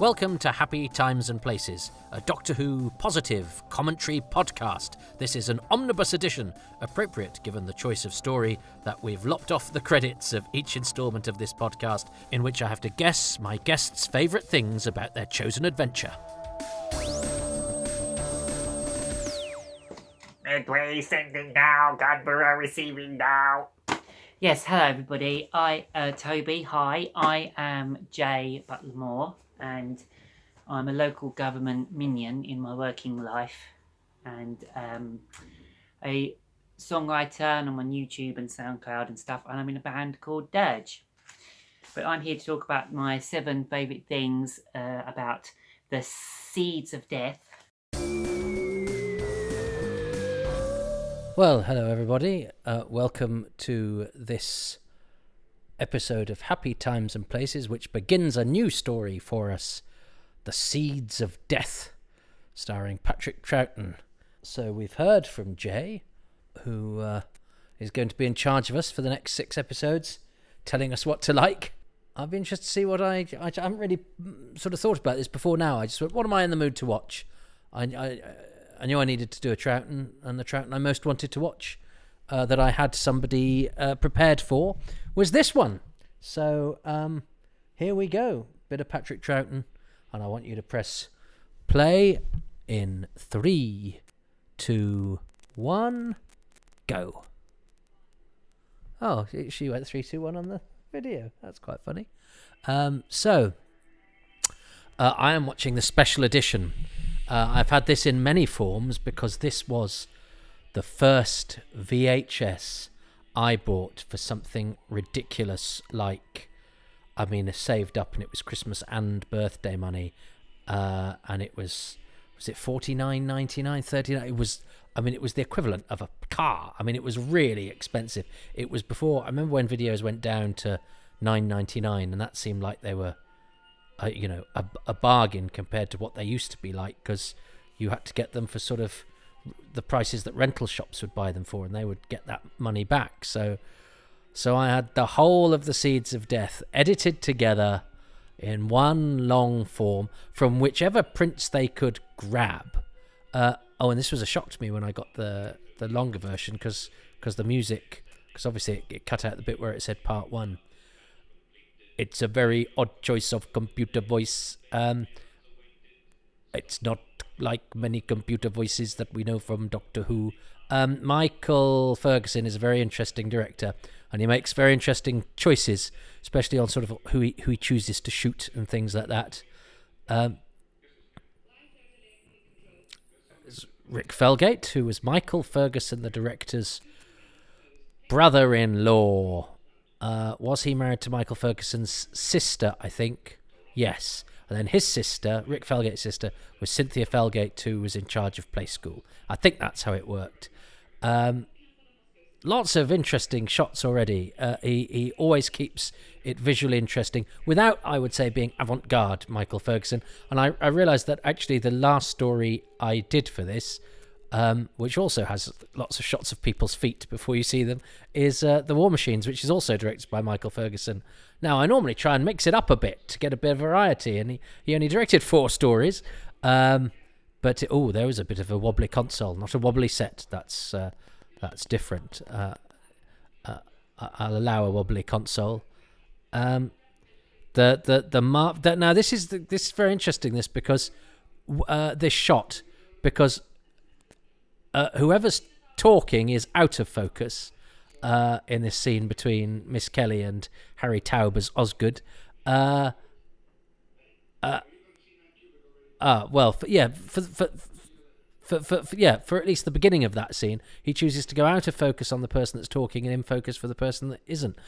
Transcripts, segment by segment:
Welcome to Happy Times and Places, a Doctor Who positive commentary podcast. This is an Omnibus edition, appropriate given the choice of story that we've lopped off the credits of each instalment of this podcast, in which I have to guess my guests' favourite things about their chosen adventure. Midway sending now, Godborough receiving now. Yes, hello everybody. Toby, hi. I am Jaye Butler Moore, and I'm a local government minion in my working life, and a songwriter, and I'm on YouTube and SoundCloud and stuff, and I'm in a band called Dirge. But I'm here to talk about my 7 favourite things about the Seeds of Death. Well, hello everybody. Welcome to this episode of Happy Times and Places, which begins a new story for us, The Seeds of Death, starring Patrick Troughton. So we've heard from Jay, who is going to be in charge of us for the next 6 episodes, telling us what to like. I'd be interested to see what I haven't really sort of thought about this before now. I just went, what am I in the mood to watch? I knew I needed to do a Troughton, and the Troughton I most wanted to watch that I had somebody prepared for was this one. So here we go. Bit of Patrick Troughton, and I want you to press play in 3, 2, 1, go. Oh, she went 3, 2, 1 on the video. That's quite funny. So I am watching the special edition. I've had this in many forms because this was the first VHS I bought for something ridiculous like, I saved up, and it was Christmas and birthday money, and it was it $49.99, $39? It was the equivalent of a car. It was really expensive. It was before, I remember when videos went down to $9.99, and that seemed like they were a bargain compared to what they used to be like, because you had to get them for sort of the prices that rental shops would buy them for, and they would get that money back. So I had the whole of the Seeds of Death edited together in one long form from whichever prints they could grab. And this was a shock to me when I got the longer version, because the music, because obviously it cut out the bit where it said part 1. It's a very odd choice of computer voice. It's not like many computer voices that we know from Doctor Who. Michael Ferguson is a very interesting director, and he makes very interesting choices, especially on sort of who he chooses to shoot and things like that. Rick Felgate, who was Michael Ferguson, the director's brother-in-law. Was he married to Michael Ferguson's sister, I think? Yes. And then his sister, Rick Felgate's sister, was Cynthia Felgate, who was in charge of Play School. I think that's how it worked. Lots of interesting shots already. He always keeps it visually interesting without, I would say, being avant-garde, Michael Ferguson. And I realised that actually the last story I did for this, which also has lots of shots of people's feet before you see them, is The War Machines, which is also directed by Michael Ferguson. Now, I normally try and mix it up a bit to get a bit of variety, and he only directed 4 stories. But there was a bit of a wobbly console, not a wobbly set. That's different. I'll allow a wobbly console. Now this is very interesting. Because this shot, because whoever's talking is out of focus in this scene between Miss Kelly and Harry Taub as Osgood. For at least the beginning of that scene, he chooses to go out of focus on the person that's talking and in focus for the person that isn't.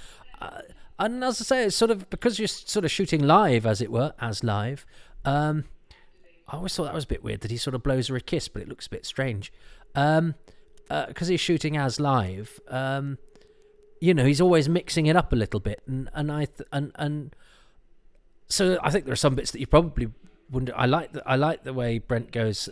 And as I say, it's sort of because you're sort of shooting live, as it were, as live. I always thought that was a bit weird that he sort of blows her a kiss, but it looks a bit strange. Because he's shooting as live, he's always mixing it up a little bit, and so I think there are some bits that you probably wouldn't. I like the way Brent goes.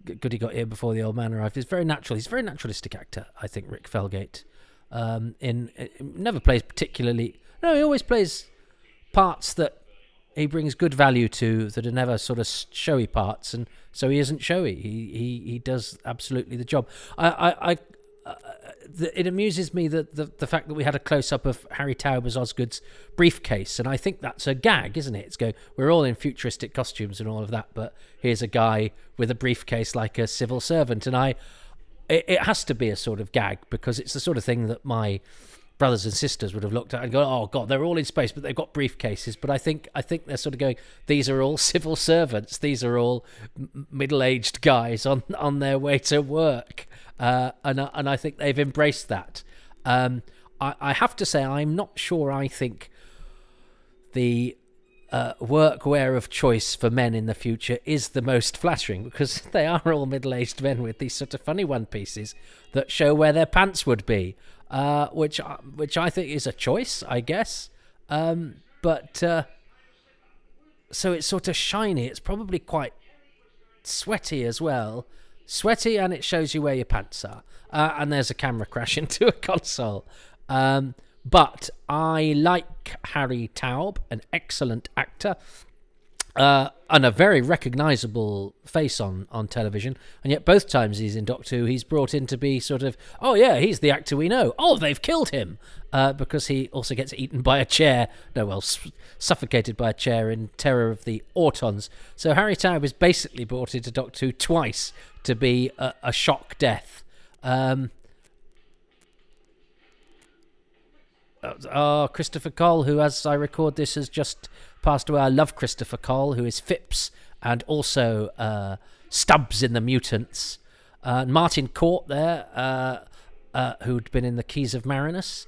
Goody got here before the old man arrived. He's very natural. He's a very naturalistic actor, I think, Rick Felgate. Never plays particularly. No, he always plays parts that he brings good value to that are never sort of showy parts, and so he isn't showy. He does absolutely the job. It amuses me that the fact that we had a close up of Harry Taub as Osgood's briefcase, and I think that's a gag, isn't it? It's going, we're all in futuristic costumes and all of that, but here's a guy with a briefcase like a civil servant, and it has to be a sort of gag because it's the sort of thing that my brothers and sisters would have looked at and go, oh god, they're all in space but they've got briefcases. But I think they're sort of going, these are all civil servants, these are all middle-aged guys on their way to work, and I think they've embraced that. I have to say, I'm not sure I think the workwear of choice for men in the future is the most flattering, because they are all middle-aged men with these sort of funny one pieces that show where their pants would be, which I think is a choice, I guess. But so it's sort of shiny. It's probably quite sweaty as well. Sweaty, and it shows you where your pants are. And there's a camera crash into a console. But I like Harry Taub, an excellent actor, and a very recognisable face on television. And yet both times he's in Doctor Who, he's brought in to be sort of, oh yeah, he's the actor we know. Oh, they've killed him. Because he also gets eaten by a chair. Suffocated by a chair in Terror of the Autons. So Harry Taub is basically brought into Doctor Who twice to be a shock death. Christopher Cole, who, as I record this, has just passed away. I love Christopher Cole, who is Phipps and also Stubbs in The Mutants. Martin Court there, who'd been in The Keys of Marinus.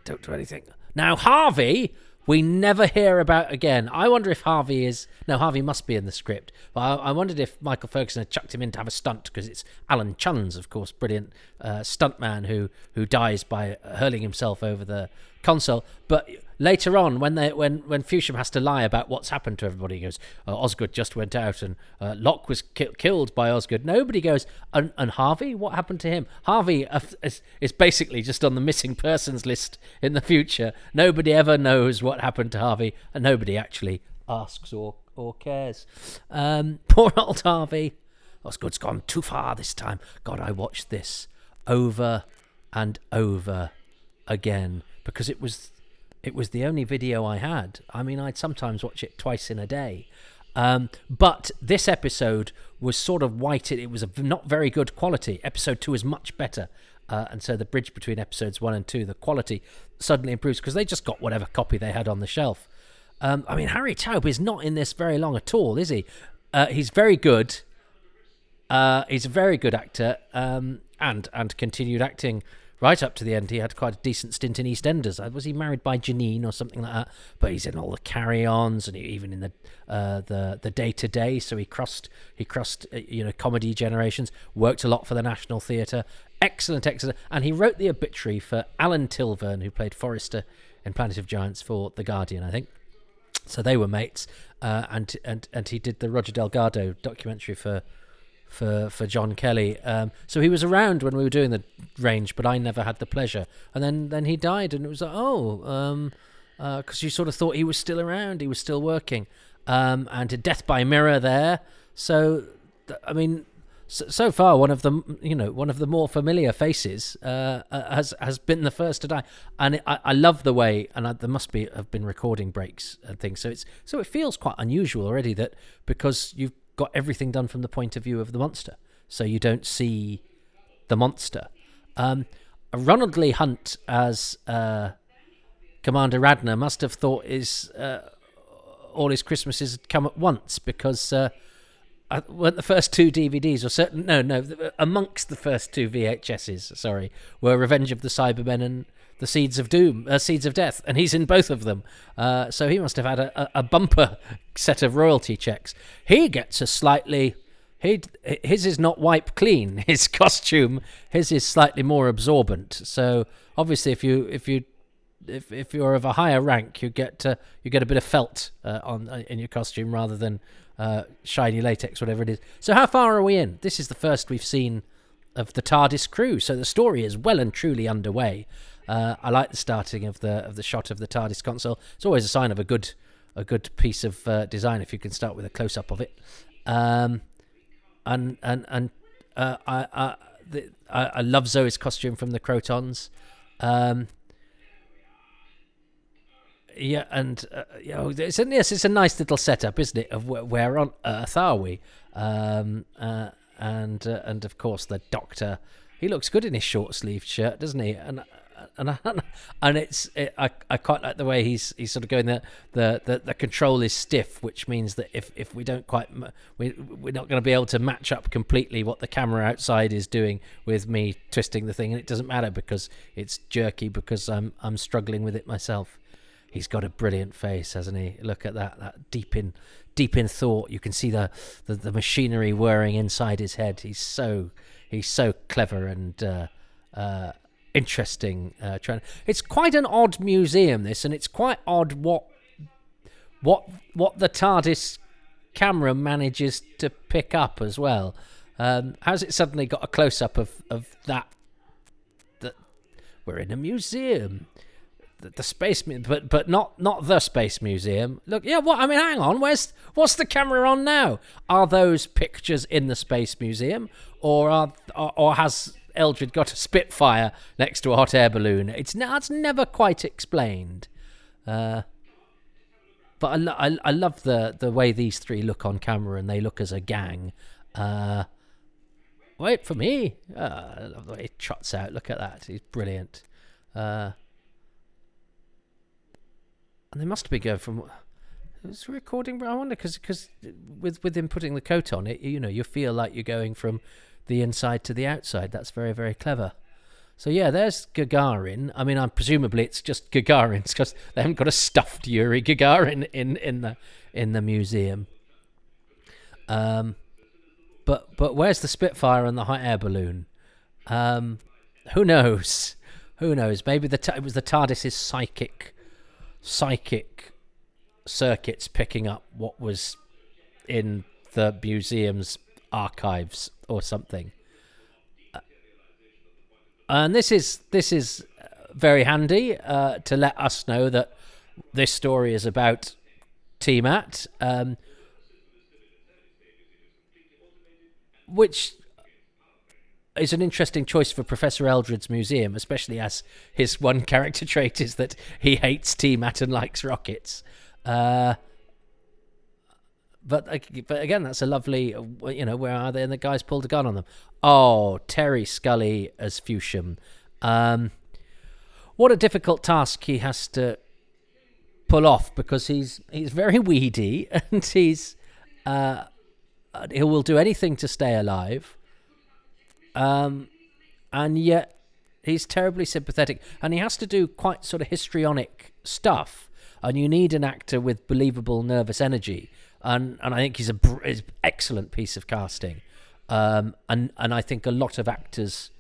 Don't do anything. Now, Harvey, we never hear about again. I wonder if Harvey is... No, Harvey must be in the script. But I wondered if Michael Ferguson had chucked him in to have a stunt, because it's Alan Chuns, of course, brilliant stuntman who dies by hurling himself over the console. But later on, when Fewsham has to lie about what's happened to everybody, he goes, Osgood just went out and Locke was killed by Osgood. Nobody goes, and Harvey? What happened to him? Harvey is basically just on the missing persons list in the future. Nobody ever knows what happened to Harvey, and nobody actually asks or cares. Poor old Harvey. Osgood's gone too far this time. God, I watched this over and over again because it was the only video I had. I mean, I'd sometimes watch it twice in a day. But this episode was sort of whited. It was not very good quality. Episode 2 is much better. And so the bridge between episodes 1 and 2, the quality suddenly improves because they just got whatever copy they had on the shelf. I mean, Harry Taub is not in this very long at all, is he? He's very good. He's a very good actor, and continued acting right up to the end. He had quite a decent stint in EastEnders. Was he married by Janine or something like that? But he's in all the Carry-Ons, and even in the Day-to-Day. So he crossed comedy generations. Worked a lot for the National Theatre. Excellent. And he wrote the obituary for Alan Tilvern, who played Forrester in Planet of Giants for The Guardian, I think. So they were mates, and he did the Roger Delgado documentary for John Kelly. So he was around when we were doing the range, but I never had the pleasure. And then he died, and it was like, because you sort of thought he was still around, he was still working. And a Death by Mirror there. So I mean, so far one of the more familiar faces has been the first to die, and I love the way, and there must have been recording breaks and things. So it feels quite unusual already that because you've got everything done from the point of view of the monster, so you don't see the monster. Ronald Lee Hunt as Commander Radner must have thought all his Christmases had come at once, because weren't the first 2 DVDs amongst the first 2 VHSs, were Revenge of the Cybermen and The Seeds of Death, and he's in both of them. So he must have had a bumper set of royalty checks. He gets a slightly... his is not wipe clean, his costume. His is slightly more absorbent. So obviously if you're of a higher rank, you get a bit of felt in your costume rather than shiny latex, whatever it is. So how far are we in? This is the first we've seen of the TARDIS crew, so the story is well and truly underway. I like the starting of the shot of the TARDIS console. It's always a sign of a good good piece of design if you can start with a close up of it. I love Zoe's costume from the Crotons. It's a nice little setup, isn't it? Of where on earth are we? And of course the Doctor. He looks good in his short sleeved shirt, doesn't he? And I quite like the way he's sort of going. The control is stiff, which means that if we don't quite, we're not going to be able to match up completely what the camera outside is doing with me twisting the thing, and it doesn't matter because it's jerky because I'm struggling with it myself. He's got a brilliant face, hasn't he? Look at that deep in thought. You can see the machinery whirring inside his head. He's so clever and interesting. It's quite an odd museum, this, and it's quite odd what the TARDIS camera manages to pick up as well. How's it suddenly got a close up of that we're in a museum? The space, but not the space museum. Look, yeah. What I mean, hang on. What's the camera on now? Are those pictures in the space museum, or has Eldred got a Spitfire next to a hot air balloon? It's never quite explained. But I love the way these three look on camera, and they look as a gang. Wait for me. I love the way he trots out. Look at that. He's brilliant. And they must be going from... It's recording, but I wonder, because with him putting the coat on, it, you feel like you're going from the inside to the outside. That's very, very clever. So yeah, there's Gagarin. I mean, presumably it's just Gagarin's because they haven't got a stuffed Yuri Gagarin in the museum. But where's the Spitfire and the hot air balloon? Who knows? Maybe it was the TARDIS's psychic circuits picking up what was in the museum's archives or something. And this is very handy to let us know that this story is about T-Mat, which is an interesting choice for Professor Eldred's museum, especially as his one character trait is that he hates T-Mat and likes rockets. But again, that's a lovely, where are they? And the guy's pulled a gun on them. Oh, Terry Scully as Fusham. What a difficult task he has to pull off, because he's very weedy and he will do anything to stay alive. And yet he's terribly sympathetic, and he has to do quite sort of histrionic stuff, and you need an actor with believable nervous energy, and I think he's an excellent piece of casting, and I think a lot of actors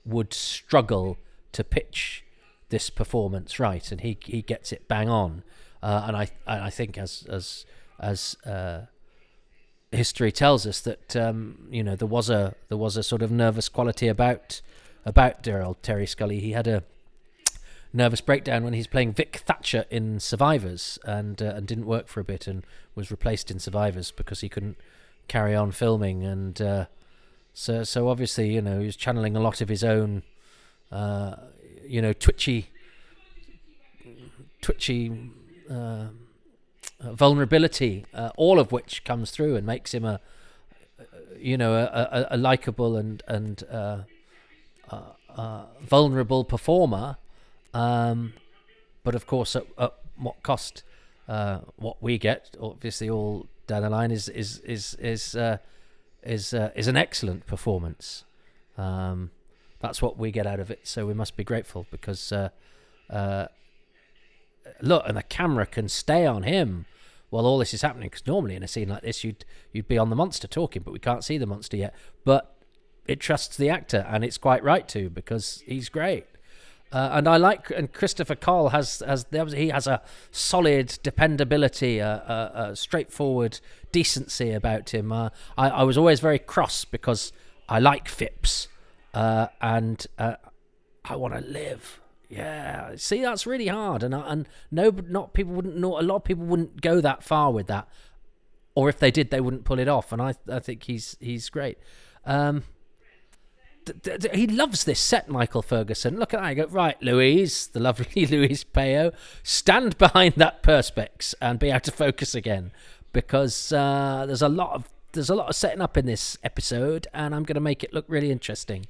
would struggle to pitch this performance right, and he gets it bang on, and I think as history tells us that there was a sort of nervous quality about dear old Terry Scully. He had a nervous breakdown when he's playing Vic Thatcher in Survivors, and didn't work for a bit, and was replaced in Survivors because he couldn't carry on filming, and so obviously he was channeling a lot of his own twitchy vulnerability, all of which comes through and makes him a likable and vulnerable performer, but of course at what cost? What we get, obviously, all down the line is an excellent performance. That's what we get out of it, so we must be grateful, because look, and the camera can stay on him while all this is happening, because normally in a scene like this you'd be on the monster talking, but we can't see the monster yet, but it trusts the actor, and it's quite right to, because he's great. And Christopher Cole has a solid dependability, a straightforward decency about him. I was always very cross because I like Phipps, and I want to live. Yeah, see, that's really hard, and no, not people wouldn't know. A lot of people wouldn't go that far with that, or if they did, they wouldn't pull it off. And I think he's great. He loves this set, Michael Ferguson. Look at that. I go, right, Louise, the lovely Louise Peo, stand behind that perspex and be out of focus again, because there's a lot of setting up in this episode, and I'm going to make it look really interesting.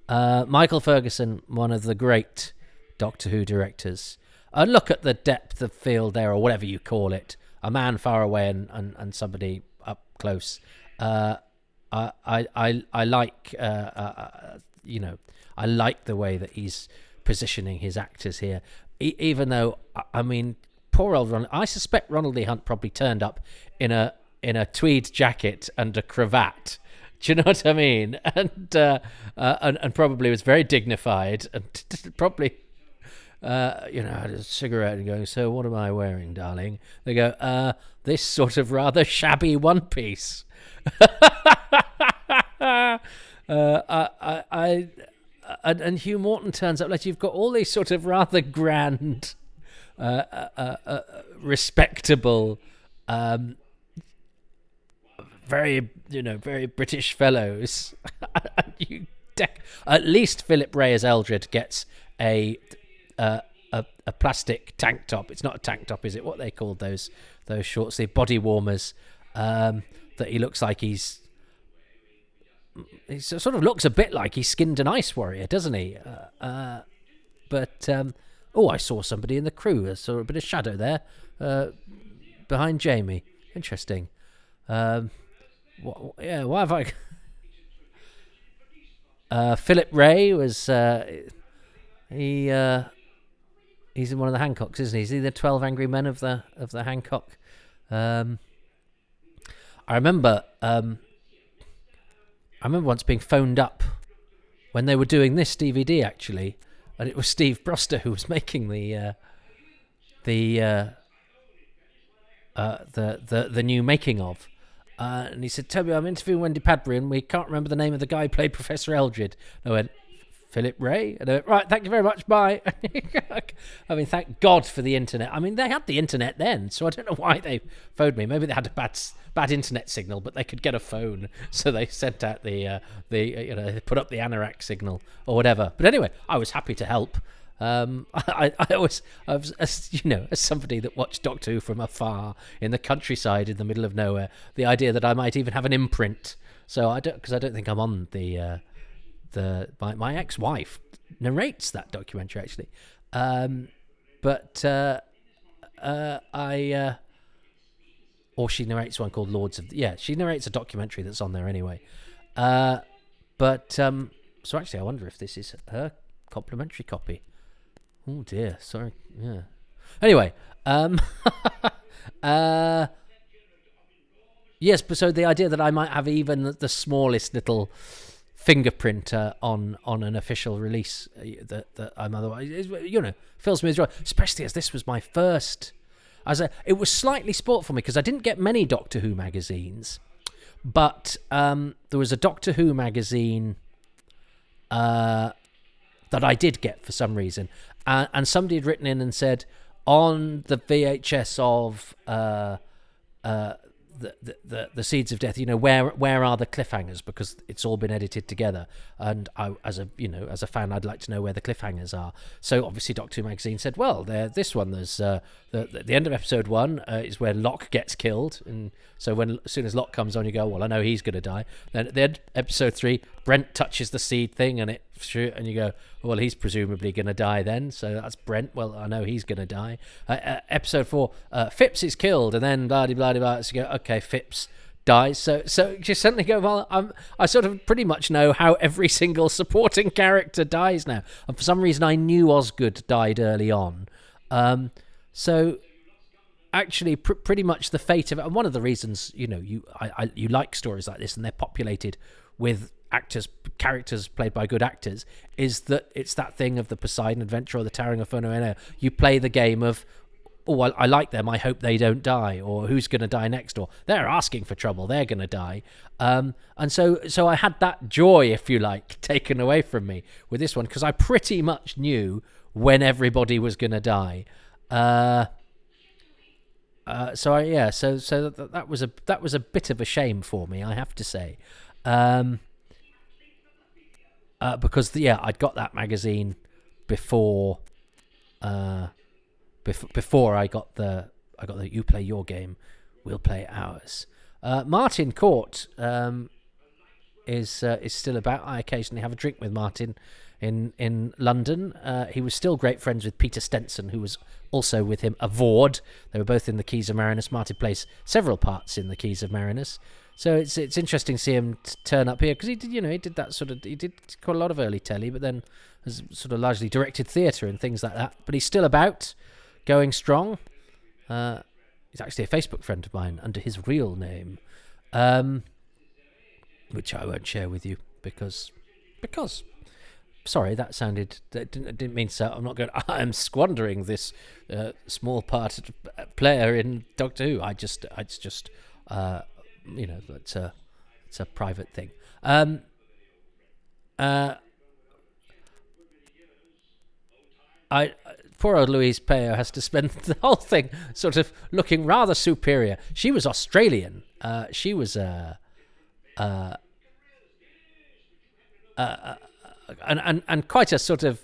Michael Ferguson, one of the great Doctor Who directors. Look at the depth of field there, or whatever you call it. A man far away and somebody up close. I like I like the way that he's positioning his actors here. Even though, I mean, poor old Ronald. I suspect Ronald D. Hunt probably turned up in a tweed jacket and a cravat. Do you know what I mean? And probably was very dignified and probably had a cigarette and going, so what am I wearing, darling? They go, this sort of rather shabby one piece. And Hugh Morton turns up like you've got all these sort of rather grand, respectable, very British fellows. At least Philip Ray as Eldred gets a plastic tank top. It's not a tank top, is it? What are they called, those short sleeve body warmers? That he looks like he sort of looks a bit like he skinned an ice warrior, doesn't he? But I saw somebody in the crew. I saw a bit of shadow there behind Jamie. Interesting. Why have I? Philip Ray was he's in one of the Hancocks, isn't he? He's the 12 Angry Men of the Hancock. I remember once being phoned up when they were doing this DVD, actually, and it was Steve Broster who was making the new making of. And he said, Toby, I'm interviewing Wendy Padbury, and we can't remember the name of the guy who played Professor Eldred. And I went, Philip Ray? And I went, right, thank you very much, bye. I mean, thank God for the internet. I mean, they had the internet then, so I don't know why they phoned me. Maybe they had a bad internet signal, but they could get a phone, so they sent out they put up the anorak signal or whatever. But anyway, I was happy to help. I was as somebody that watched Doctor Who from afar in the countryside in the middle of nowhere, the idea that I might even have an imprint. So I don't think I'm on my ex-wife narrates that documentary actually, she narrates one called Lords of she narrates a documentary that's on there anyway. So actually I wonder if this is her complimentary copy. Oh dear, sorry. Yeah. Anyway, yes, but so the idea that I might have even the smallest little fingerprint on an official release that I'm otherwise, fills me with joy, especially as this was my first. It was slightly sport for me because I didn't get many Doctor Who magazines, but there was a Doctor Who magazine that I did get for some reason, and somebody had written in and said on the VHS of the Seeds of Death, where are the cliffhangers, because it's all been edited together, and I, as a fan, I'd like to know where the cliffhangers are. So obviously Doctor Who magazine said, well, this one, there's the end of episode 1 is where Locke gets killed, and so as soon as Locke comes on, you go, well, I know he's going to die. Then at the end, episode 3, Brent touches the seed thing, and you go, well, he's presumably going to die then, so that's Brent. Well, I know he's going to die. Episode 4, Phipps is killed, and then blah blah blah. So you go, okay, Phipps dies. So you suddenly go, well, I sort of pretty much know how every single supporting character dies now. And for some reason, I knew Osgood died early on. So actually, pretty much the fate of it. And one of the reasons, you like stories like this, and they're populated with characters played by good actors, is that it's that thing of the Poseidon Adventure or the Towering Inferno. You play the game of, I like them, I hope they don't die, or who's going to die next, or they're asking for trouble, they're going to die. And so I had that joy, if you like, taken away from me with this one, because I pretty much knew when everybody was going to die. So that was a bit of a shame for me, I have to say, because I'd got that magazine before I got the You Play Your Game, We'll Play Ours. Martin Court is still about. I occasionally have a drink with Martin in London. He was still great friends with Peter Stenson, who was also with him aboard. They were both in the Keys of Marinus. Martin plays several parts in the Keys of Marinus, so it's interesting to see him turn up here, because he did quite a lot of early telly, but then has sort of largely directed theatre and things like that. But he's still about, going strong. He's actually a Facebook friend of mine under his real name, which I won't share with you because. Sorry, that didn't mean so. I'm not going. I'm squandering this small part player in Doctor Who. It's just it's a private thing. Poor old Louise Payer has to spend the whole thing sort of looking rather superior. She was Australian. She was and quite a sort of.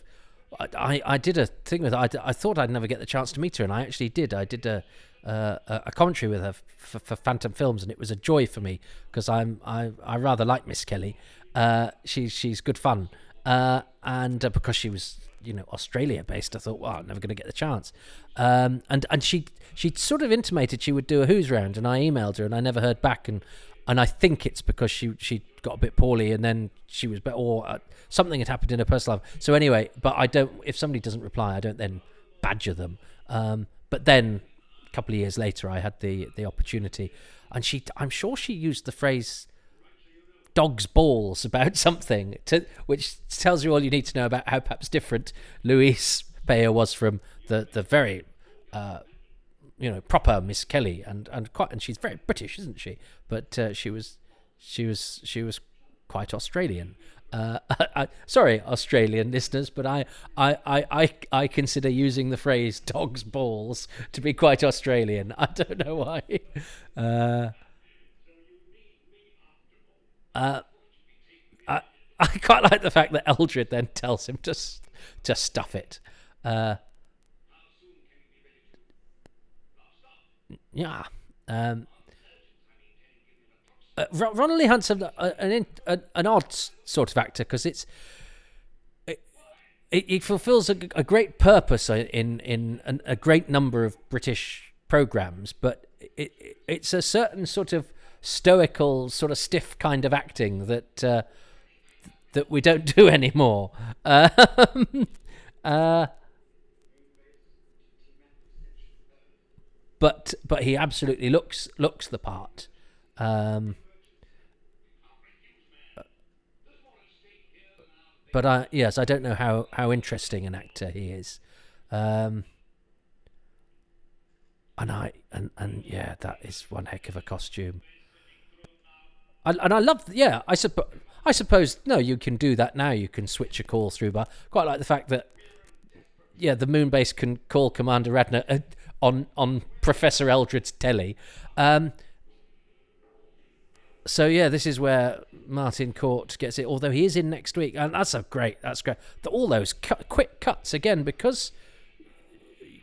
I did a thing with her. I thought I'd never get the chance to meet her, and I actually did. I did a commentary with her for Phantom Films, and it was a joy for me, because I rather like Miss Kelly. She's good fun, and because she was Australia based, I thought, I'm never going to get the chance. And she sort of intimated she would do a Who's round, and I emailed her, and I never heard back, and I think it's because she got a bit poorly, and then she was better, or something had happened in her personal life. So anyway, but I don't. If somebody doesn't reply, I don't then badger them. But then a couple of years later, I had the opportunity, and I'm sure she used the phrase "dog's balls" about something, which tells you all you need to know about how perhaps different Louise Payer was from the very proper Miss Kelly, and she's very British, isn't she? But she was quite Australian. Sorry, Australian listeners, but I consider using the phrase "dog's balls" to be quite Australian. I don't know why. I quite like the fact that Eldred then tells him to stuff it. Yeah. Ronald Lee Hunt's an odd sort of actor, because it fulfills a great purpose in a great number of British programmes, but it's a certain sort of stoical, sort of stiff kind of acting that we don't do anymore. But he absolutely looks the part. But yes, I don't know how interesting an actor he is. And that is one heck of a costume. And I love, I suppose, no, you can do that now. You can switch a call through, but quite like the fact that, the Moonbase can call Commander Radner on Professor Eldred's telly. So this is where Martin Court gets it, although he is in next week, and that's great. All those quick cuts again, because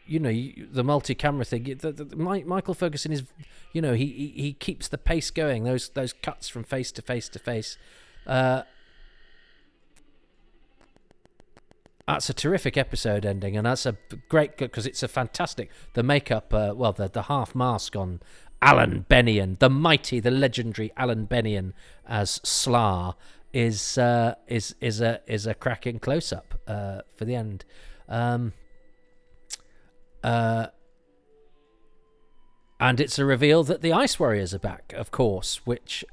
the multi-camera thing. Michael Ferguson is, he keeps the pace going. Those cuts from face to face to face. That's a terrific episode ending, and that's a great, because it's a fantastic. The makeup, the half mask on Alan Bennion, the mighty, the legendary Alan Bennion as Slar is a cracking close up for the end. And it's a reveal that the Ice Warriors are back, of course, which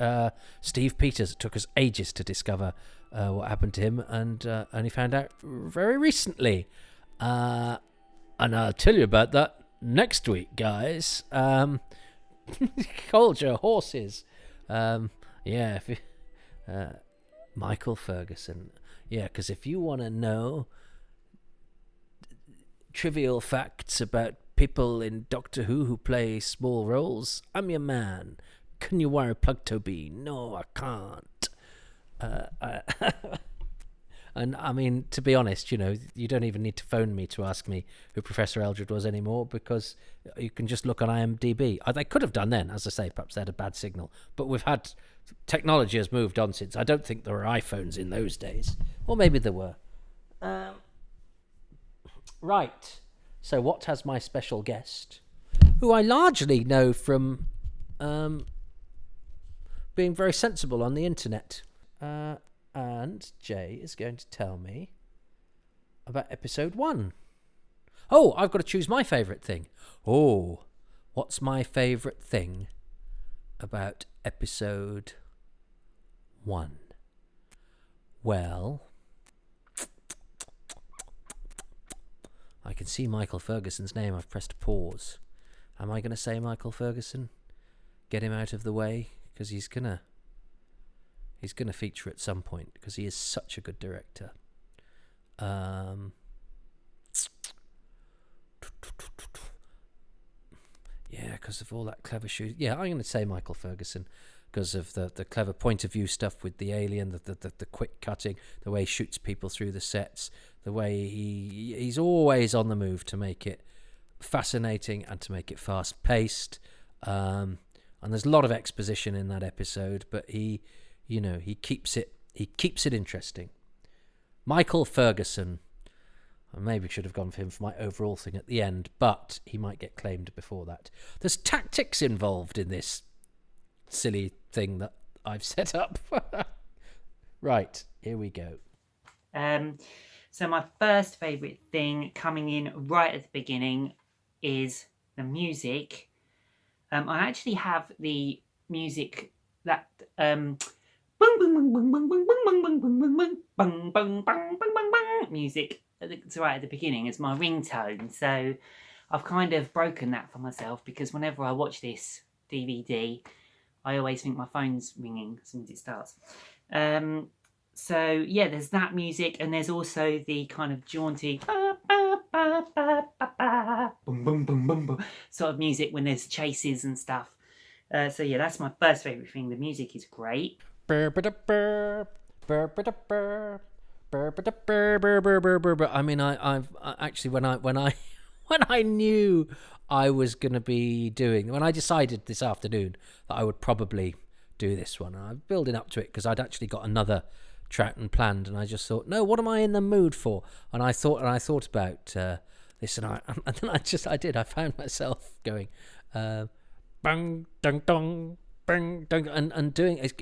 Steve Peters, it took us ages to discover what happened to him, and he found out very recently. And I'll tell you about that next week, guys. Hold your horses. Michael Ferguson. Yeah, because if you want to know trivial facts about people in Doctor Who play small roles. I'm your man. Can you wire a plug, Toby? No, I can't. And I mean, to be honest, you don't even need to phone me to ask me who Professor Eldred was anymore, because you can just look on IMDb. They could have done then, as I say, perhaps they had a bad signal. But technology has moved on since. I don't think there were iPhones in those days. Or maybe there were. Right. So what has my special guest, who I largely know from being very sensible on the internet, and Jay is going to tell me about episode 1. Oh, I've got to choose my favourite thing. Oh, what's my favourite thing about episode 1? Well, I can see Michael Ferguson's name. I've pressed pause. Am I going to say Michael Ferguson? Get him out of the way? Because he's gonna feature at some point, because he is such a good director. Yeah, because of all that clever shooting. Yeah, I'm going to say Michael Ferguson, because of the clever point of view stuff with the alien, the quick cutting, the way he shoots people through the sets, the way he's always on the move to make it fascinating and to make it fast paced. And there's a lot of exposition in that episode, but he keeps it interesting. Michael Ferguson. I maybe should have gone for him for my overall thing at the end, but he might get claimed before that. There's tactics involved in this silly thing that I've set up. Right, here we go. So my first favourite thing coming in right at the beginning is the music. I actually have the music that music that's right at the beginning as my ringtone. So I've kind of broken that for myself, because whenever I watch this DVD, I always think my phone's ringing as soon as it starts. So yeah, there's that music, and there's also the kind of jaunty sort of music when there's chases and stuff. So yeah, that's my first favourite thing. The music is great. I mean, I've actually when I knew I was going to be when I decided this afternoon that I would probably do this one, and I'm building up to it because I'd actually got another Troughton planned, and I just thought, no, what am I in the mood for? And I thought about this, and then I did. I found myself going, bang, dong, dong, bang, dong, and doing it.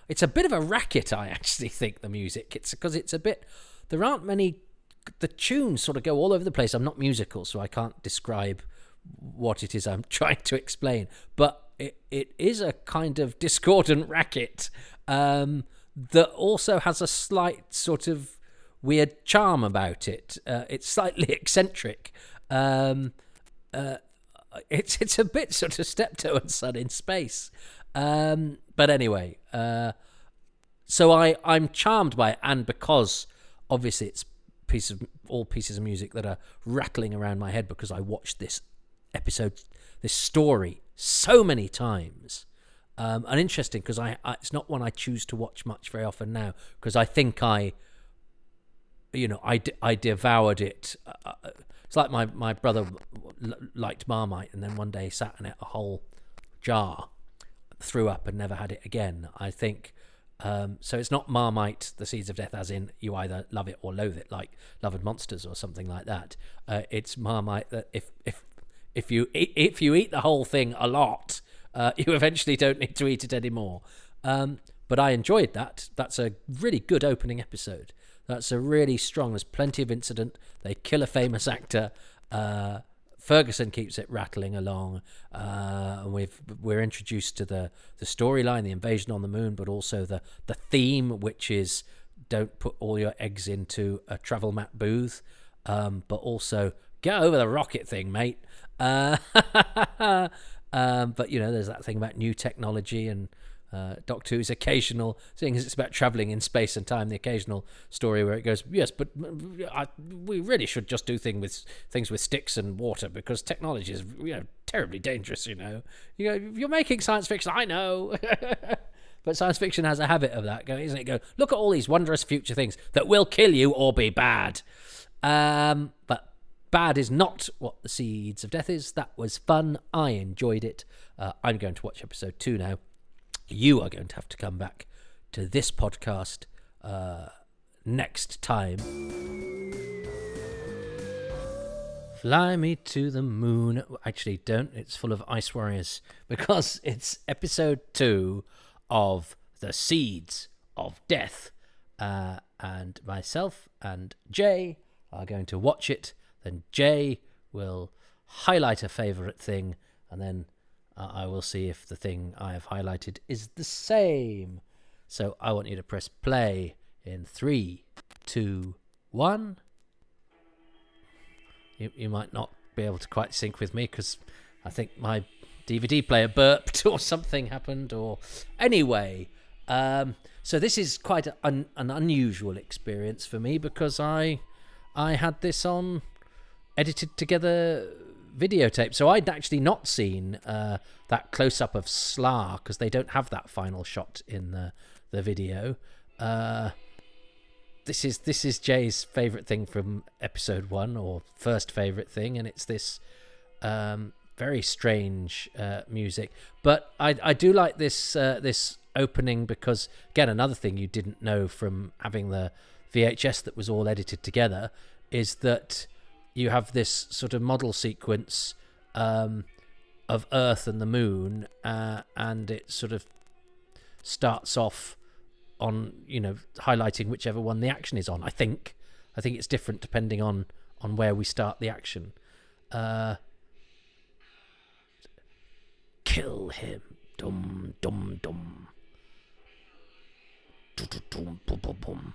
It's a bit of a racket. I actually think the music. It's because it's a bit. There aren't many. The tunes sort of go all over the place. I'm not musical, so I can't describe what it is I'm trying to explain. But it is a kind of discordant racket that also has a slight sort of weird charm about it. It's slightly eccentric. It's a bit sort of Steptoe and Son in space. But anyway, so I'm charmed by it, and because obviously it's all pieces of music that are rattling around my head because I watched this story so many times. And interesting because it's not one I choose to watch much very often now, because I think I devoured it. It's like my brother liked Marmite, and then one day sat and ate a whole jar, threw up, and never had it again. I think so. It's not Marmite, The Seeds of Death, as in you either love it or loathe it, like Love and Monsters or something like that. It's Marmite that if you eat the whole thing a lot, you eventually don't need to eat it anymore. But I enjoyed that. That's a really good opening episode. That's a really strong. There's plenty of incident. They kill a famous actor. Ferguson keeps it rattling along. And we're introduced to the storyline, the invasion on the moon, but also the theme, which is don't put all your eggs into a travel mat booth, but also get over the rocket thing, mate. But there's that thing about new technology and Doctor Who's occasional, seeing as it's about travelling in space and time, the occasional story where it goes, yes, but we really should just do things with sticks and water because technology is terribly dangerous. You're making science fiction. I know, but science fiction has a habit of that, isn't it? Go look at all these wondrous future things that will kill you or be bad. But bad is not what The Seeds of Death is. That was fun. I enjoyed it. I'm going to watch episode 2 now. You are going to have to come back to this podcast next time. Fly me to the moon. Actually, don't. It's full of ice warriors because it's episode 2 of The Seeds of Death. And myself and Jay are going to watch it. Then Jay will highlight a favourite thing, and then I will see if the thing I have highlighted is the same. So I want you to press play in 3, 2, 1. You might not be able to quite sync with me because I think my DVD player burped or something happened. Or anyway, so this is quite an unusual experience for me because I had this on edited together videotape, so I'd actually not seen that close-up of Slar because they don't have that final shot in the video. This is Jay's favourite thing from episode 1, or first favourite thing, and it's this very strange music. But I do like this opening because, again, another thing you didn't know from having the VHS that was all edited together is that you have this sort of model sequence of Earth and the Moon, and it sort of starts off on, highlighting whichever one the action is on. I think it's different depending on where we start the action. Kill him. Dum dum dum. Dum bum bum bum.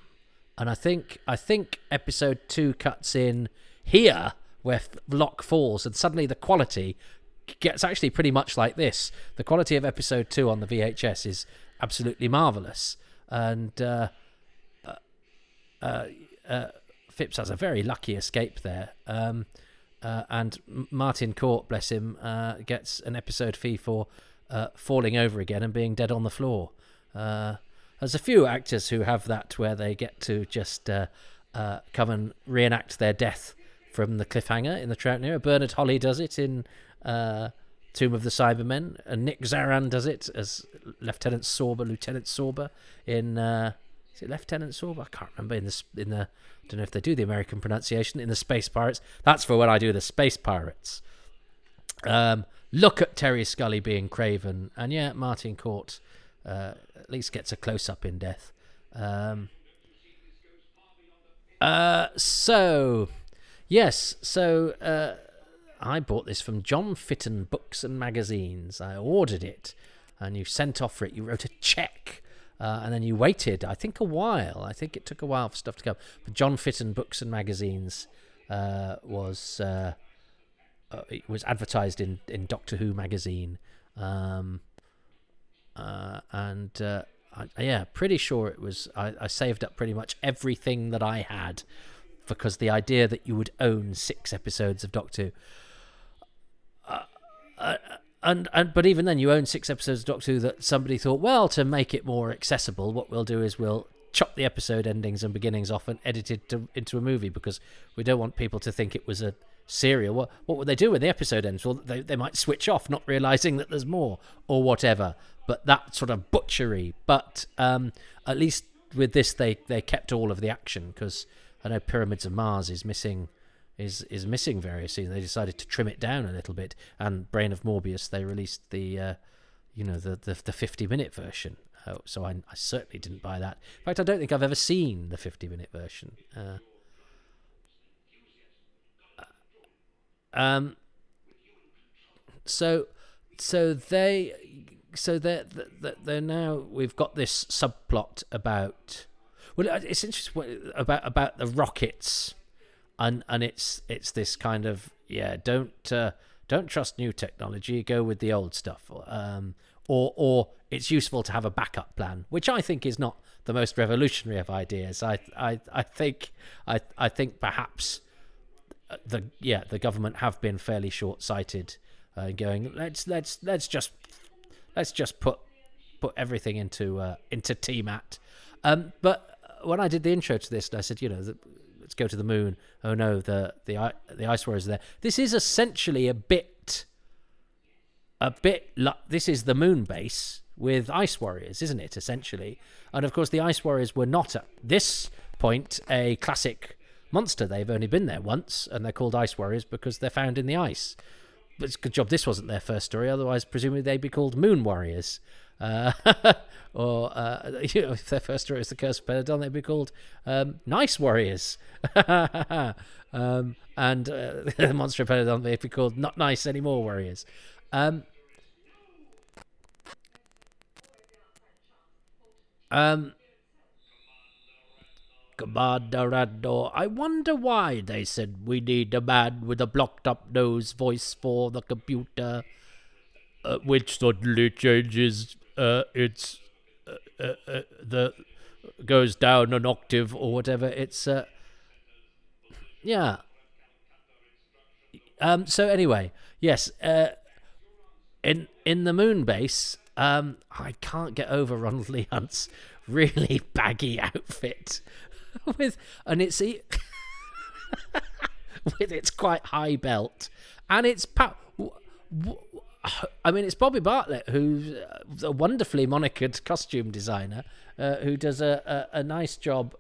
And I think episode 2 cuts in here where Locke falls, and suddenly the quality gets actually pretty much like this. The quality of episode 2 on the VHS is absolutely marvellous, and Phipps has a very lucky escape there, and Martin Court, bless him, gets an episode fee for falling over again and being dead on the floor. There's a few actors who have that where they get to just come and reenact their death from the cliffhanger in the Troutner. Bernard Holly does it in Tomb of the Cybermen, and Nick Zaran does it as Lieutenant Sorber in is it Lieutenant Sorber? I can't remember in the I don't know if they do the American pronunciation in the Space Pirates. That's for when I do the Space Pirates. Look at Terry Scully being Craven, and yeah, Martin Court at least gets a close up in death. So I bought this from John Fitton Books and Magazines. I ordered it, and you sent off for it. You wrote a check, and then you waited, I think, a while. I think it took a while for stuff to come. But John Fitton Books and Magazines was advertised in Doctor Who magazine, pretty sure it was. I saved up pretty much everything that I had, because the idea that you would own 6 episodes of Doctor Who. But even then, you own 6 episodes of Doctor Who that somebody thought, well, to make it more accessible, what we'll do is we'll chop the episode endings and beginnings off and edit it into a movie, because we don't want people to think it was a serial. What would they do when the episode ends? Well, they might switch off, not realising that there's more, or whatever. But that sort of butchery. But at least with this, they kept all of the action, because I know Pyramids of Mars is missing various scenes. They decided to trim it down a little bit, and Brain of Morbius, they released the 50-minute version. So I certainly didn't buy that. In fact, I don't think I've ever seen the 50-minute version. They're now, we've got this subplot about, well, it's interesting about the rockets, and it's this kind of, don't don't trust new technology, go with the old stuff. Or it's useful to have a backup plan, which I think is not the most revolutionary of ideas. I think perhaps the government have been fairly short-sighted, going let's just put everything into TMAT. But when I did the intro to this, I said, let's go to the moon. Oh no, the ice warriors are there. This is essentially a bit like, this is the moon base with ice warriors, isn't it, essentially? And of course the ice warriors were not at this point a classic monster. They've only been there once, and they're called ice warriors because they're found in the ice. But it's a good job this wasn't their first story, otherwise presumably they'd be called moon warriors. Or if their first story is the Curse of Peladon, they'd be called nice warriors. And the monster of Peladon, they'd be called not nice anymore warriors. Commander Andor, I wonder why they said we need a man with a blocked up nose voice for the computer, which suddenly changes goes down an octave or whatever. It's yeah. So anyway, yes. In the moon base, I can't get over Ronald Lee Hunt's really baggy outfit with its quite high belt, and it's it's Bobby Bartlett, who's a wonderfully monikered costume designer, who does a nice job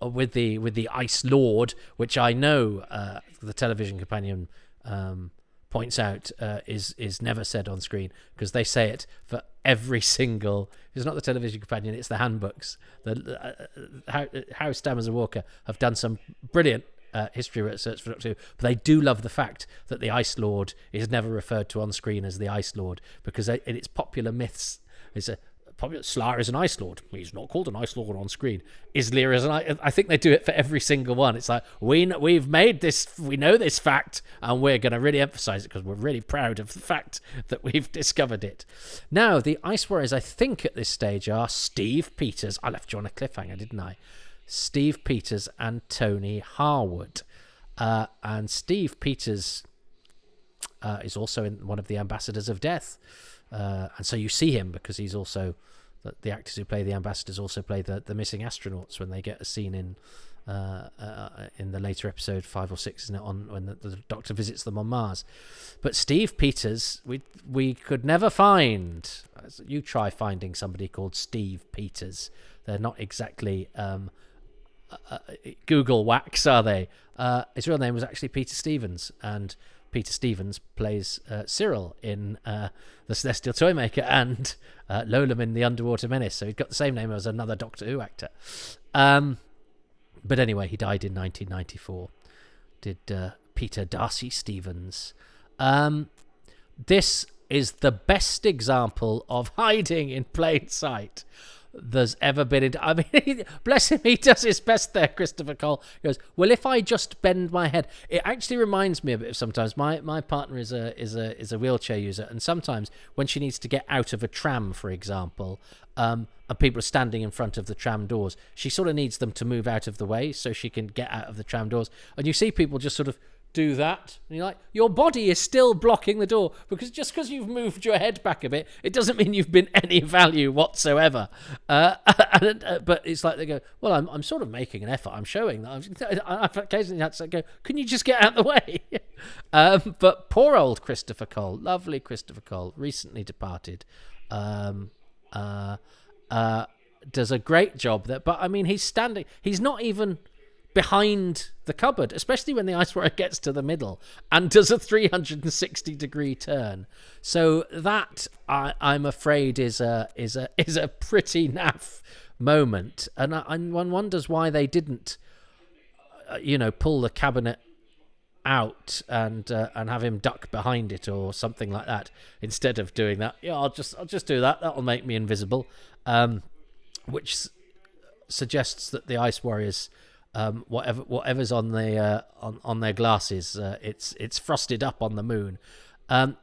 with the Ice Lord, which I know the television companion points out is never said on screen, because they say it for every single. It's not the television companion; it's the handbooks. How Stammers and Walker have done some brilliant history research for Doctor Who, but they do love the fact that the Ice Lord is never referred to on screen as the Ice Lord, because in its popular myths, it's a popular Slar is an Ice Lord. He's not called an Ice Lord on screen. Islir is an I think they do it for every single one. It's like, we've made this, we know this fact, and we're going to really emphasize it because we're really proud of the fact that we've discovered it. Now, the Ice Warriors, I think at this stage, are Steve Peters. I left you on a cliffhanger, didn't I? Steve Peters and Tony Harwood. And Steve Peters is also in one of the Ambassadors of Death. And so you see him because he's also the actors who play the ambassadors also play the missing astronauts when they get a scene in the later episode 5 or 6, isn't it, on when the Doctor visits them on Mars. But Steve Peters, we could never find. You try finding somebody called Steve Peters. They're not exactly Google wax, are they? His real name was actually Peter Stevens, and Peter Stevens plays Cyril in The Celestial Toymaker and Lolam in The Underwater Menace, so he's got the same name as another Doctor Who actor. But anyway, he died in 1994. Did Peter Darcy Stevens. This is the best example of hiding in plain sight there's ever been. I mean, bless him, he does his best there, Christopher Cole. He goes, well, if I just bend my head. It actually reminds me a bit of sometimes. My partner is a wheelchair user, and sometimes when she needs to get out of a tram, for example, and people are standing in front of the tram doors, she sort of needs them to move out of the way so she can get out of the tram doors. And you see people just sort of do that, and you're like, your body is still blocking the door, because just because you've moved your head back a bit, it doesn't mean you've been any value whatsoever. But it's like they go, well, I'm sort of making an effort, I'm showing that. I've occasionally had to go, can you just get out of the way? But poor old Christopher Cole, lovely Christopher Cole, recently departed, does a great job there. But I mean, he's not even behind the cupboard, especially when the Ice Warrior gets to the middle and does a 360-degree turn. So that, I'm afraid, is a pretty naff moment, and one wonders why they didn't, pull the cabinet out and have him duck behind it or something like that instead of doing that. Yeah, I'll just do that. That'll make me invisible, which suggests that the Ice Warriors whatever's on the on their glasses, it's frosted up on the moon. Now,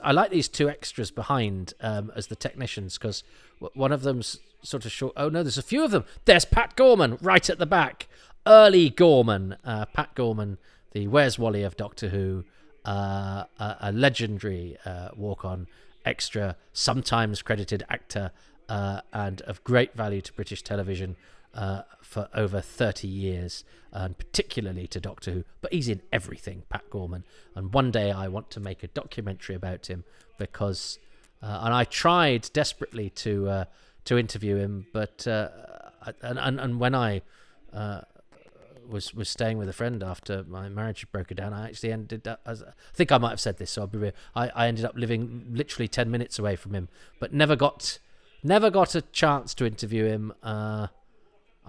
I like these two extras behind as the technicians, because one of them's sort of short. Oh no, there's a few of them. There's Pat Gorman right at the back. Early Gorman, Pat Gorman, the Where's Wally of Doctor Who, a legendary walk-on extra, sometimes credited actor, and of great value to British television for over 30 years, and particularly to Doctor Who. But he's in everything, Pat Gorman. And one day I want to make a documentary about him, because, and I tried desperately to interview him, but and when I was staying with a friend after my marriage broke down, I actually ended up, I think I might have said this, so I'll be real. I ended up living literally 10 minutes away from him, but never got a chance to interview him.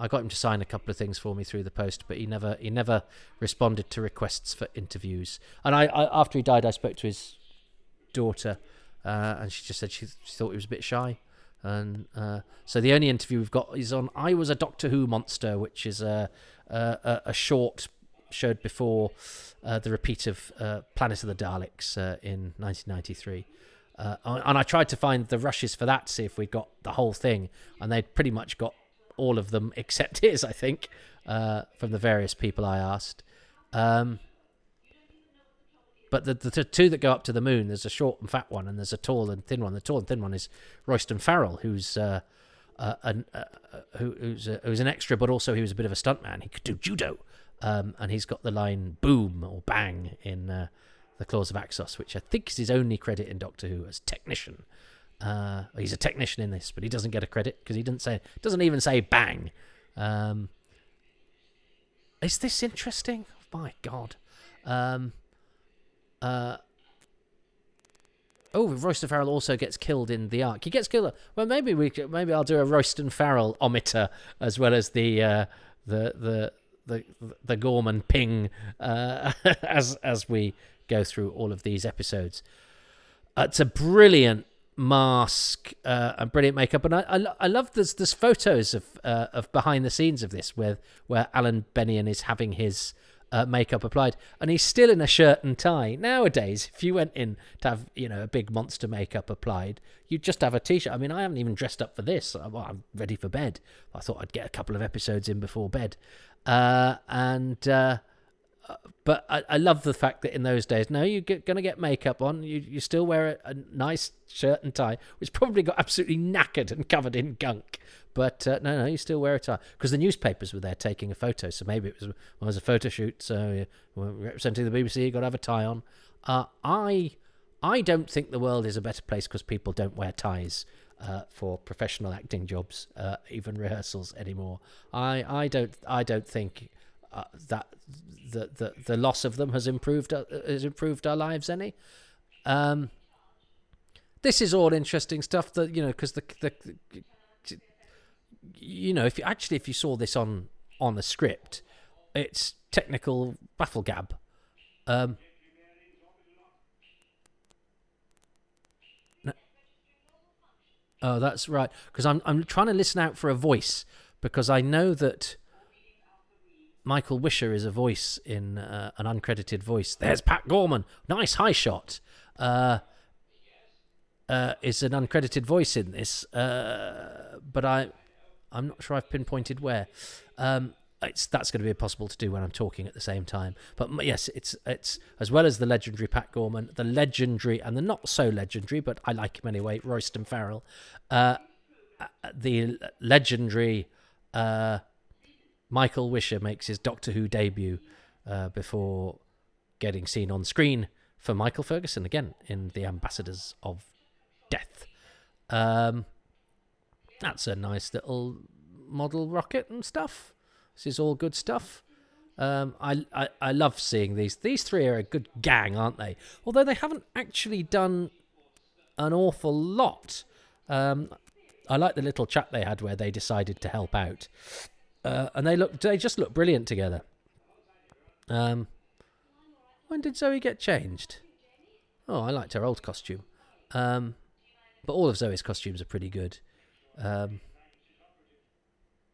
I got him to sign a couple of things for me through the post, but he never responded to requests for interviews. And I after he died, I spoke to his daughter, and she just said she thought he was a bit shy. And so the only interview we've got is on I Was a Doctor Who Monster, which is a short showed before the repeat of Planet of the Daleks in 1993. And I tried to find the rushes for that to see if we got the whole thing, and they'd pretty much got all of them except his, I think, from the various people I asked. But the two that go up to the moon, there's a short and fat one, and there's a tall and thin one. The tall and thin one is Royston Farrell, who's an extra, but also he was a bit of a stuntman. He could do judo, and he's got the line "boom" or "bang" in the Claws of Axos, which I think is his only credit in Doctor Who as technician. He's a technician in this, but he doesn't get a credit because he doesn't even say "bang." Is this interesting? My God. Royston Farrell also gets killed in the Ark. He gets killed. Well, maybe I'll do a Royston Farrell ometer as well as the Gorman ping as we go through all of these episodes. It's a brilliant mask and brilliant makeup, and I love there's photos of behind the scenes of this where Alan Bennion is having his makeup applied, and he's still in a shirt and tie. Nowadays, if you went in to have a big monster makeup applied, you'd just have a t-shirt. I mean, I haven't even dressed up for this. I'm ready for bed. I thought I'd get a couple of episodes in before bed, but I love the fact that in those days, no, you're going to get makeup on. You still wear a nice shirt and tie, which probably got absolutely knackered and covered in gunk. But no, you still wear a tie. Because the newspapers were there taking a photo, so maybe it was a photo shoot, so we're representing the BBC, you've got to have a tie on. I don't think the world is a better place because people don't wear ties for professional acting jobs, even rehearsals anymore. I don't think that the loss of them has improved our lives any. This is all interesting stuff that because if you saw this on the script, it's technical bafflegab. No. Oh, that's right. Because I'm trying to listen out for a voice, because I know that Michael Wisher is a voice in an uncredited voice. There's Pat Gorman. Nice high shot. Is an uncredited voice in this, but I'm not sure I've pinpointed where. That's going to be impossible to do when I'm talking at the same time. But yes, it's as well as the legendary Pat Gorman, the legendary and the not so legendary, but I like him anyway, Royston Farrell, the legendary Michael Wisher makes his Doctor Who debut before getting seen on screen for Michael Ferguson again in The Ambassadors of Death. That's a nice little model rocket and stuff. This is all good stuff. I love seeing these. These three are a good gang, aren't they? Although they haven't actually done an awful lot. I like the little chat they had where they decided to help out. And they just look brilliant together. When did Zoe get changed? Oh, I liked her old costume. But all of Zoe's costumes are pretty good.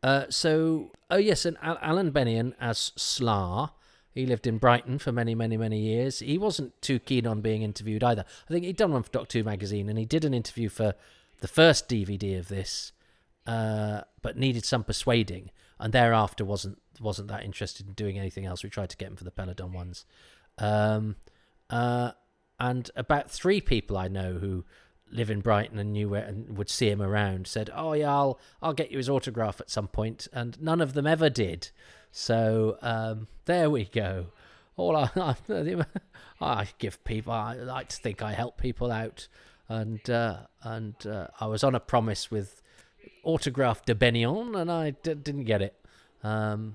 Oh yes, and Alan Bennion as Slar. He lived in Brighton for many, many, many years. He wasn't too keen on being interviewed either. I think he'd done one for Doctor Who magazine, and he did an interview for the first DVD of this, but needed some persuading, and thereafter wasn't that interested in doing anything else. We tried to get him for the Peladon ones. And about 3 people I know who live in Brighton and knew where and would see him around said, "Oh yeah, I'll get you his autograph at some point," and none of them ever did. So there we go. All I give people, I like to think I help people out, and I was on a promise with autograph de Bennion, and I didn't get it. So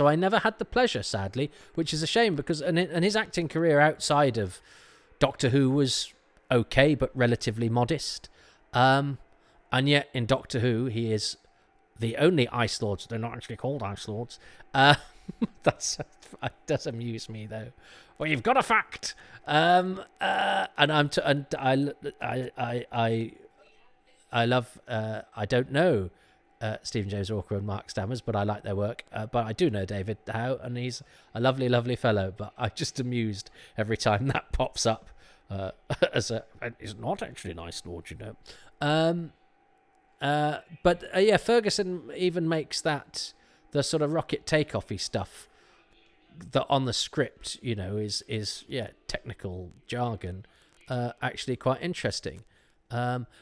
I never had the pleasure, sadly, which is a shame because and his acting career outside of Doctor Who was okay, but relatively modest. And yet in Doctor Who, he is the only Ice Lords. They're not actually called Ice Lords. That does amuse me, though. Well, you've got a fact. And I love. I don't know Stephen James Walker and Mark Stammers, but I like their work. But I do know David Howe, and he's a lovely, lovely fellow. But I'm just amused every time that pops up it's not actually an Ice Lord, you know. But Ferguson even makes that the sort of rocket takeoffy stuff that on the script, you know, is technical jargon, actually quite interesting.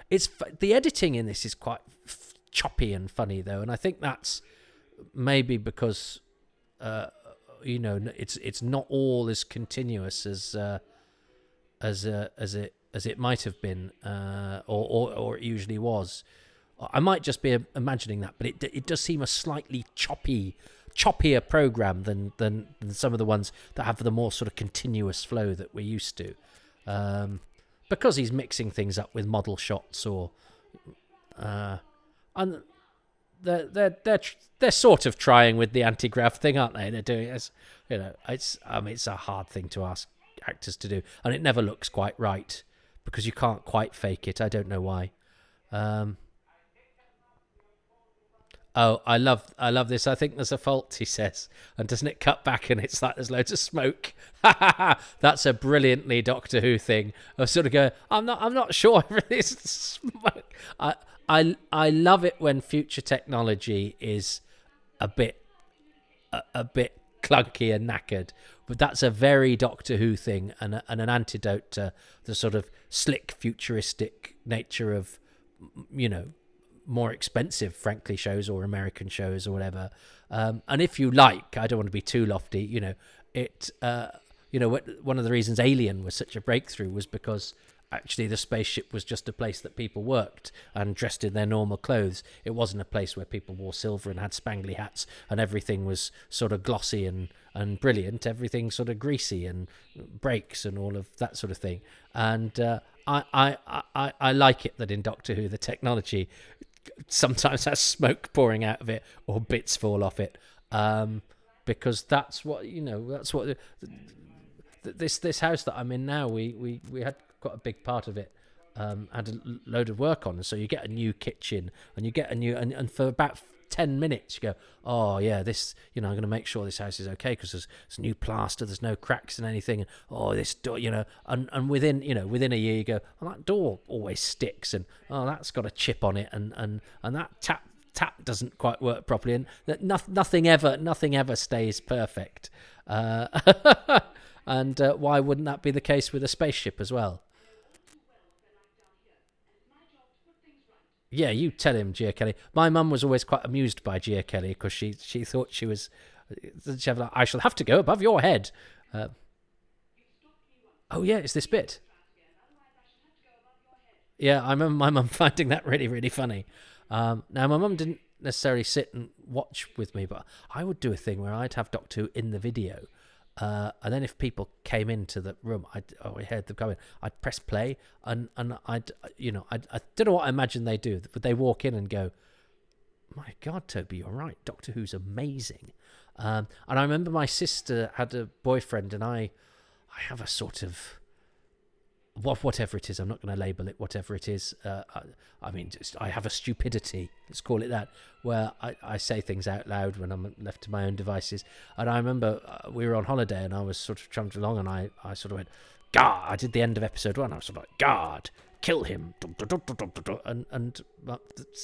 It's the editing in this is quite choppy and funny though, and I think that's maybe because it's not all as continuous as it might have been, or it usually was. I might just be imagining that, but it does seem a slightly choppier program than some of the ones that have the more sort of continuous flow that we're used to, because he's mixing things up with model shots and they're sort of trying with the anti-grav thing, aren't they? They're doing it, you know. It's a hard thing to ask actors to do, and it never looks quite right because you can't quite fake it. I don't know why. I love this. I think there's a fault, he says, and doesn't it cut back and it's like there's loads of smoke? That's a brilliantly Doctor Who thing of sort of going, I'm not sure if it's smoke. I love it when future technology is a bit clunky and knackered, but that's a very Doctor Who thing and an antidote to the sort of slick futuristic nature of, you know, more expensive, frankly, shows or American shows or whatever. And if you like, I don't want to be too lofty, you know, one of the reasons Alien was such a breakthrough was because actually the spaceship was just a place that people worked and dressed in their normal clothes. It wasn't a place where people wore silver and had spangly hats and everything was sort of glossy and brilliant. Everything sort of greasy and breaks and all of that sort of thing. And I like it that in Doctor Who the technology sometimes has smoke pouring out of it or bits fall off it, because that's what, you know, that's what this house that I'm in now, we had quite a big part of it had a load of work on, and so you get a new kitchen and you get a new and for about 10 minutes you go, oh yeah, this, you know, I'm going to make sure this house is okay because there's new plaster, there's no cracks in anything, and oh, this door, you know, and within a year you go, oh, that door always sticks, and oh, that's got a chip on it, and that tap doesn't quite work properly, and that nothing ever stays perfect. And why wouldn't that be the case with a spaceship as well? Yeah, you tell him, Gia Kelly. My mum was always quite amused by Gia Kelly because she thought she was. I shall have to go above your head. Oh yeah, it's this bit. Yeah, I remember my mum finding that really, really funny. Now my mum didn't necessarily sit and watch with me, but I would do a thing where I'd have Doctor Who in the video. And then if people came into the room, I heard them coming, I'd press play and I don't know what I imagine they do, but they walk in and go, my God, Toby, you're right. Doctor Who's amazing. And I remember my sister had a boyfriend and I have a sort of whatever it is. I'm not going to label it whatever it is. I mean, I have a stupidity, let's call it that, where I say things out loud when I'm left to my own devices. And I remember we were on holiday and I was sort of trundling along and I sort of went, "God!" I did the end of episode 1. I was sort of like, "God, kill him!" And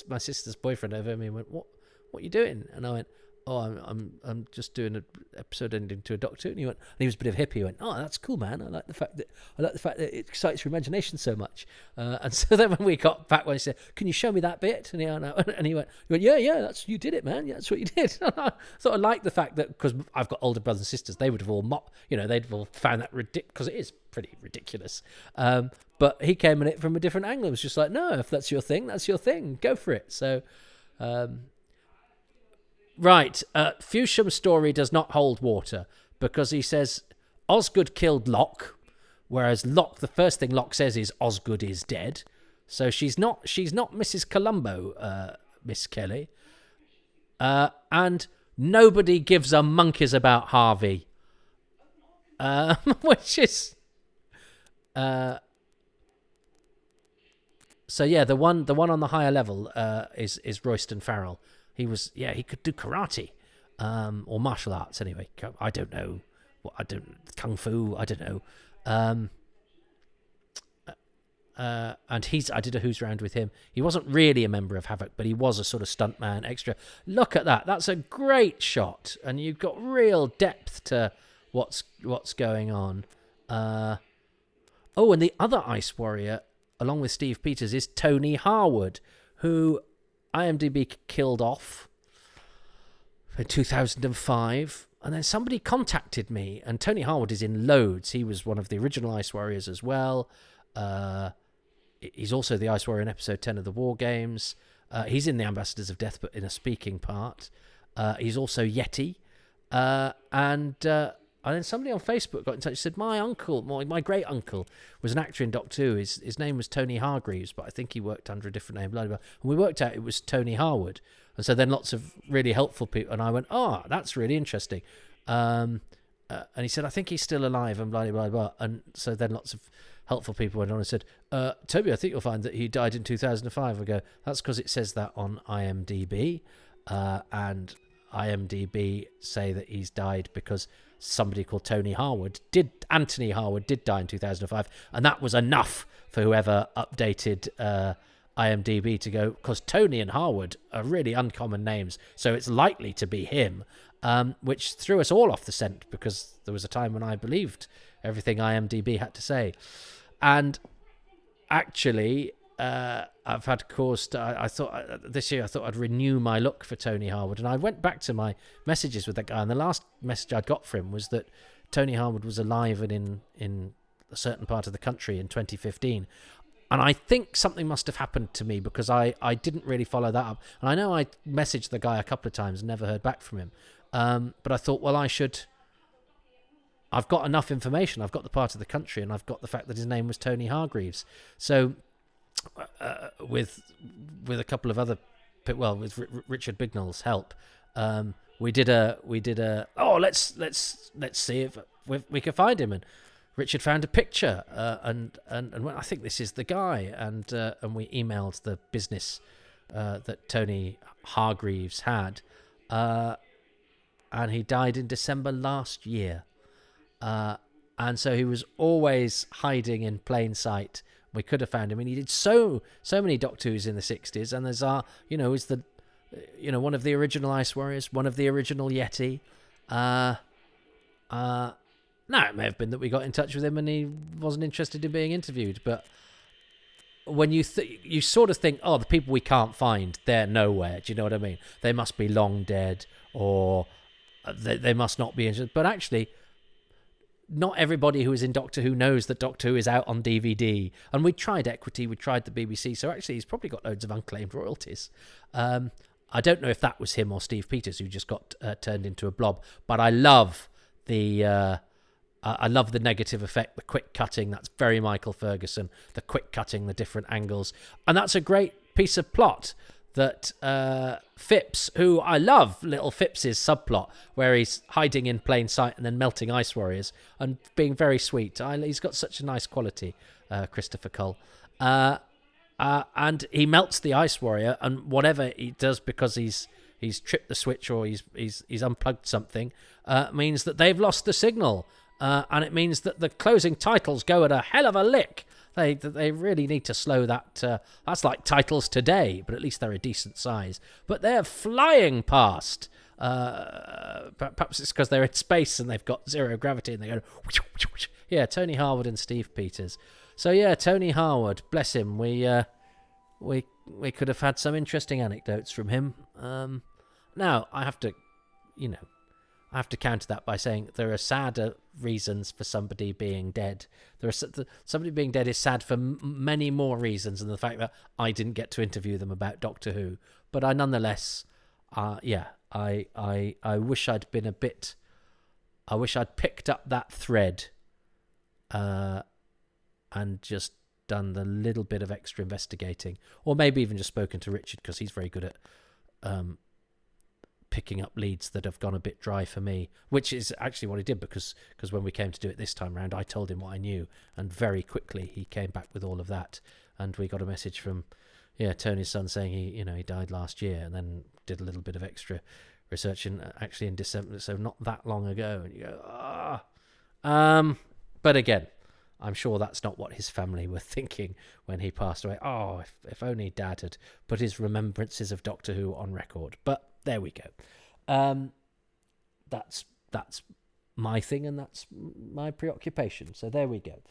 my sister's boyfriend over me went, "What are you doing?" And I went, "Oh, I'm just doing an episode ending to a Doctor." And he was a bit of a hippie. He went, "Oh, that's cool, man. I like the fact that it excites your imagination so much." And so then when we got back, when he said, "Can you show me that bit?" And he went, "Yeah, that's, you did it, man. Yeah, that's what you did." And I sort of like the fact that, because I've got older brothers and sisters, they would have all they'd have all found that ridiculous, because it is pretty ridiculous. But he came at it from a different angle. It was just like, no, if that's your thing, that's your thing. Go for it. So. Right, Fewsham's story does not hold water, because he says Osgood killed Locke, whereas Locke, the first thing Locke says is Osgood is dead. So she's not Mrs. Columbo, Miss Kelly. And nobody gives a monkeys about Harvey, which is so yeah. The one on the higher level is Royston Farrell. He could do karate, or martial arts anyway. I don't know. Kung fu. I don't know. And I did a Who's Round with him. He wasn't really a member of Havoc, but he was a sort of stuntman extra. Look at that. That's a great shot. And you've got real depth to what's going on. And the other Ice Warrior, along with Steve Peters, is Tony Harwood, who IMDb killed off in 2005, and then somebody contacted me, and Tony Harwood is in loads. He was one of the original Ice Warriors as well. He's also the Ice Warrior in episode 10 of the War Games. He's in the Ambassadors of Death, but in a speaking part. He's also Yeti. And then somebody on Facebook got in touch and said, my great uncle was an actor in Doctor Who. His name was Tony Hargreaves, but I think he worked under a different name. Blah, blah, blah. And we worked out it was Tony Harwood. And so then lots of really helpful people. And I went, "Oh, that's really interesting." And he said, "I think he's still alive," and blah, blah, blah. And so then lots of helpful people went on and said, "Toby, I think you'll find that he died in 2005. I go, "That's because it says that on IMDb. And IMDb say that he's died because somebody called Anthony Harwood did die in 2005, and that was enough for whoever updated IMDb to go, because Tony and Harwood are really uncommon names, so it's likely to be him," which threw us all off the scent, because there was a time when I believed everything IMDb had to say. And actually, I've had cause to, I thought this year I'd renew my look for Tony Harwood, and I went back to my messages with that guy, and the last message I'd got for him was that Tony Harwood was alive and in a certain part of the country in 2015. And I think something must have happened to me, because I didn't really follow that up. And I know I messaged the guy a couple of times and never heard back from him. But I thought, well, I've got enough information. I've got the part of the country, and I've got the fact that his name was Tony Hargreaves. So with a couple of other, with Richard Bignell's help, we did a let's see if we can find him. And Richard found a picture, and I think this is the guy, and we emailed the business that Tony Hargreaves had, and he died in December last year, and so he was always hiding in plain sight. We could have found him, and he did so many Doctor Who's in the 60s, and there's is the one of the original Ice Warriors, one of the original Yeti. No, it may have been that we got in touch with him and he wasn't interested in being interviewed. But when you sort of think, oh, the people we can't find, they're nowhere. Do you know what I mean? They must be long dead, or they must not be interested. But actually, not everybody who is in Doctor Who knows that Doctor Who is out on DVD. And we tried Equity, we tried the BBC. So actually, he's probably got loads of unclaimed royalties. I don't know if that was him or Steve Peters who just got turned into a blob. But I love the negative effect, the quick cutting. That's very Michael Ferguson. The quick cutting, the different angles. And that's a great piece of plot that Phipps, who I love, little Phipps's subplot where he's hiding in plain sight and then melting ice warriors and being very sweet. He's got such a nice quality, Christopher Cole. And he melts the ice warrior, and whatever he does because he's tripped the switch or he's unplugged something, means that they've lost the signal. And it means that the closing titles go at a hell of a lick. They really need to slow that. That's like titles today, but at least they're a decent size. But they're flying past. Perhaps it's because they're in space and they've got zero gravity and they go... Yeah, Tony Harwood and Steve Peters. So yeah, Tony Harwood, bless him. We could have had some interesting anecdotes from him. Now, I have to counter that by saying there are sadder reasons for somebody being dead. Somebody being dead is sad for many more reasons than the fact that I didn't get to interview them about Doctor Who. But I nonetheless, I wish I'd been a bit. I wish I'd picked up that thread, and just done the little bit of extra investigating, or maybe even just spoken to Richard, because he's very good at picking up leads that have gone a bit dry for me, which is actually what he did, because when we came to do it this time round, I told him what I knew, and very quickly he came back with all of that, and we got a message from Tony's son saying he died last year, and then did a little bit of extra research actually in December, so not that long ago, and you go, but again, I'm sure that's not what his family were thinking when he passed away. Oh, if only Dad had put his remembrances of Doctor Who on record. But there we go. That's my thing, and that's my preoccupation. So there we go.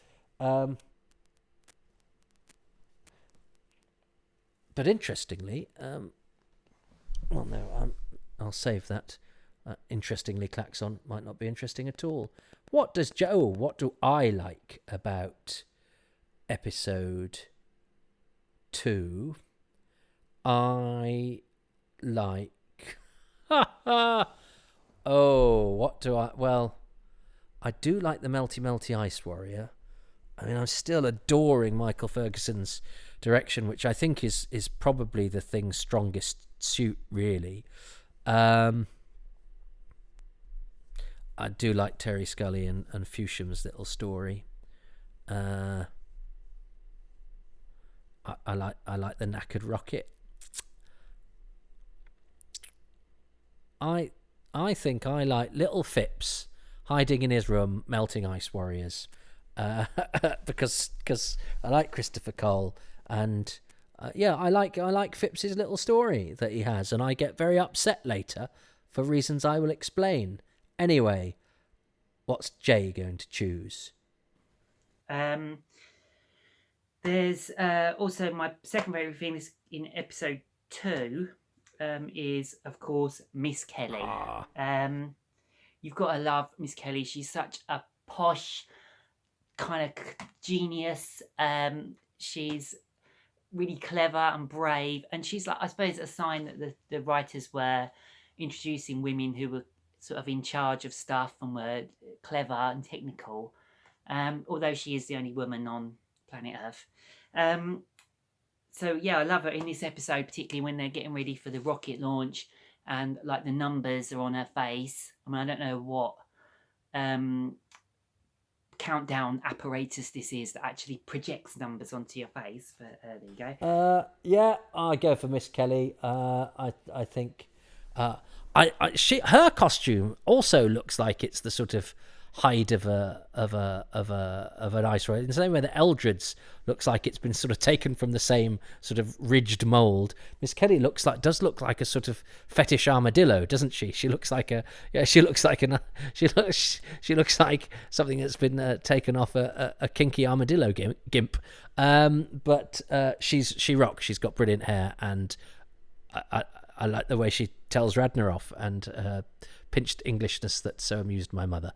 But interestingly, I'll save that. Interestingly, klaxon might not be interesting at all. What do I like about episode 2? I like... Well, I do like the Melty Ice Warrior. I mean, I'm still adoring Michael Ferguson's direction, which I think is probably the thing's strongest suit, really. I do like Terry Scully and Fewsham's little story. I like the knackered rocket. I think I like little Phipps hiding in his room melting ice warriors, because I like Christopher Cole, and I like Phipps's little story that he has, and I get very upset later for reasons I will explain. Anyway, what's Jay going to choose? There's also my second favourite thing in episode 2 is, of course, Miss Kelly. You've got to love Miss Kelly. She's such a posh kind of genius. She's really clever and brave, and she's like, I suppose, a sign that the writers were introducing women who were sort of in charge of stuff and were clever and technical, although she is the only woman on planet Earth. So yeah, I love her in this episode, particularly when they're getting ready for the rocket launch and like the numbers are on her face. I mean, I don't know what countdown apparatus this is that actually projects numbers onto your face, but there you go. Yeah, I go for Miss Kelly. I think her costume also looks like it's the sort of hide of an ice warrior, in the same way that Eldred's looks like it's been sort of taken from the same sort of ridged mold. Miss Kelly does look like a sort of fetish armadillo, doesn't she? She looks like she looks like something that's been taken off a kinky armadillo gimp. But she rocks. She's got brilliant hair, and I like the way she tells Radner off, and pinched Englishness that so amused my mother.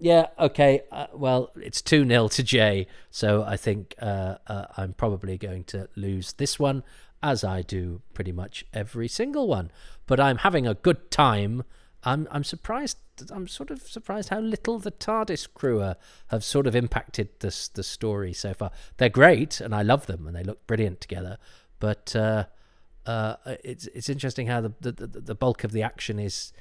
Yeah, okay. Well, it's 2-0 to Jay, so I think I'm probably going to lose this one, as I do pretty much every single one. But I'm having a good time. I'm surprised. I'm sort of surprised how little the TARDIS crew have sort of impacted the story so far. They're great, and I love them, and they look brilliant together. But it's interesting how the bulk of the action is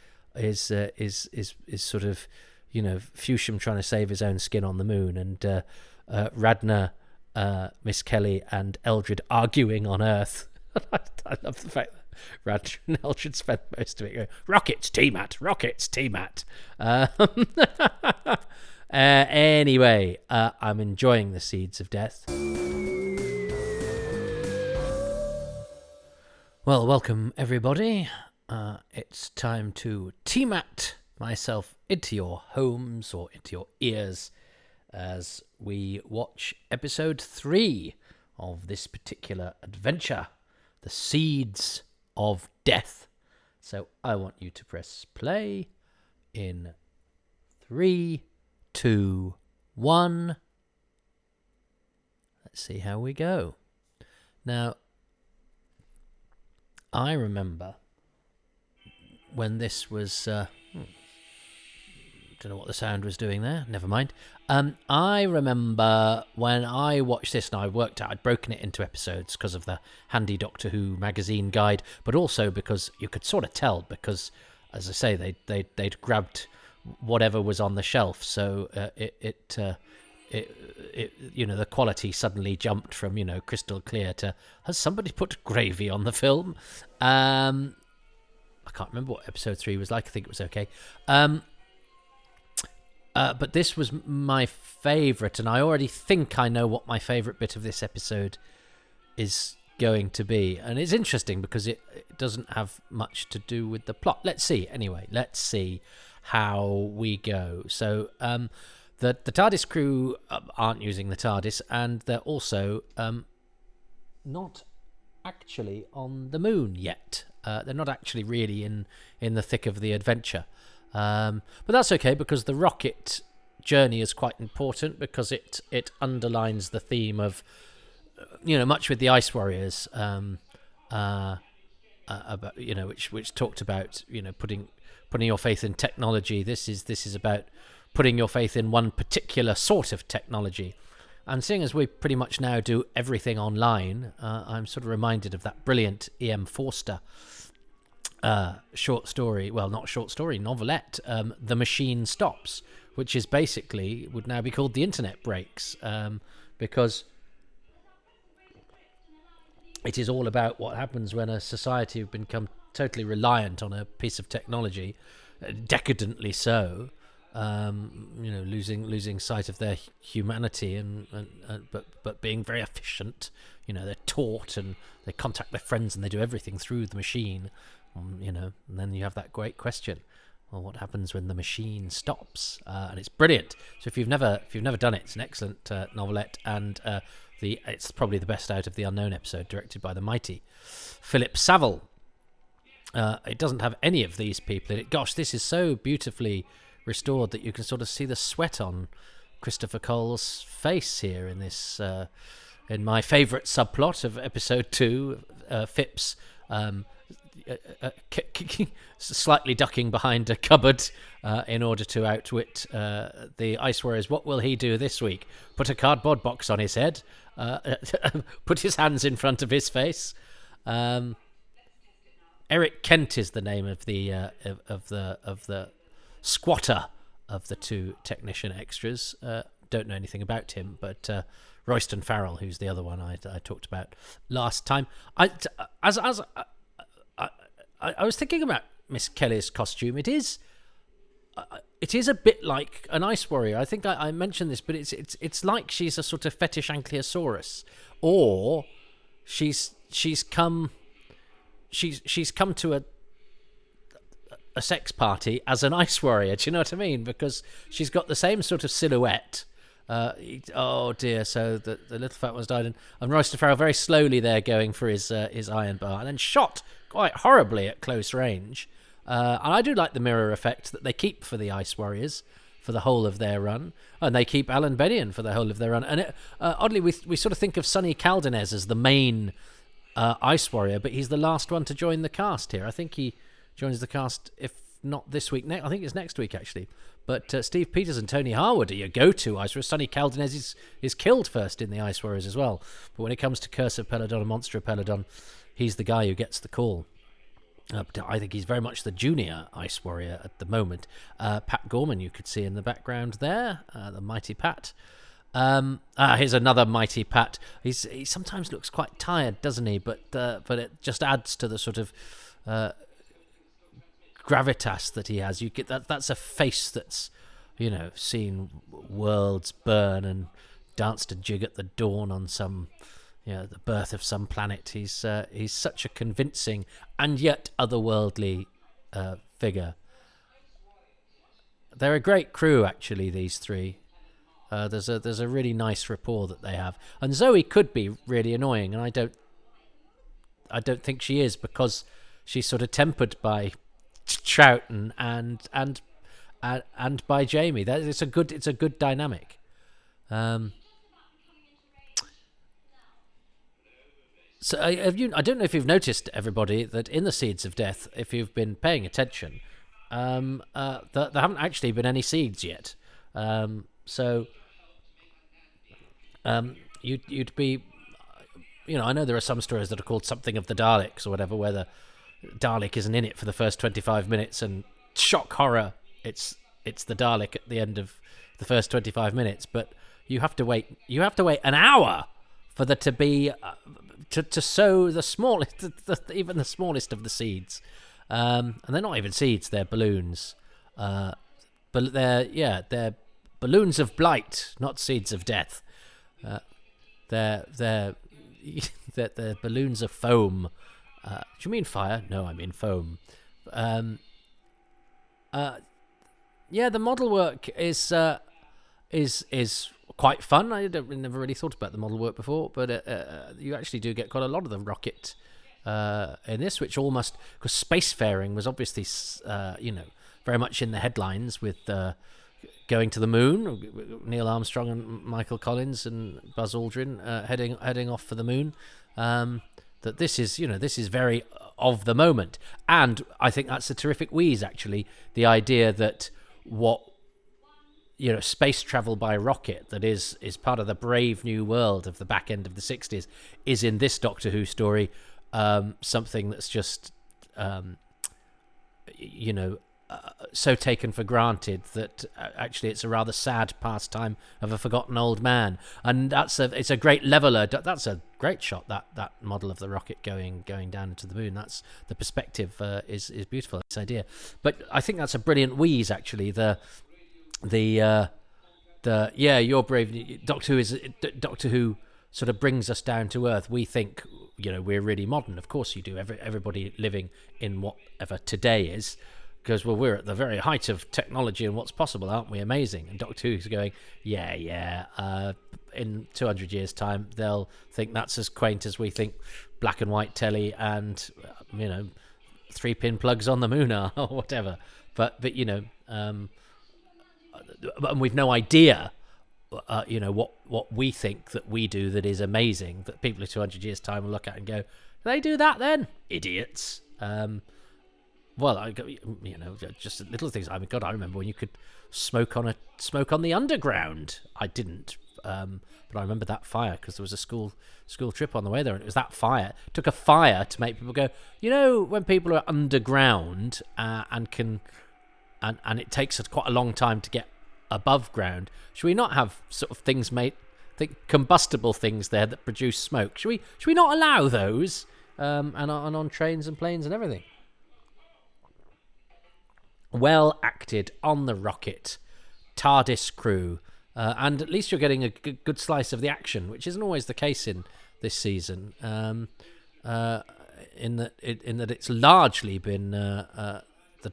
sort of, you know, Fusham trying to save his own skin on the moon, and Radna, Miss Kelly, and Eldred arguing on Earth. I love the fact that Radna and Eldred spent most of it going, "Rockets, T-Mat, rockets, T-Mat." Anyway, I'm enjoying the Seeds of Death. Well, welcome everybody. It's time to T-Mat myself into your homes or into your ears as we watch episode 3 of this particular adventure, The Seeds of Death. So I want you to press play in 3, 2, 1. Let's see how we go. Now, I remember when this was... don't know what the sound was doing there. Never mind. I remember when I watched this, and I worked out, I'd broken it into episodes because of the handy Doctor Who magazine guide, but also because you could sort of tell, because, as I say, they'd grabbed whatever was on the shelf, so it you know, the quality suddenly jumped from, you know, crystal clear to, has somebody put gravy on the film? I can't remember what episode 3 was like. I think it was okay. But this was my favourite, and I already think I know what my favourite bit of this episode is going to be. And it's interesting because it doesn't have much to do with the plot. Let's see. Anyway, let's see how we go. So the TARDIS crew aren't using the TARDIS, and they're also not actually on the moon yet. They're not actually really in the thick of the adventure. But that's okay, because the rocket journey is quite important, because it underlines the theme of, you know, much with the Ice Warriors, about, you know, which talked about, you know, putting your faith in technology. This is about putting your faith in one particular sort of technology. And seeing as we pretty much now do everything online, I'm sort of reminded of that brilliant E.M. Forster short story, well, not short story, novelette, The Machine Stops, which is basically, would now be called The Internet Breaks, because it is all about what happens when a society have become totally reliant on a piece of technology, decadently so, you know, losing sight of their humanity, but being very efficient. You know, they're taught and they contact their friends and they do everything through the machine. You know, and then you have that great question: well, what happens when the machine stops? And it's brilliant. So if you've never done it, it's an excellent novelette, and it's probably the best out of the Unknown episode, directed by the mighty Philip Saville. It doesn't have any of these people in it. Gosh, this is so beautifully restored that you can sort of see the sweat on Christopher Cole's face here in this. In my favourite subplot of episode 2, Phipps. Slightly ducking behind a cupboard in order to outwit the Ice Warriors. What will he do this week? Put a cardboard box on his head, put his hands in front of his face. Eric Kent is the name of the squatter of the 2 technician extras. Don't know anything about him, but Royston Farrell, who's the other one I talked about last time. I was thinking about Miss Kelly's costume. It is a bit like an Ice Warrior. I think I mentioned this, but it's like she's a sort of fetish ankylosaurus, or she's come to a sex party as an Ice Warrior. Do you know what I mean? Because she's got the same sort of silhouette. Oh dear! So the little fat one's died, and Royster Farrell very slowly there going for his iron bar, and then shot quite horribly at close range. And I do like the mirror effect that they keep for the Ice Warriors for the whole of their run, and they keep Alan Bennion for the whole of their run. And oddly, we sort of think of Sonny Caldenez as the main Ice Warrior, but he's the last one to join the cast here. I think he joins the cast, if not this week, I think it's next week actually. But Steve Peters and Tony Harwood are your go-to Ice Warriors. Sonny Caldenez is killed first in the Ice Warriors as well. But when it comes to Curse of Peladon and Monster of Peladon, he's the guy who gets the call. But I think he's very much the junior Ice Warrior at the moment. Pat Gorman, you could see in the background there, the mighty Pat. Here's another mighty Pat. He sometimes looks quite tired, doesn't he? But it just adds to the sort of gravitas that he has. You get that's a face that's, seen worlds burn and danced a jig at the dawn on some, the birth of some planet. He's such a convincing and yet otherworldly figure. They're a great crew, actually, these three. There's a really nice rapport that they have, and Zoe could be really annoying, and I don't think she is, because she's sort of tempered by Troughton and by Jamie. It's a good dynamic. So I don't know if you've noticed, everybody, that in the Seeds of Death, if you've been paying attention, there haven't actually been any seeds yet. You'd be, I know there are some stories that are called something of the Daleks or whatever, where the Dalek isn't in it for the first 25 minutes, and shock horror, it's the Dalek at the end of the first 25 minutes. But you have to wait an hour for there to be to sow the smallest, even the smallest of the seeds, and they're not even seeds; they're balloons. But they're balloons of blight, not seeds of death. They're balloons of foam. Do you mean fire? No, I mean foam. The model work is quite fun. I never really thought about the model work before, but you actually do get quite a lot of the rocket in this, which almost, because spacefaring was obviously very much in the headlines with going to the moon, Neil Armstrong and Michael Collins and Buzz Aldrin heading off for the moon. That this is very of the moment, and I think that's a terrific wheeze, actually. The idea that space travel by rocket that is part of the brave new world of the back end of the 60s is in this Doctor Who story something that's just so taken for granted that actually it's a rather sad pastime of a forgotten old man. And it's a great leveler. That's a great shot, that model of the rocket going down into the moon. That's the perspective is beautiful, this idea. But I think that's a brilliant wheeze, actually. You're brave. Doctor Who sort of brings us down to earth. We think we're really modern. Of course you do. Everybody living in whatever today is, because we're at the very height of technology and what's possible, aren't we? Amazing. And Doctor Who's going, in 200 years' time, they'll think that's as quaint as we think black and white telly and 3-pin plugs on the moon are, or whatever. But and we've no idea, what we think that we do that is amazing, that people in 200 years' time will look at and go, they do that then? Idiots. Just little things. I mean, God, I remember when you could smoke on the underground. I didn't, but I remember that fire because there was a school trip on the way there, and it was that fire. It took a fire to make people go, when people are underground and it takes quite a long time to get above ground. Should we not have sort of things combustible things there that produce smoke? Should we not allow those? And on trains and planes and everything. Well acted on the rocket, TARDIS crew, and at least you're getting a good slice of the action, which isn't always the case in this season. In that it's largely been the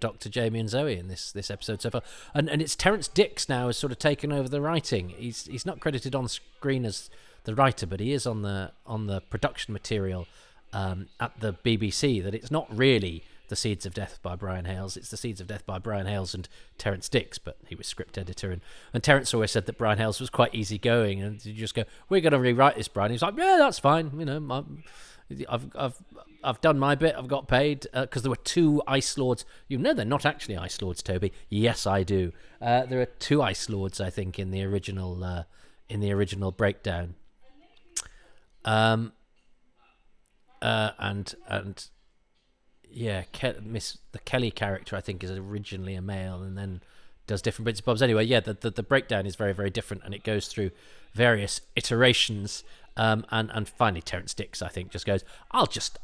Doctor, Jamie, and Zoe in this episode so far, and it's Terence Dicks now has sort of taken over the writing. He's not credited on screen as the writer, but he is on the production material at the BBC. That it's not really The Seeds of Death by Brian Hales. It's The Seeds of Death by Brian Hales and Terence Dicks, but he was script editor. And Terence always said that Brian Hales was quite easygoing, and you just go, we're going to rewrite this, Brian. He's like, yeah, that's fine. I've done my bit. I've got paid, because there were 2 Ice Lords. They're not actually Ice Lords, Toby. Yes, I do. There are 2 Ice Lords, I think, in the original breakdown. and yeah, the Kelly character I think is originally a male and then does different bits and bobs. Anyway, yeah, the breakdown is very, very different, and it goes through various iterations. And finally, Terrence Dicks I think just goes, I'll just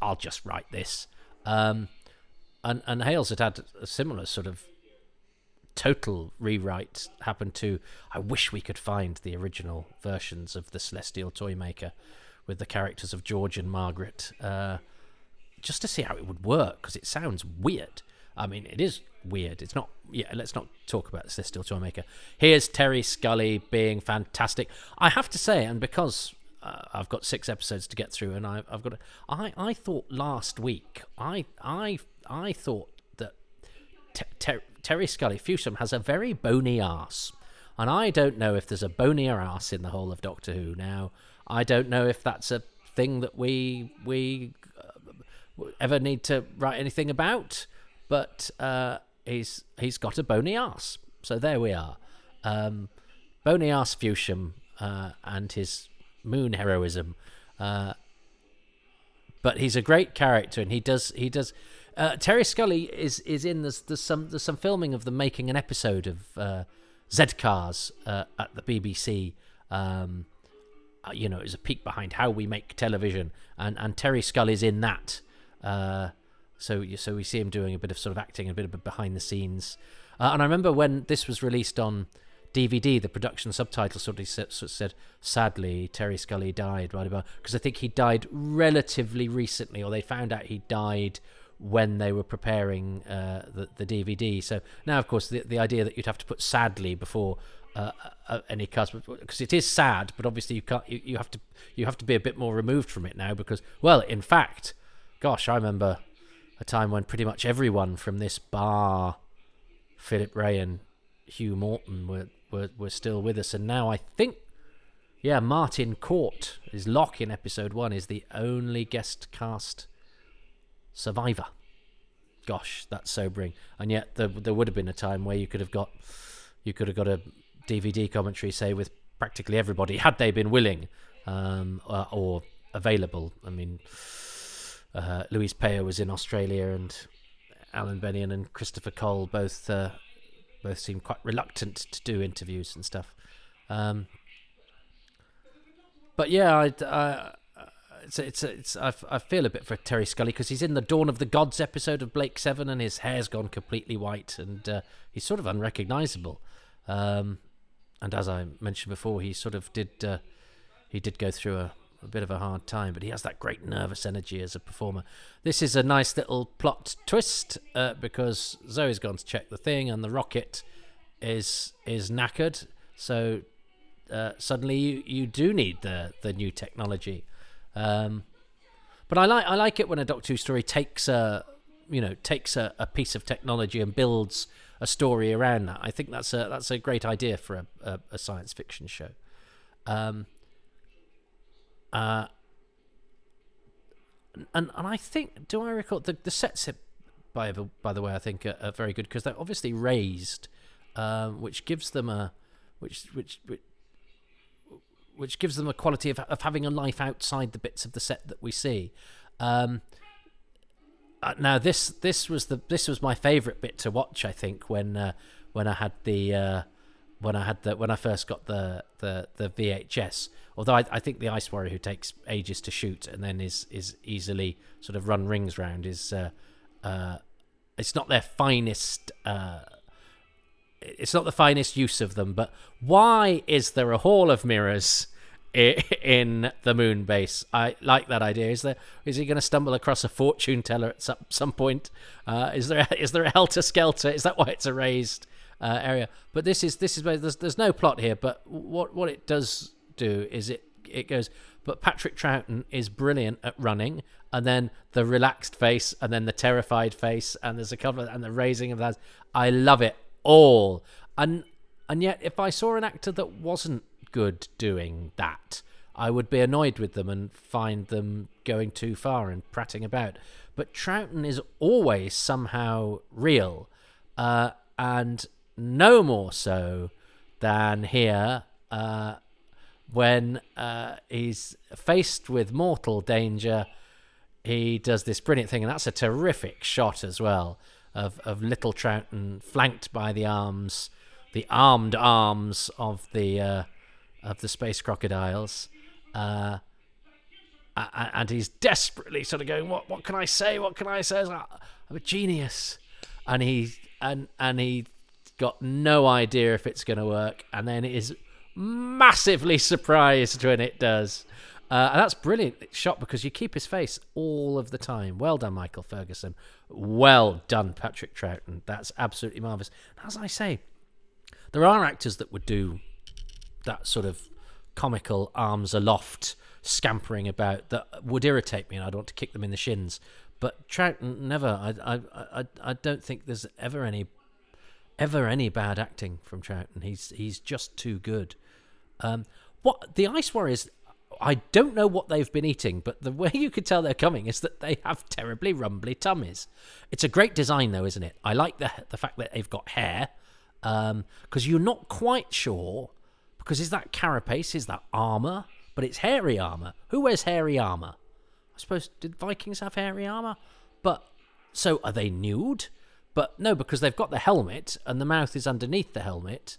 write this. And Hales had a similar sort of total rewrite happen to. I wish we could find the original versions of the Celestial Toymaker with the characters of George and Margaret, just to see how it would work, because it sounds weird. I mean, it is weird. It's not. Yeah, let's not talk about the Celestial Toymaker. Here's Terry Scully being fantastic. I have to say, and because I've got 6 episodes to get through, and I've got. I thought last week. I thought that Terry Scully Fewsham has a very bony arse, and I don't know if there's a bonier arse in the whole of Doctor Who now. I don't know if that's a thing that we ever need to write anything about, but he's got a bony arse. So there we are, bony arse Fewsham and his moon heroism. But he's a great character, and he does. Terry Scully is in. There's some filming of them making an episode of Z-Cars at the BBC. It's a peek behind how we make television, and Terry Scully's in that. So we see him doing a bit of sort of acting, a bit of behind the scenes. And I remember when this was released on DVD, the production subtitle sort of said, sadly, Terry Scully died, because I think he died relatively recently, or they found out he died when they were preparing the DVD. So now, of course, the idea that you'd have to put sadly before any cast, because it is sad, but obviously you can't. You have to be a bit more removed from it now, because, well, in fact, gosh, I remember a time when pretty much everyone from this bar, Philip Ray and Hugh Morton, were still with us, and now I think, yeah, Martin Court, his Locke in episode 1, is the only guest cast survivor. Gosh, that's sobering. And yet there would have been a time where you could have got a DVD commentary, say, with practically everybody, had they been willing or available. I mean, Louise Payer was in Australia, and Alan Bennion and Christopher Cole both seemed quite reluctant to do interviews and stuff. But yeah, I feel a bit for Terry Scully, because he's in the Dawn of the Gods episode of Blake 7, and his hair's gone completely white, and he's sort of unrecognisable. And as I mentioned before, he sort of did go through a bit of a hard time, but he has that great nervous energy as a performer. This is a nice little plot twist, because Zoe's gone to check the thing, and the rocket is knackered. So suddenly you do need the new technology. But I like it when a Doctor Who story takes a piece of technology and builds a story around that. I think that's a great idea for a science fiction show. And I think, do I recall the sets? By the way, I think are very good, because they're obviously raised, which gives them a which gives them a quality of having a life outside the bits of the set that we see. Now this was my favourite bit to watch. I think when I first got the VHS. Although I think the Ice Warrior, who takes ages to shoot and then is easily sort of run rings round, is it's not their finest. It's not the finest use of them. But why is there a hall of mirrors in the moon base? I like that idea. Is he going to stumble across a fortune teller at some point? Is there a helter skelter? Is that why it's a raised area? But this is where there's no plot here. But what it does do is it goes. But Patrick Troughton is brilliant at running, and then the relaxed face, and then the terrified face, and there's a couple and the raising of that. I love it all. And yet, if I saw an actor that wasn't good doing that, I would be annoyed with them and find them going too far and prattling about. But Troughton is always somehow real, and no more so than here, when he's faced with mortal danger. he does this brilliant thing, and that's a terrific shot as well of little Troughton flanked by the armed arms of the space crocodiles, and he's desperately sort of going, what can I say? What can I say? I'm a genius, and he got no idea if it's going to work, and then is massively surprised when it does. And that's brilliant shot because you keep his face all of the time. Well done, Michael Ferguson. Well done, Patrick Troughton. That's absolutely marvellous. As I say, there are actors that would do that sort of comical arms aloft scampering about that would irritate me, and I'd want to kick them in the shins. But Troughton never. I don't think there's ever any bad acting from Troughton. He's just too good. What the Ice Warriors, I don't know what they've been eating, but the way you could tell they're coming is that they have terribly rumbly tummies. It's a great design, though, isn't it? I like the fact that they've got hair, because you're not quite sure, because is that carapace, is that armour? But it's hairy armour. Who wears hairy armour? I suppose, did Vikings have hairy armour? But, so are they nude? But no, because they've got the helmet, and the mouth is underneath the helmet,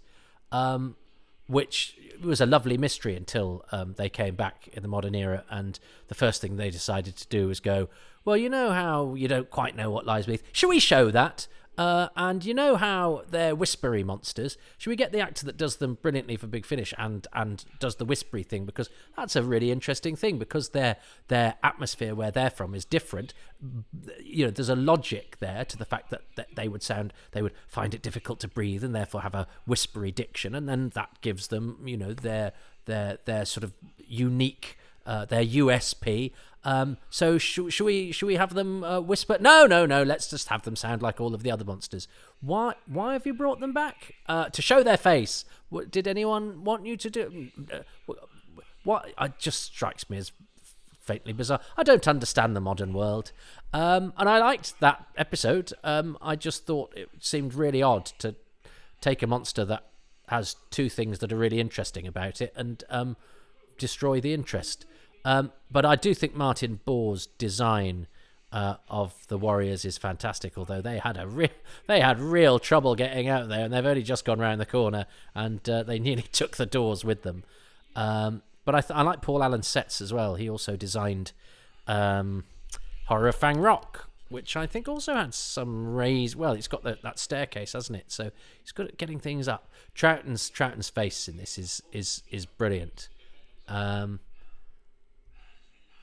which was a lovely mystery until they came back in the modern era, and the first thing they decided to do was go, well, you know how you don't quite know what lies beneath? Shall we show that? And you know how they're whispery monsters? Should we get the actor that does them brilliantly for Big Finish and does the whispery thing? Because that's a really interesting thing, because their atmosphere where they're from is different. You know, there's a logic there to the fact that they would find it difficult to breathe and therefore have a whispery diction, and then that gives them, you know, their sort of unique, their USP. So should we have them whisper? No. Let's just have them sound like all of the other monsters. Why have you brought them back? To show their face. Did anyone want you to do? What? It just strikes me as faintly bizarre. I don't understand the modern world. And I liked that episode. I just thought it seemed really odd to take a monster that has two things that are really interesting about it and destroy the interest. But I do think Martin Bohr's design of the Warriors is fantastic. Although they had real trouble getting out there, and they've only just gone round the corner, and they nearly took the doors with them. But I like Paul Allen's sets as well. He also designed Horror of Fang Rock, which I think also had some raised. Well, it's got that staircase, hasn't it? So he's good at getting things up. Troughton's face in this is brilliant.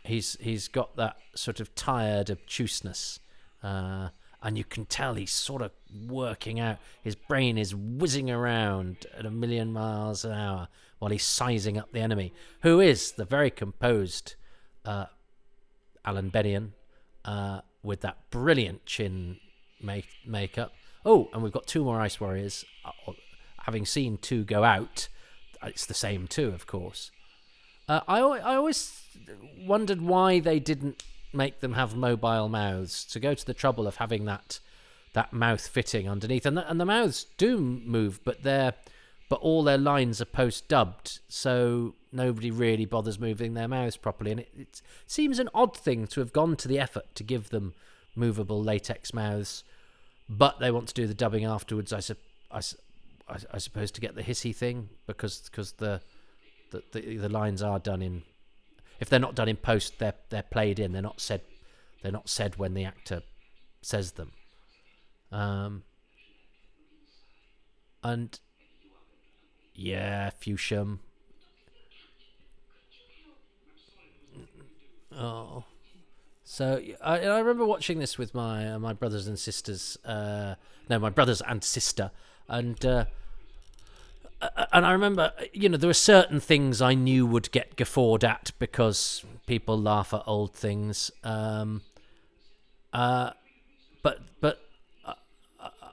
He's got that sort of tired obtuseness, and you can tell he's sort of working out. His brain is whizzing around at 1,000,000 miles an hour while he's sizing up the enemy, who is the very composed Alan Bennion, with that brilliant chin makeup. Oh, and we've got two more Ice Warriors. Having seen two go out, it's the same two, of course. I always wondered why they didn't make them have mobile mouths, to go to the trouble of having that mouth fitting underneath, and the mouths do move, but all their lines are post-dubbed, so nobody really bothers moving their mouths properly, and it seems an odd thing to have gone to the effort to give them movable latex mouths, but they want to do the dubbing afterwards, I suppose, to get the hissy thing, because the lines are done in. If they're not done in post, they're played in. They're not said when the actor says them. And yeah, Fusham. Oh, so I remember watching this with my brothers and sisters. My brothers and sister, and I remember, you know, there were certain things I knew would get guffawed at because people laugh at old things. But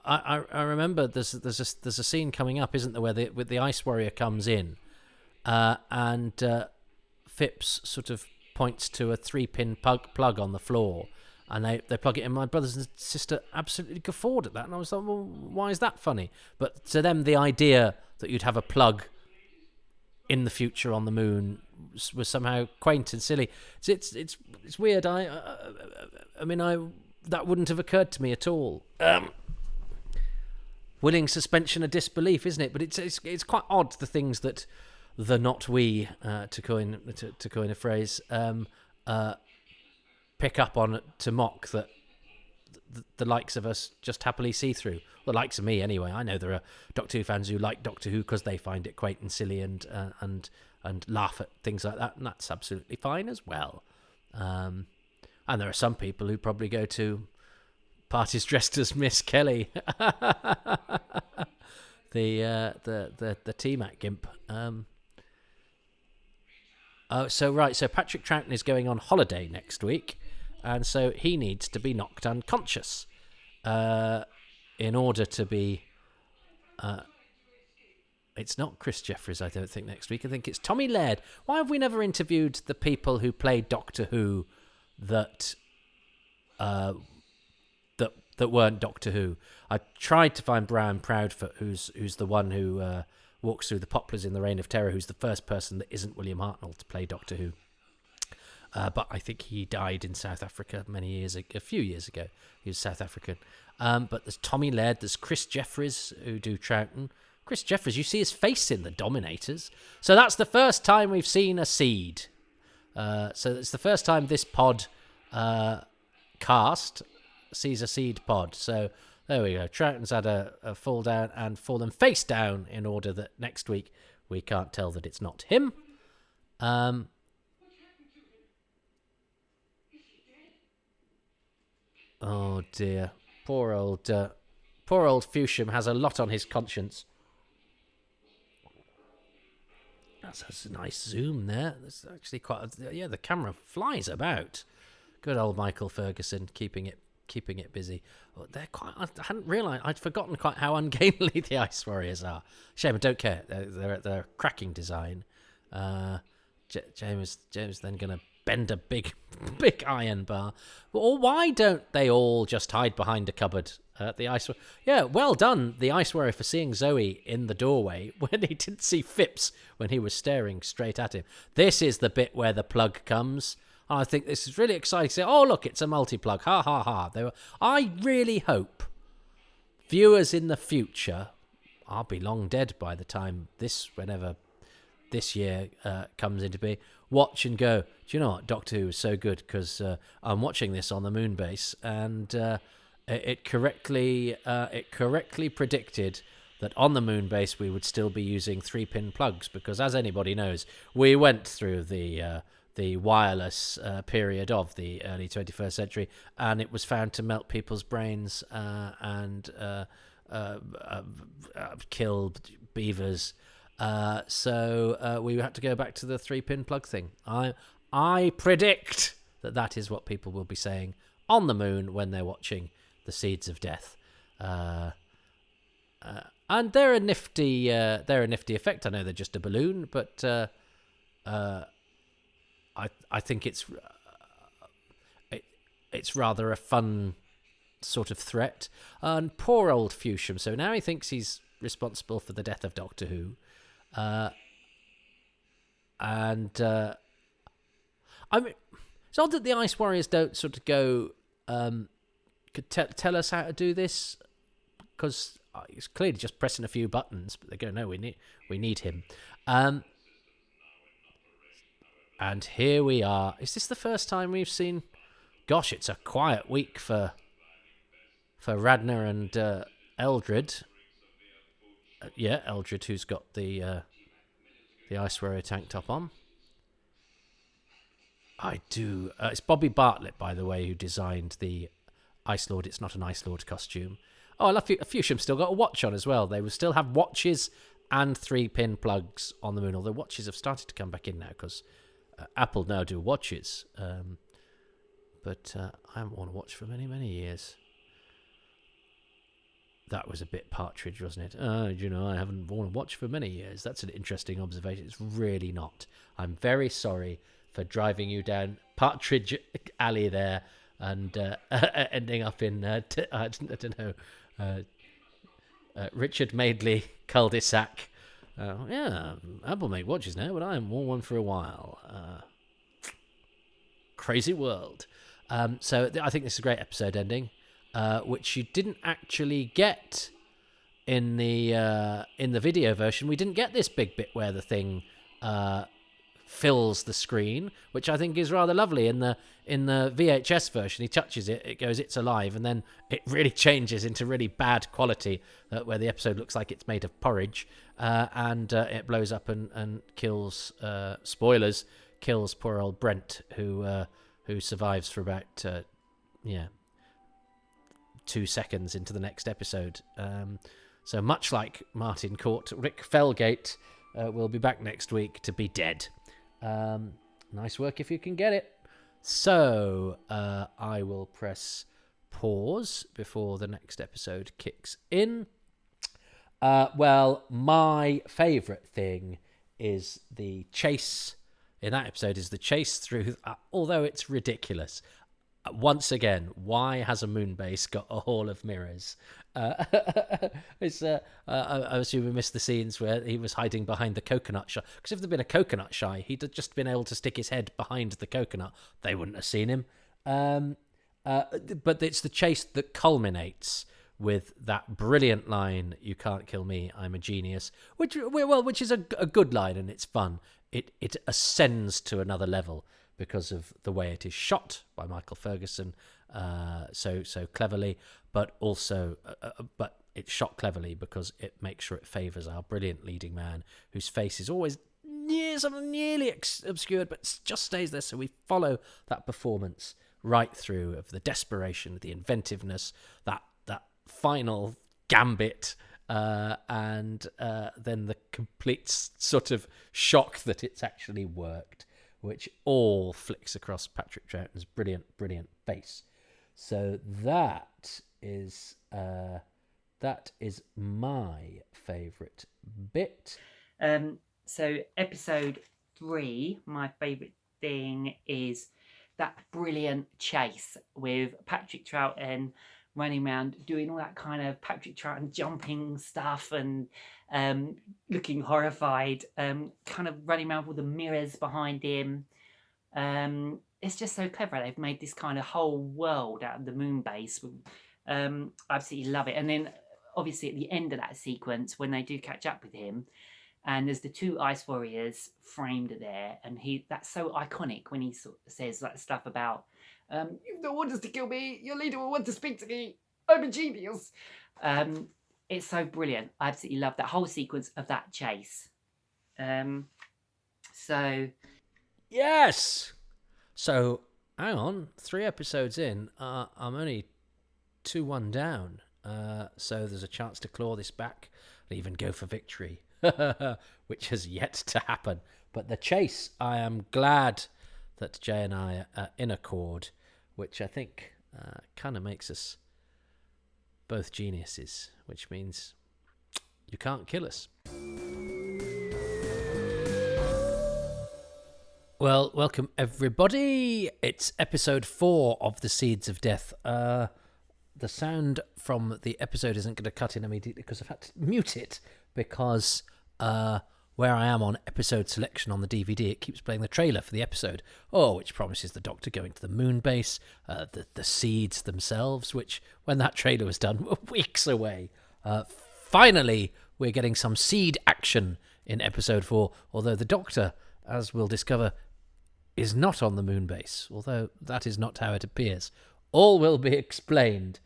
I remember there's a scene coming up, isn't there, where the Ice Warrior comes in, and Phipps sort of points to a 3-pin plug on the floor, and they plug it in. My brothers and sister absolutely guffawed at that, and I was like, well, why is that funny? But to them, the idea that you'd have a plug in the future on the moon was somehow quaint and silly. It's weird. I mean, that wouldn't have occurred to me at all. Willing suspension of disbelief, isn't it? But it's quite odd, the things that the not we, to coin a phrase, pick up on to mock that the likes of us just happily see through. The likes of me, anyway. I know there are Doctor Who fans who like Doctor Who because they find it quaint and silly and laugh at things like that, and that's absolutely fine as well. And there are some people who probably go to parties dressed as Miss Kelly, the T-Mac gimp. So Patrick Troughton is going on holiday next week, and so he needs to be knocked unconscious in order to be... it's not Chris Jeffries, I don't think, next week. I think it's Tommy Laird. Why have we never interviewed the people who played Doctor Who that weren't Doctor Who? I tried to find Brian Proudfoot, who's the one who walks through the poplars in the Reign of Terror, who's the first person that isn't William Hartnell to play Doctor Who. But I think he died in South Africa a few years ago. He was South African. But there's Tommy Laird, there's Chris Jeffries, who do Troughton. Chris Jeffries, you see his face in The Dominators. So that's the first time we've seen a seed. So it's the first time this pod cast sees a seed pod. So there we go. Troughton's had a fall down and fallen face down in order that next week we can't tell that it's not him. Oh dear. Poor old Fusham has a lot on his conscience. That's a nice zoom there. There's actually the camera flies about. Good old Michael Ferguson keeping it busy. Oh, I hadn't realised. I'd forgotten quite how ungainly the Ice Warriors are. Shame, I don't care. They're a cracking design. James then going to bend a big iron bar. Or why don't they all just hide behind a cupboard? The Ice Warrior. Yeah, well done, the Ice Warrior, for seeing Zoe in the doorway when he didn't see Phipps when he was staring straight at him. This is the bit where the plug comes. I think this is really exciting. Say, oh look, it's a multi-plug. Ha ha ha. I really hope viewers in the future, I'll be long dead by the time whenever this year comes into being, watch and go, do you know what, Doctor Who is so good because I'm watching this on the moon base, and it correctly predicted that on the moon base we would still be using 3-pin plugs, because as anybody knows, we went through the wireless period of the early 21st century, and it was found to melt people's brains and kill beavers. So we had to go back to the 3-pin plug thing. I predict that is what people will be saying on the moon when they're watching the Seeds of Death. And they're a nifty effect. I know they're just a balloon, but I think it's rather a fun sort of threat. And poor old Fusham. So now he thinks he's responsible for the death of Doctor Who. I mean, it's odd that the Ice Warriors don't sort of go, could tell us how to do this, because it's clearly just pressing a few buttons, but they go, no, we need him. And here we are. Is this the first time we've seen... Gosh, it's a quiet week for Radner and Eldred. Eldred, who's got the Ice Warrior tank top on. I do. It's Bobby Bartlett, by the way, who designed the Ice Lord. It's not an Ice Lord costume. Oh, I love Fusham still got a watch on as well. They will still have watches and 3-pin plugs on the moon, although watches have started to come back in now because Apple now do watches. But I haven't worn a watch for many, many years. That was a bit Partridge, wasn't it? I haven't worn a watch for many years. That's an interesting observation. It's really not. I'm very sorry for driving you down Partridge Alley there and ending up in, I don't know, Richard Madeley cul-de-sac Yeah, Apple make watches now, but I haven't worn one for a while. Crazy world. So I think this is a great episode ending, which you didn't actually get in the video version. We didn't get this big bit where the thing fills the screen, which I think is rather lovely. In the VHS version, he touches it, it goes, "It's alive," and then it really changes into really bad quality, where the episode looks like it's made of porridge, and it blows up and kills. Spoilers, kills poor old Brent, who survives for about 2 seconds into the next episode. So much like Martin Court, Rick Felgate will be back next week to be dead. Nice work if you can get it. So I will press pause before the next episode kicks in. Well, my favourite thing is the chase. In that episode is the chase through, although it's ridiculous. Once again, why has a moon base got a hall of mirrors? I assume we missed the scenes where he was hiding behind the coconut shy. Because if there'd been a coconut shy, he'd have just been able to stick his head behind the coconut. They wouldn't have seen him. But it's the chase that culminates with that brilliant line, "You can't kill me, I'm a genius," which is a good line, and it's fun. It ascends to another level because of the way it is shot by Michael Ferguson so cleverly, but also but it's shot cleverly because it makes sure it favours our brilliant leading man, whose face is always nearly obscured, but just stays there. So we follow that performance right through, of the desperation, the inventiveness, that final gambit, and then the complete sort of shock that it's actually worked, which all flicks across Patrick Troughton's brilliant face. So that is my favourite bit. So episode 3, my favourite thing is that brilliant chase with Patrick Troughton running around doing all that kind of Patrick Troughton jumping stuff and looking horrified, kind of running around with the mirrors behind him. It's just so clever. They've made this kind of whole world out of the moon base. I absolutely love it. And then obviously at the end of that sequence, when they do catch up with him, and there's the 2 ice warriors framed there, and that's so iconic when he sort of says that stuff about, "You've no orders to kill me. Your leader will want to speak to me. I'm a genius." It's so brilliant. I absolutely love that whole sequence of that chase. Yes. So hang on, 3 episodes in, I'm only 2-1 down. So there's a chance to claw this back and even go for victory, which has yet to happen. But the chase, I am glad that Jay and I are in accord, which I think kind of makes us both geniuses, which means you can't kill us. Well, welcome everybody. It's episode 4 of The Seeds of Death. The sound from the episode isn't going to cut in immediately because I've had to mute it, because where I am on episode selection on the DVD, it keeps playing the trailer for the episode, which promises the Doctor going to the moon base, the seeds themselves, which, when that trailer was done, were weeks away. Finally, we're getting some seed action in episode 4, although the Doctor, as we'll discover, is not on the moon base, although that is not how it appears. All will be explained.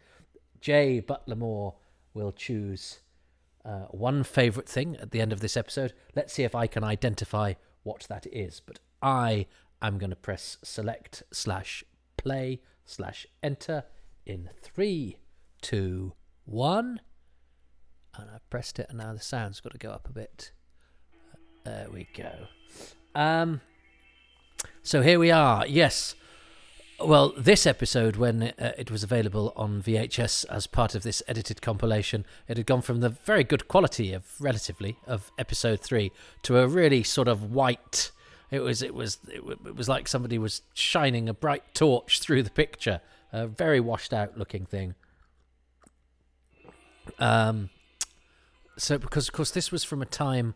Jaye Butler Moore will choose one favourite thing at the end of this episode. Let's see if I can identify what that is. But I am going to press select/play/enter in 3, 2, 1. And I've pressed it, and now the sound's got to go up a bit. There we go. So here we are. Yes. Well, this episode, when it was available on VHS as part of this edited compilation, it had gone from the very good quality of episode 3 to a really sort of white. It was like somebody was shining a bright torch through the picture. A very washed out looking thing. So because of course this was from a time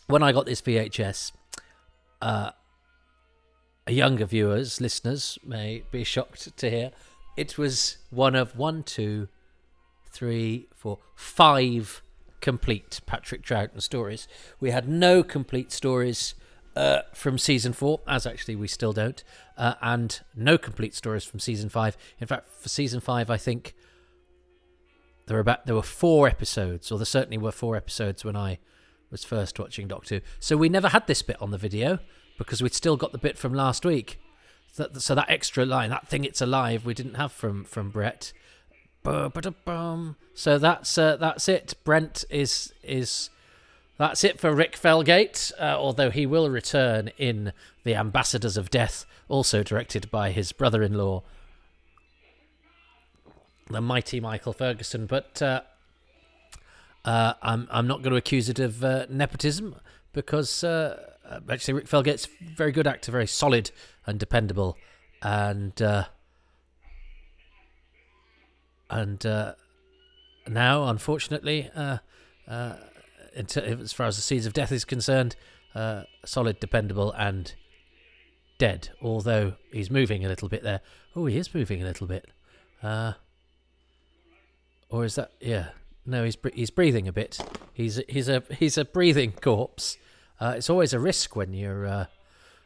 when I got this VHS. Younger viewers, listeners may be shocked to hear it was one of 5 complete Patrick Troughton stories. We had no complete stories from season 4, as actually we still don't, and no complete stories from season 5. In fact, for season 5, I think there were 4 episodes, or there certainly were 4 episodes when I was first watching Doctor Who. So we never had this bit on the video because we'd still got the bit from last week. So that extra line, that thing "it's alive," we didn't have from Brett. So that's it. Brent is that's it for Rick Felgate. Although he will return in The Ambassadors of Death, also directed by his brother-in-law, the mighty Michael Ferguson. But I'm not going to accuse it of nepotism because actually Rick Felgate's a very good actor, very solid and dependable, and now, unfortunately, as far as the Seeds of Death is concerned, solid, dependable, and dead. Although he's moving a little bit there. Oh, he is moving a little bit. Or is that? Yeah. No, he's breathing a bit. He's a breathing corpse. It's always a risk when you're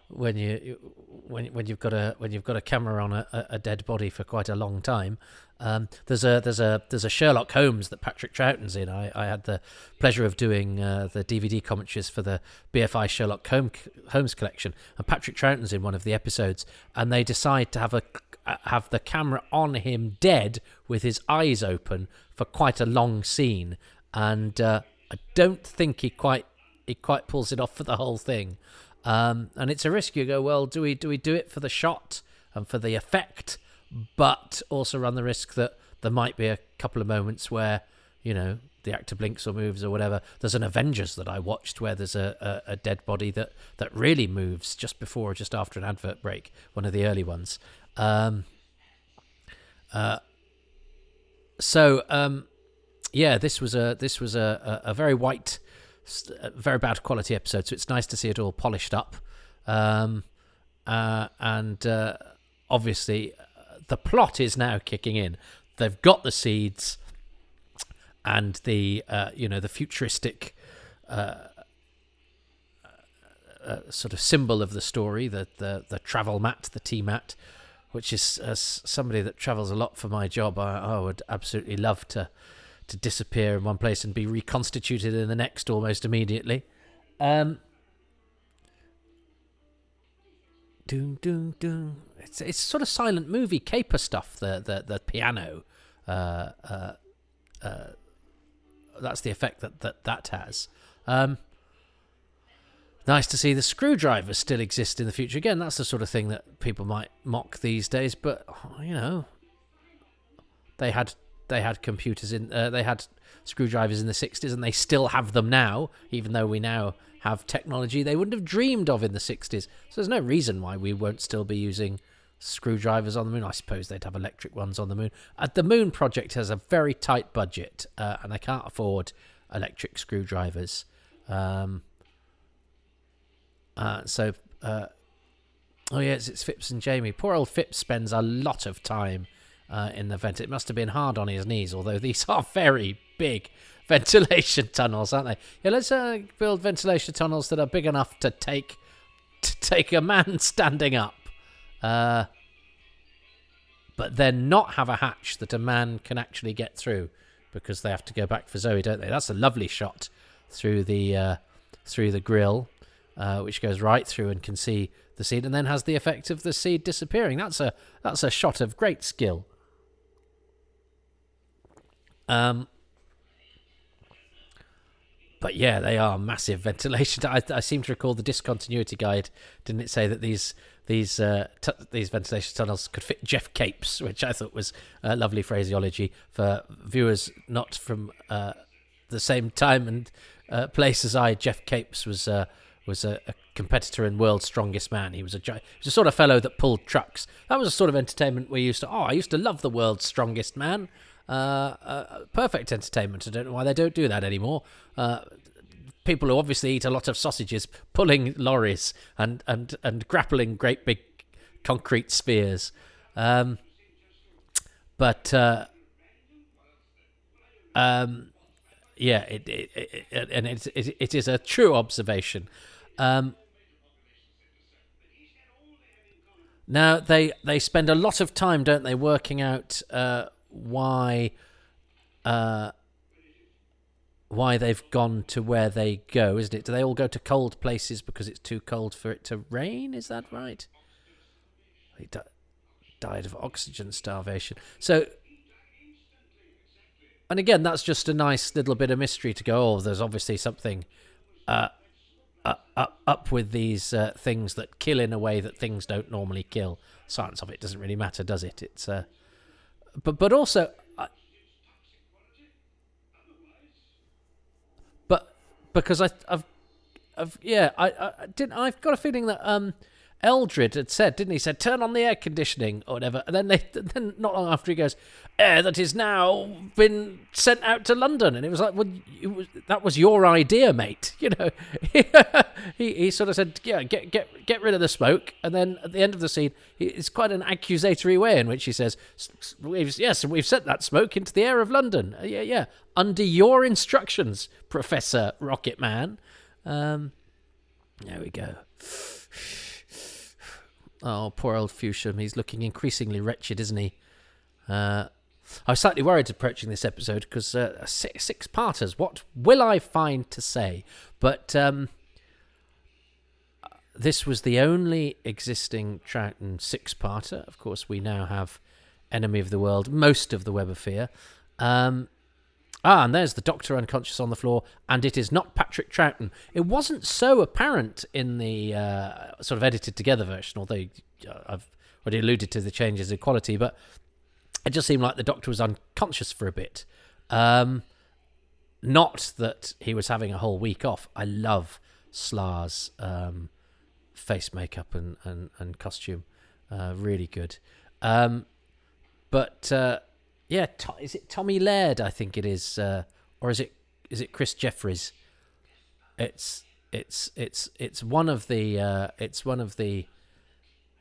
when you've got a camera on a dead body for quite a long time. There's a Sherlock Holmes that Patrick Troughton's in. I had the pleasure of doing the DVD commentaries for the BFI Sherlock Holmes collection, and Patrick Troughton's in one of the episodes, and they decide to have the camera on him dead with his eyes open for quite a long scene, and I don't think he quite pulls it off for the whole thing. And it's a risk. You go, well, do we do it for the shot and for the effect, but also run the risk that there might be a couple of moments where, the actor blinks or moves or whatever. There's an Avengers that I watched where there's a dead body that really moves just before or just after an advert break, one of the early ones. This was a very white, very bad quality episode, so it's nice to see it all polished up, and obviously the plot is now kicking in. They've got the seeds, and the futuristic sort of symbol of the story, the travel mat, the T-mat, which is, as somebody that travels a lot for my job, I would absolutely love to disappear in one place and be reconstituted in the next almost immediately. Doom, doom, doom. It's sort of silent movie caper stuff. The piano. That's the effect that has. Nice to see the screwdrivers still exist in the future. Again, that's the sort of thing that people might mock these days, but they had computers they had screwdrivers in the 60s, and they still have them now, even though we now have technology they wouldn't have dreamed of in the 60s. So there's no reason why we won't still be using screwdrivers on the moon. I suppose they'd have electric ones on the moon. The Moon Project has a very tight budget, and they can't afford electric screwdrivers. It's Phipps and Jamie. Poor old Phipps spends a lot of time in the vent. It must have been hard on his knees, although these are very big ventilation tunnels, aren't they? Yeah, let's build ventilation tunnels that are big enough to take a man standing up, but then not have a hatch that a man can actually get through, because they have to go back for Zoe, don't they? That's a lovely shot through the grill, which goes right through and can see the seed, and then has the effect of the seed disappearing. That's a shot of great skill. But yeah, they are massive ventilation. I seem to recall the discontinuity guide, didn't it say that these ventilation tunnels could fit Jeff Capes, which I thought was lovely phraseology for viewers not from the same time and place as I. Jeff Capes was a competitor in World's Strongest Man. He was a sort of fellow that pulled trucks. That was a sort of entertainment I used to love the World's Strongest Man. Perfect entertainment. I don't know why they don't do that anymore. People who obviously eat a lot of sausages pulling lorries and grappling great big concrete spheres. Yeah, it is a true observation. Now they spend a lot of time, don't they, working out why they've gone to where they go, isn't it? Do they all go to cold places because it's too cold for it to rain? Is that right? They died of oxygen starvation. So, and again, that's just a nice little bit of mystery to go, oh, there's obviously something up with these things that kill in a way that things don't normally kill. Science of it doesn't really matter, does it? It's but also, but because I've I've got a feeling that Eldred had said, didn't he? Said turn on the air conditioning or whatever, and then not long after he goes, air that is now been sent out to London, and it was like, well, that was your idea, mate. You know, he sort of said, yeah, get rid of the smoke, and then at the end of the scene, it's quite an accusatory way in which he says, we've sent that smoke into the air of London. Yeah, under your instructions, Professor Rocket Man. There we go. Oh, poor old Fuchsia. He's looking increasingly wretched, isn't he? I was slightly worried approaching this episode because six-parters. What will I find to say? But this was the only existing Troughton six-parter. Of course, we now have Enemy of the World, most of the Web of Fear. And there's the Doctor unconscious on the floor, and it is not Patrick Troughton. It wasn't so apparent in the sort of edited together version, although I've already alluded to the changes in quality, but it just seemed like the Doctor was unconscious for a bit. Not that he was having a whole week off. I love Slar's face makeup and costume. Really good. Yeah, is it Tommy Laird? I think it is, or is it Chris Jeffries? It's one of the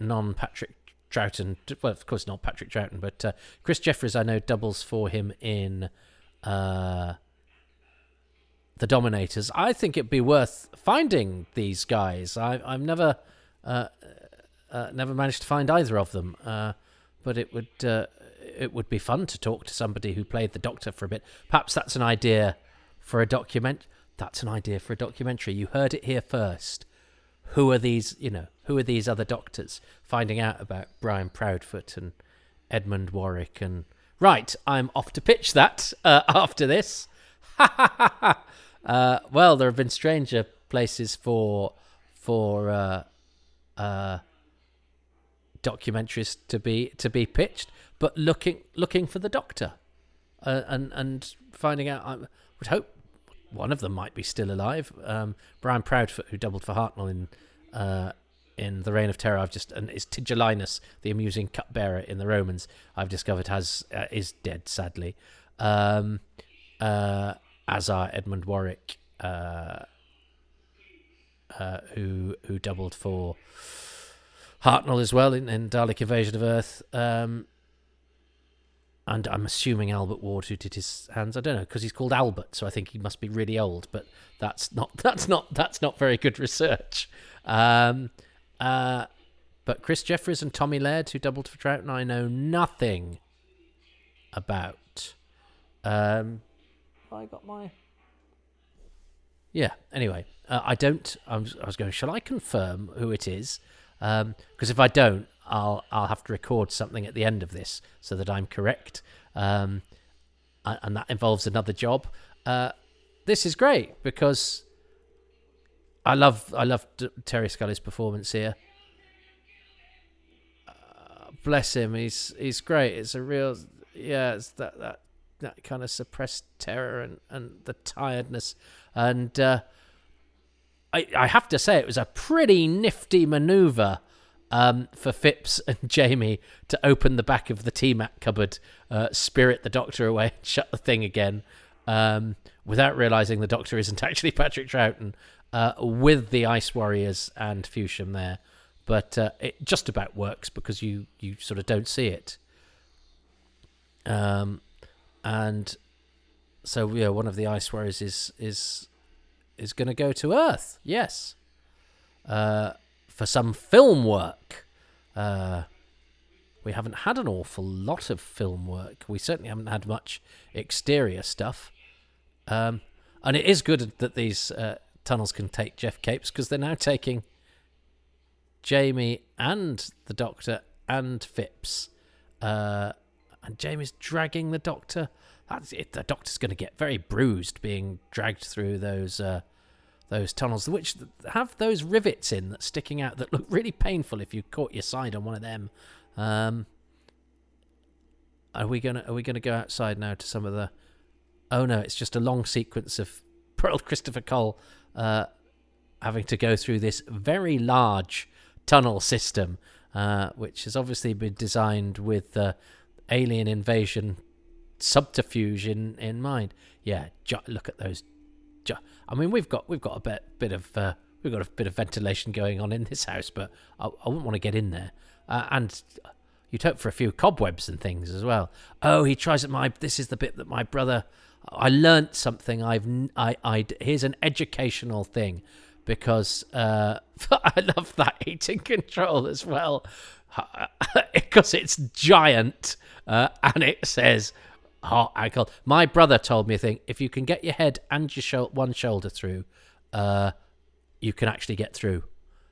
non-Patrick Troughton. Well, of course not Patrick Troughton, but Chris Jeffries I know doubles for him in The Dominators. I think it'd be worth finding these guys. I've never managed to find either of them, but it would be fun to talk to somebody who played the Doctor for a bit. Perhaps that's an idea for a document. That's an idea for a documentary. You heard it here first. Who are these? Who are these other Doctors? Finding out about Brian Proudfoot and Edmund Warwick and right. I'm off to pitch that after this. Well, there have been stranger places for documentaries to be pitched. But looking for the Doctor, and finding out, I would hope one of them might be still alive. Brian Proudfoot, who doubled for Hartnell in The Reign of Terror, and is Tigellinus, the amusing cupbearer in The Romans, I've discovered is dead, sadly. As are Edmund Warwick, who doubled for Hartnell as well in Dalek Invasion of Earth. And I'm assuming Albert Ward, who did his hands. I don't know, because he's called Albert, so I think he must be really old. But that's not very good research. But Chris Jeffries and Tommy Laird, who doubled for Troughton, I know nothing about. I got my. Yeah. Anyway, I don't. I was going. Shall I confirm who it is? Because if I don't, I'll have to record something at the end of this so that I'm correct, and that involves another job. This is great because I love Terry Scully's performance here. Bless him, he's great. It's a real it's that kind of suppressed terror and the tiredness, and I have to say it was a pretty nifty manoeuvre for Phipps and Jamie to open the back of the T-Mac cupboard, spirit the Doctor away, and shut the thing again, without realising the Doctor isn't actually Patrick Troughton, with the Ice Warriors and Fusham there. But it just about works because you sort of don't see it. And so one of the Ice Warriors is going to go to Earth. Yes. For some film work. We haven't had an awful lot of film work. We certainly haven't had much exterior stuff. And it is good that these tunnels can take Jeff Capes, because they're now taking Jamie and the Doctor and Phipps. And Jamie's dragging the Doctor. That's it. The Doctor's going to get very bruised being dragged through those tunnels, which have those rivets in that sticking out that look really painful if you caught your side on one of them. Are we gonna go outside now to some of the? Oh no, it's just a long sequence of poor old Christopher Cole having to go through this very large tunnel system, which has obviously been designed with alien invasion subterfuge in mind. Yeah, look at those. I mean, we've got a bit of ventilation going on in this house, but I wouldn't want to get in there. And you'd hope for a few cobwebs and things as well. Oh, he tries at this is the bit that my brother. I learnt something. Here's an educational thing, because I love that heating control as well, because it's giant and it says hot ankle. My brother told me a thing. If you can get your head and your one shoulder through, you can actually get through.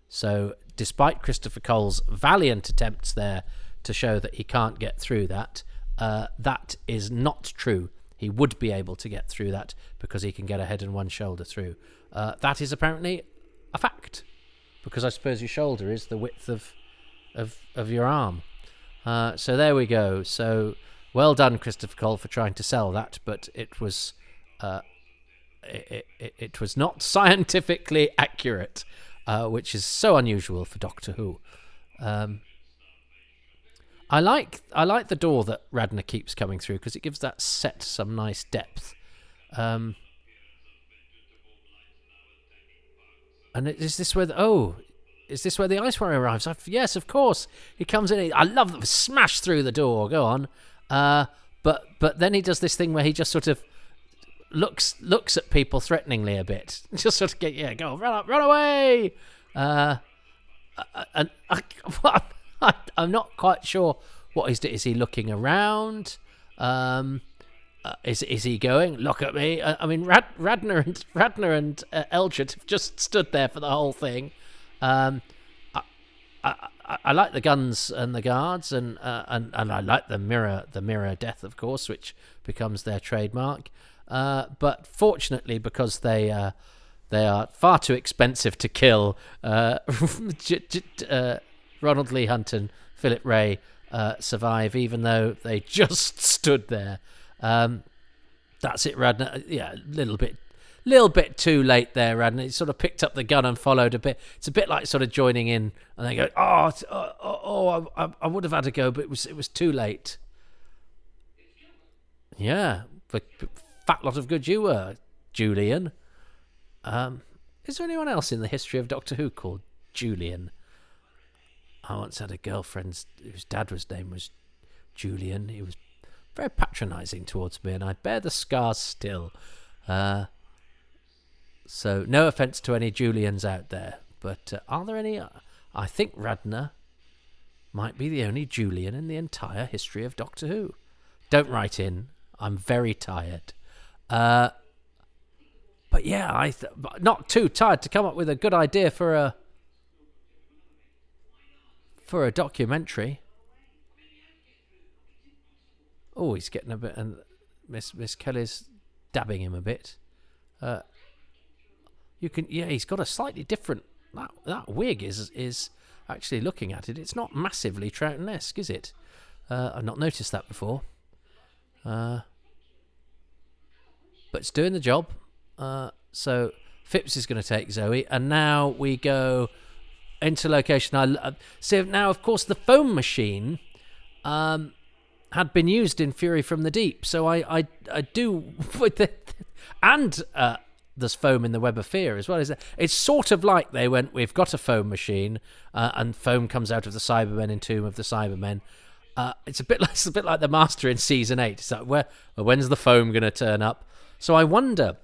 So despite Christopher Cole's valiant attempts there to show that he can't get through that, that is not true. He would be able to get through that because he can get a head and one shoulder through. That is apparently a fact, because I suppose your shoulder is the width of your arm. So there we go. So well done, Christopher Cole, for trying to sell that, but it was it was not scientifically accurate, which is so unusual for Doctor Who. I like the door that Radner keeps coming through, because it gives that set some nice depth. And is this where the Ice Warrior arrives? Yes, of course. He comes in. I love them. Smash through the door. Go on. But then he does this thing where he just sort of looks at people threateningly a bit. Just sort of go on, run away. And I'm not quite sure what he's doing. Is he looking around? Is he going? Look at me. I mean, Radner and Eldred have just stood there for the whole thing. I like the guns and the guards, and I like the mirror death, of course, which becomes their trademark. But fortunately, because they are far too expensive to kill, Ronald Lee Hunt and Philip Ray survive, even though they just stood there. That's it, Radner. Yeah, a little bit too late there, Radner. He sort of picked up the gun and followed a bit. It's a bit like sort of joining in, and they go, I would have had to go, but it was too late. Yeah, but fat lot of good you were, Julian. Is there anyone else in the history of Doctor Who called Julian? I once had a girlfriend whose dad's name was Julian. He was very patronising towards me, and I bear the scars still. So no offence to any Julians out there, but are there any? I think Radner might be the only Julian in the entire history of Doctor Who. Don't write in. I'm very tired. But yeah, not too tired to come up with a good idea for a documentary. Oh, he's getting a bit, and Miss Kelly's dabbing him a bit. He's got a slightly different. That wig is actually, looking at it, it's not massively Troughton-esque, is it? I've not noticed that before. But it's doing the job. So Phipps is going to take Zoe, and now we go into location. So now, of course, the foam machine had been used in Fury from the Deep. So I do with the and there's foam in the Web of Fear as well. It's sort of like they went, we've got a foam machine, and foam comes out of the Cybermen in Tomb of the Cybermen. It's a bit like the Master in season 8. It's like, when's the foam going to turn up? So I wonder,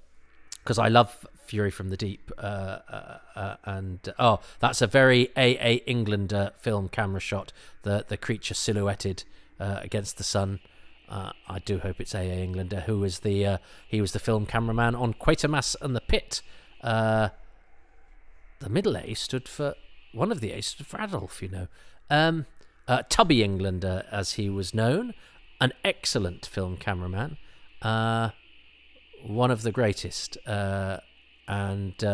because I love Fury from the Deep, and that's a very A.A. Englander film camera shot. The creature silhouetted against the sun. I do hope it's A.A. Englander, who was he was the film cameraman on Quatermass and the Pit. The middle A stood for one of the A's stood for Adolf, you know. Toby Englander, as he was known, an excellent film cameraman, one of the greatest, and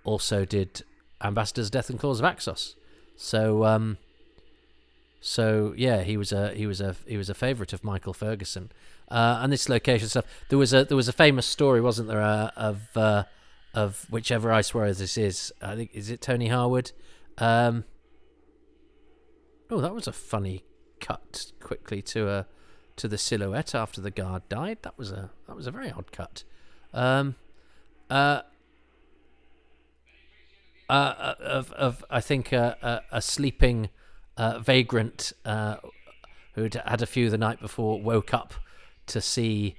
also did Ambassador's Death and Claws of Axos. So yeah, he was a favourite of Michael Ferguson, and this location stuff. There was a famous story, wasn't there, of whichever Ice Warrior this is. I think, is it Tony Harwood? That was a funny cut quickly to the silhouette after the guard died. That was a very odd cut. Of I think a sleeping vagrant who'd had a few the night before woke up to see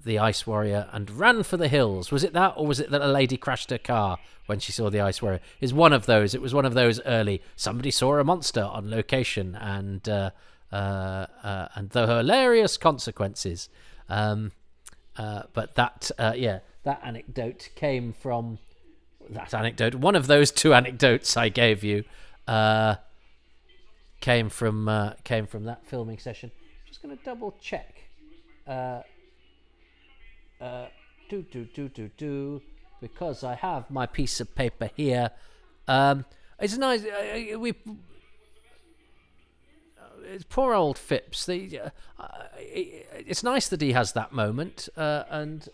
the Ice Warrior and ran for the hills. Was it that, or was it that a lady crashed her car when she saw the Ice Warrior? It's one of those. It was one of those early. Somebody saw a monster on location, and the hilarious consequences. But that anecdote came from that anecdote. One of those two anecdotes I gave you came from that filming session. Just going to double check. Because I have my piece of paper here. It's nice. It's poor old Phipps. It's nice that he has that moment, and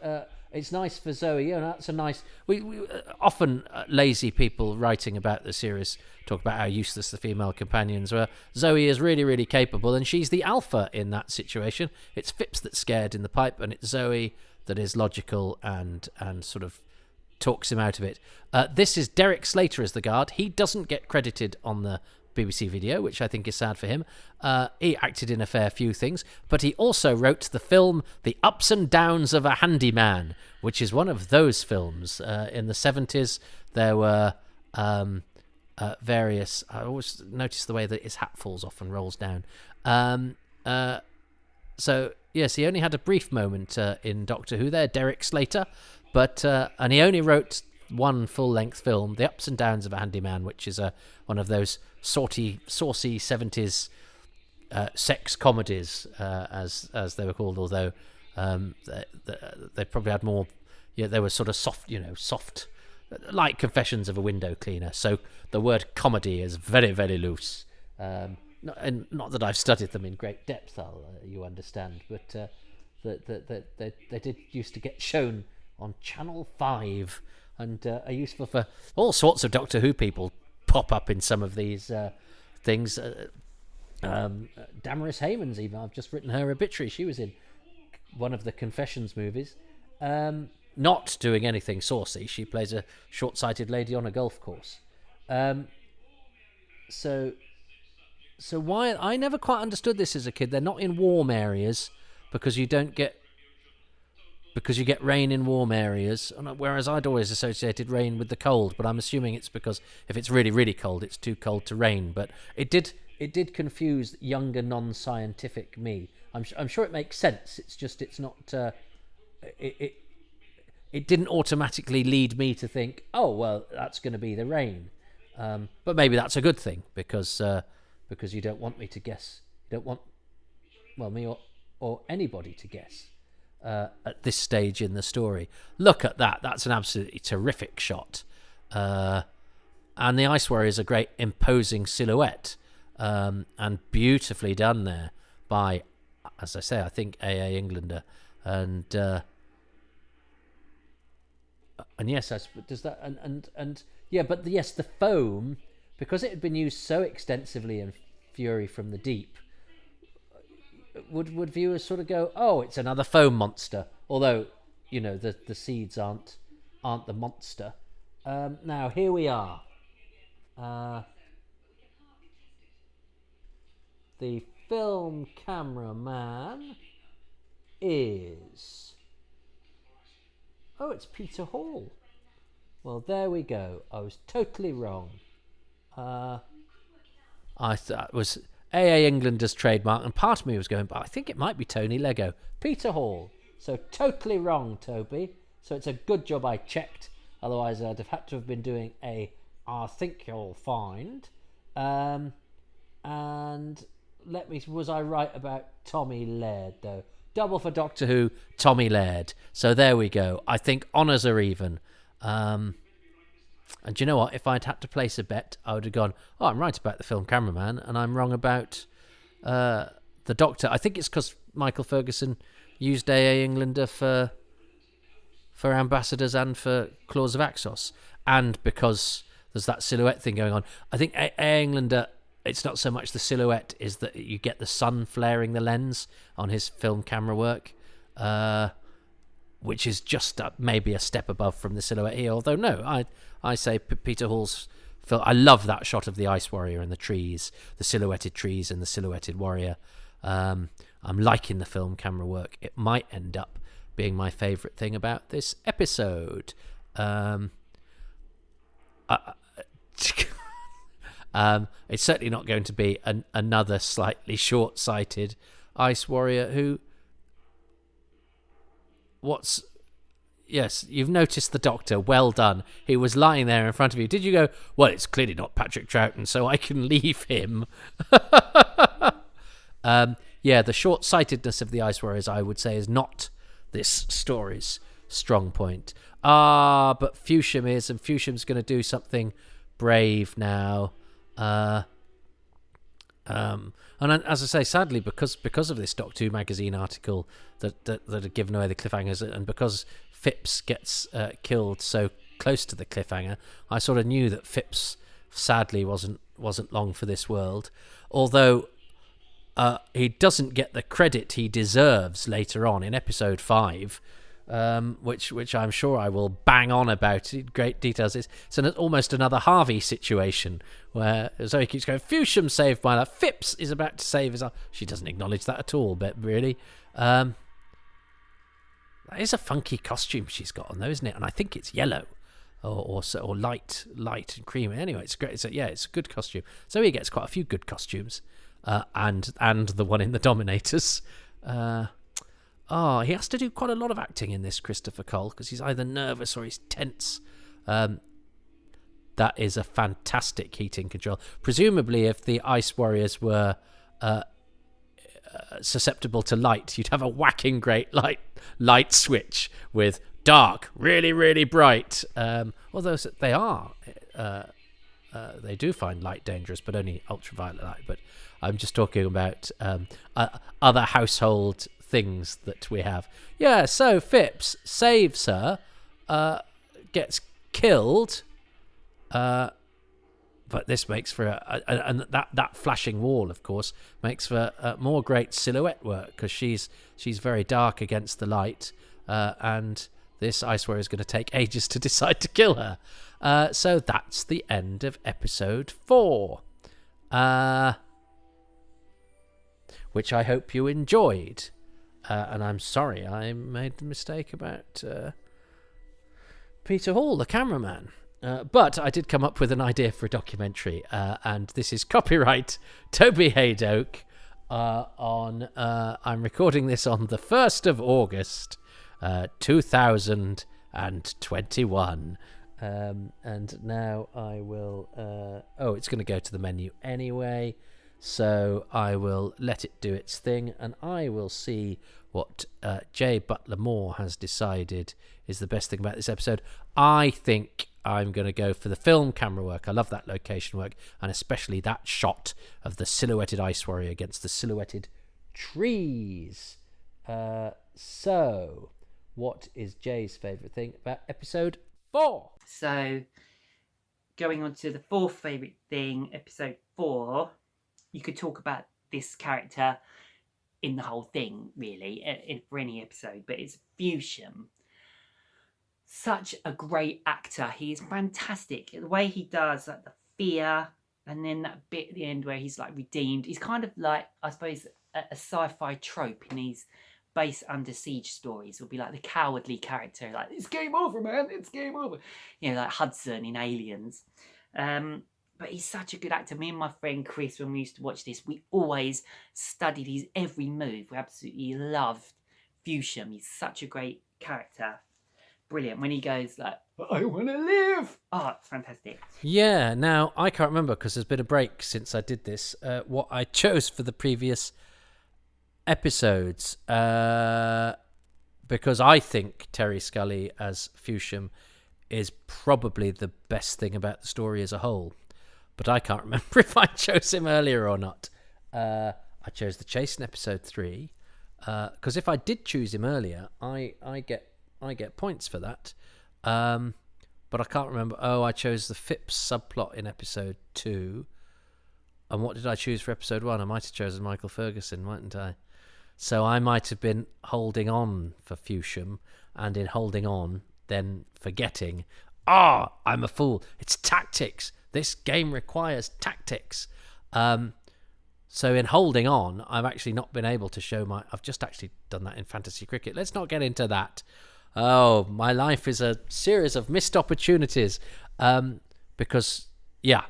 it's nice for Zoe. And that's a nice. We often lazy people writing about the series talk about how useless the female companions were. Zoe is really, really capable, and she's the alpha in that situation. It's Phipps that's scared in the pipe, and it's Zoe that is logical and sort of talks him out of it. This is Derek Slater as the guard. He doesn't get credited on the BBC video, which I think is sad for him. He acted in a fair few things, but he also wrote the film The Ups and Downs of a Handyman, which is one of those films. In the 70s, there were various... I always notice the way that his hat falls off and rolls down. So, yes, he only had a brief moment in Doctor Who there, Derek Slater, but and he only wrote one full-length film, The Ups and Downs of a Handyman, which is one of those saucy 70s sex comedies, as they were called, although they probably had more... Yeah, they were sort of soft, like Confessions of a Window Cleaner. So the word comedy is very, very loose. Not that I've studied them in great depth, you understand, but they did used to get shown on Channel 5 and are useful for all sorts of Doctor Who people pop up in some of these things. Damaris Hayman's even. I've just written her obituary. She was in one of the Confessions movies. Not doing anything saucy. She plays a short-sighted lady on a golf course. So why... I never quite understood this as a kid. They're not in warm areas because you get rain in warm areas, whereas I'd always associated rain with the cold, but I'm assuming it's because if it's really, really cold, it's too cold to rain. But it did confuse younger, non-scientific me. I'm sure it makes sense. It's just it's not... It didn't automatically lead me to think, oh, well, that's going to be the rain. But maybe that's a good thing, because you don't want me to guess. You don't want, well, me or anybody to guess at this stage in the story. Look at that. That's an absolutely terrific shot. And the Ice Warrior is a great imposing silhouette, and beautifully done there by, as I say, I think A.A. Englander. And yes, does that and Yeah, but yes, the foam, because it had been used so extensively in Fury from the Deep, would viewers sort of go, "Oh, it's another foam monster," although the seeds aren't the monster. Now here we are. The film cameraman is... Oh, it's Peter Hall. Well, there we go. I was totally wrong. I thought it was AA Englander's trademark, and part of me was going, but I think it might be Tony Lego. Peter Hall. So totally wrong, Toby. So it's a good job I checked. Otherwise, I'd have had to have been doing a I think you'll find. And was I right about Tommy Laird, though? Double for Doctor Who, Tommy Laird. So there we go. I think honours are even. And do you know what? If I'd had to place a bet, I would have gone, I'm right about the film cameraman, and I'm wrong about the Doctor. I think it's because Michael Ferguson used AA Englander for ambassadors and for Claws of Axos, and because there's that silhouette thing going on. I think AA Englander... It's not so much the silhouette, is that you get the sun flaring the lens on his film camera work, which is just maybe a step above from the silhouette here. Although, no, I say Peter Hall's film... I love that shot of the Ice Warrior and the trees, the silhouetted trees and the silhouetted warrior. I'm liking the film camera work. It might end up being my favourite thing about this episode. It's certainly not going to be another slightly short-sighted Ice Warrior who... Yes, you've noticed the Doctor. Well done. He was lying there in front of you. Did you go, well, it's clearly not Patrick Troughton, so I can leave him? Yeah, the short-sightedness of the Ice Warriors, I would say, is not this story's strong point. But Fusham is, and Fusham's going to do something brave now. And as I say, sadly, because of this Doctor Who magazine article that had given away the cliffhangers, and because Phipps gets killed so close to the cliffhanger, I sort of knew that Phipps sadly wasn't long for this world. Although he doesn't get the credit he deserves later on in episode 5. Which I'm sure I will bang on about in great details. It's almost another Harvey situation where Zoe keeps going, Fusham saved my life, Phipps is about to save his life. She doesn't acknowledge that at all, but really. That is a funky costume she's got on though, isn't it? And I think it's yellow or light and creamy. Anyway, it's great. It's a good costume. Zoe gets quite a few good costumes, and the one in the Dominators. He has to do quite a lot of acting in this, Christopher Cole, because he's either nervous or he's tense. That is a fantastic heating control. Presumably, if the Ice Warriors were susceptible to light, you'd have a whacking great light switch with dark, really, really bright. Although they are... they do find light dangerous, but only ultraviolet light. But I'm just talking about other household things that we have. Yeah, so Phipps saves her, gets killed, but this makes for and that flashing wall, of course, makes for more great silhouette work, because she's very dark against the light, and this Ice Warrior is going to take ages to decide to kill her. So that's the end of episode 4, which I hope you enjoyed. And I'm sorry I made the mistake about Peter Hall, the cameraman. But I did come up with an idea for a documentary, and this is copyright Toby Hadoke. I'm recording this on the 1st of August, 2021. And now I will... it's going to go to the menu anyway. So I will let it do its thing, and I will see what Jaye Butler Moore has decided is the best thing about this episode. I think I'm going to go for the film camera work. I love that location work, and especially that shot of the silhouetted Ice Warrior against the silhouetted trees. So, what is Jay's favourite thing about episode 4? So, going on to the fourth favourite thing, episode 4, you could talk about this character in the whole thing, really, for any episode, but it's Fusham. Such a great actor. He is fantastic. The way he does, like the fear, and then that bit at the end where he's like redeemed. He's kind of like, I suppose, a sci-fi trope in these base under siege stories. Will be like the cowardly character, like, it's game over, man, it's game over. You know, like Hudson in Aliens. But he's such a good actor. Me and my friend Chris, when we used to watch this, we always studied his every move. We absolutely loved Fusham. He's such a great character. Brilliant. When he goes like, I want to live. Oh, it's fantastic. Yeah, now, I can't remember because there's been a break since I did this, what I chose for the previous episodes, because I think Terry Scully as Fusham is probably the best thing about the story as a whole. But I can't remember if I chose him earlier or not. I chose the chase in episode 3, because if I did choose him earlier, I get points for that. But I can't remember. Oh, I chose the Phipps subplot in episode 2. And what did I choose for episode 1? I might have chosen Michael Ferguson, mightn't I? So I might have been holding on for Fusham, and in holding on, then forgetting, I'm a fool. It's tactics. This game requires tactics. So in holding on, I've actually not been able to show I've just actually done that in fantasy cricket. Let's not get into that. Oh, my life is a series of missed opportunities. Because, yeah,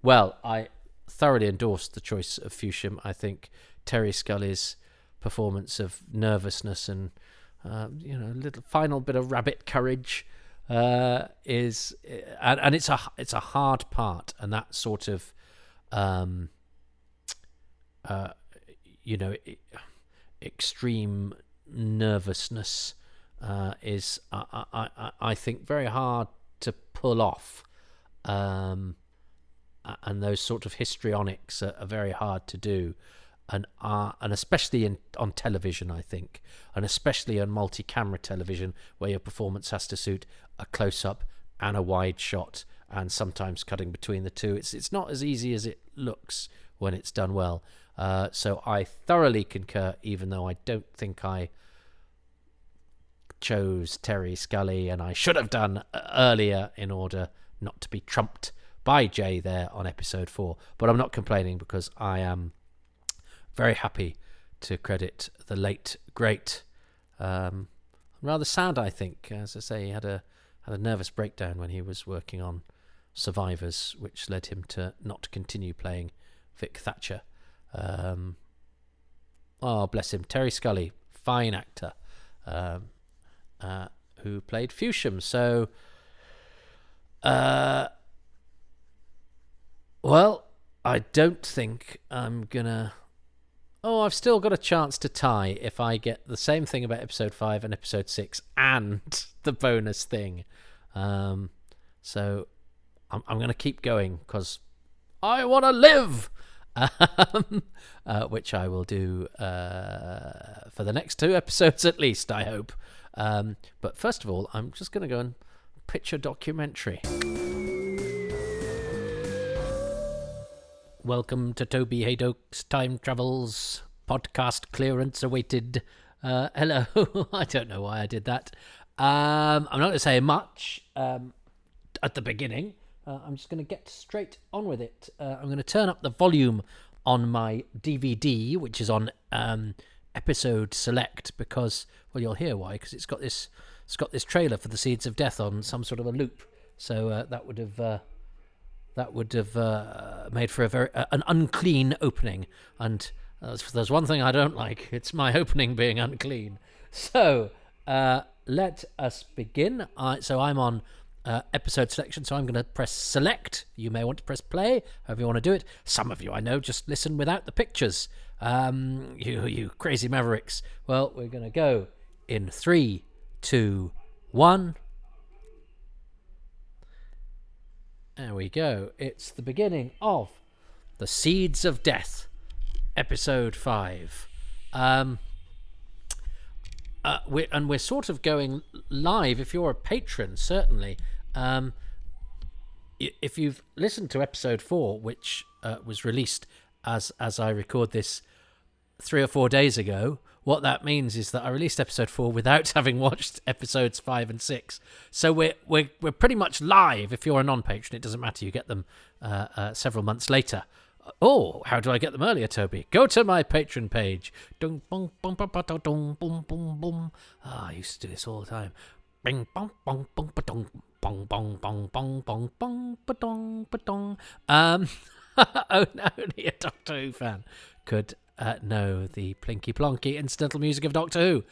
well, I thoroughly endorsed the choice of Fusham. I think Terry Scully's performance of nervousness and, a little final bit of rabbit courage is, and it's a hard part, and that sort of, extreme nervousness is, I think, very hard to pull off, and those sort of histrionics are very hard to do, and especially on television, I think, and especially on multi-camera television, where your performance has to suit a close-up and a wide shot, and sometimes cutting between the two. It's not as easy as it looks when it's done well. So I thoroughly concur, even though I don't think I chose Terry Scully, and I should have done earlier in order not to be trumped by Jay there on episode 4. But I'm not complaining, because I am very happy to credit the late great. I'm rather sad, I think. As I say, he had a nervous breakdown when he was working on Survivors, which led him to not continue playing Vic Thatcher. Bless him. Terry Scully, fine actor, who played Fusham. So, well, I don't think I'm gonna... I've still got a chance to tie if I get the same thing about episode 5 and episode 6 and the bonus thing. So I'm going to keep going, because I want to live, which I will do for the next 2 episodes at least, I hope. But first of all, I'm just going to go and pitch a documentary. Welcome to Toby Hadoke's Time Travels. Podcast clearance awaited. Hello. I don't know why I did that. I'm not going to say much at the beginning. I'm just going to get straight on with it. I'm going to turn up the volume on my DVD, which is on episode select, because, well, you'll hear why, because it's got this trailer for the Seeds of Death on some sort of a loop. So that would have made for an unclean opening, and there's one thing I don't like, it's my opening being unclean. So let us begin. So I'm on episode selection, so I'm going to press select. You may want to press play, however you want to do it. Some of you, I know, just listen without the pictures. You crazy mavericks. Well, we're going to go in 3, 2, 1. There we go. It's the beginning of The Seeds of Death, episode 5. We're sort of going live. If you're a patron, certainly, if you've listened to episode 4, which was released as I record this 3 or 4 days ago, what that means is that I released episode 4 without having watched episodes 5 and 6. So we're pretty much live. If you're a non-patron, it doesn't matter. You get them several months later. Oh, how do I get them earlier, Toby? Go to my Patreon page. Dum bum bum bum bum bum bum bum bum. I used to do this all the time. Bing bong bong bong ba-dong, bong bong bong bong bong bong ba-dong ba-dong. Only a Doctor Who fan could know the plinky plonky incidental music of Doctor Who.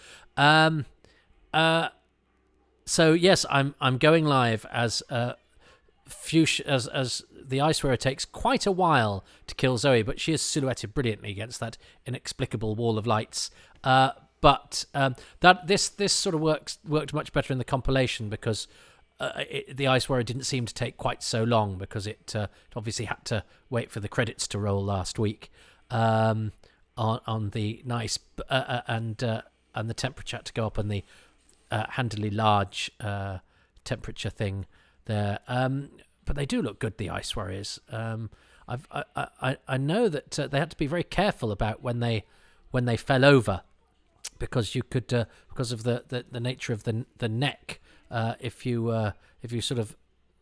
So yes, I'm going live as Fuchsia, as the Ice Warrior takes quite a while to kill Zoe, but she is silhouetted brilliantly against that inexplicable wall of lights. But that this sort of worked much better in the compilation because the Ice Warrior didn't seem to take quite so long because it obviously had to wait for the credits to roll last week on the nice and the temperature to go up on the handily large temperature thing there. But they do look good, the Ice Warriors. I know that they had to be very careful about when they fell over, because you could because of the nature of the neck. If you sort of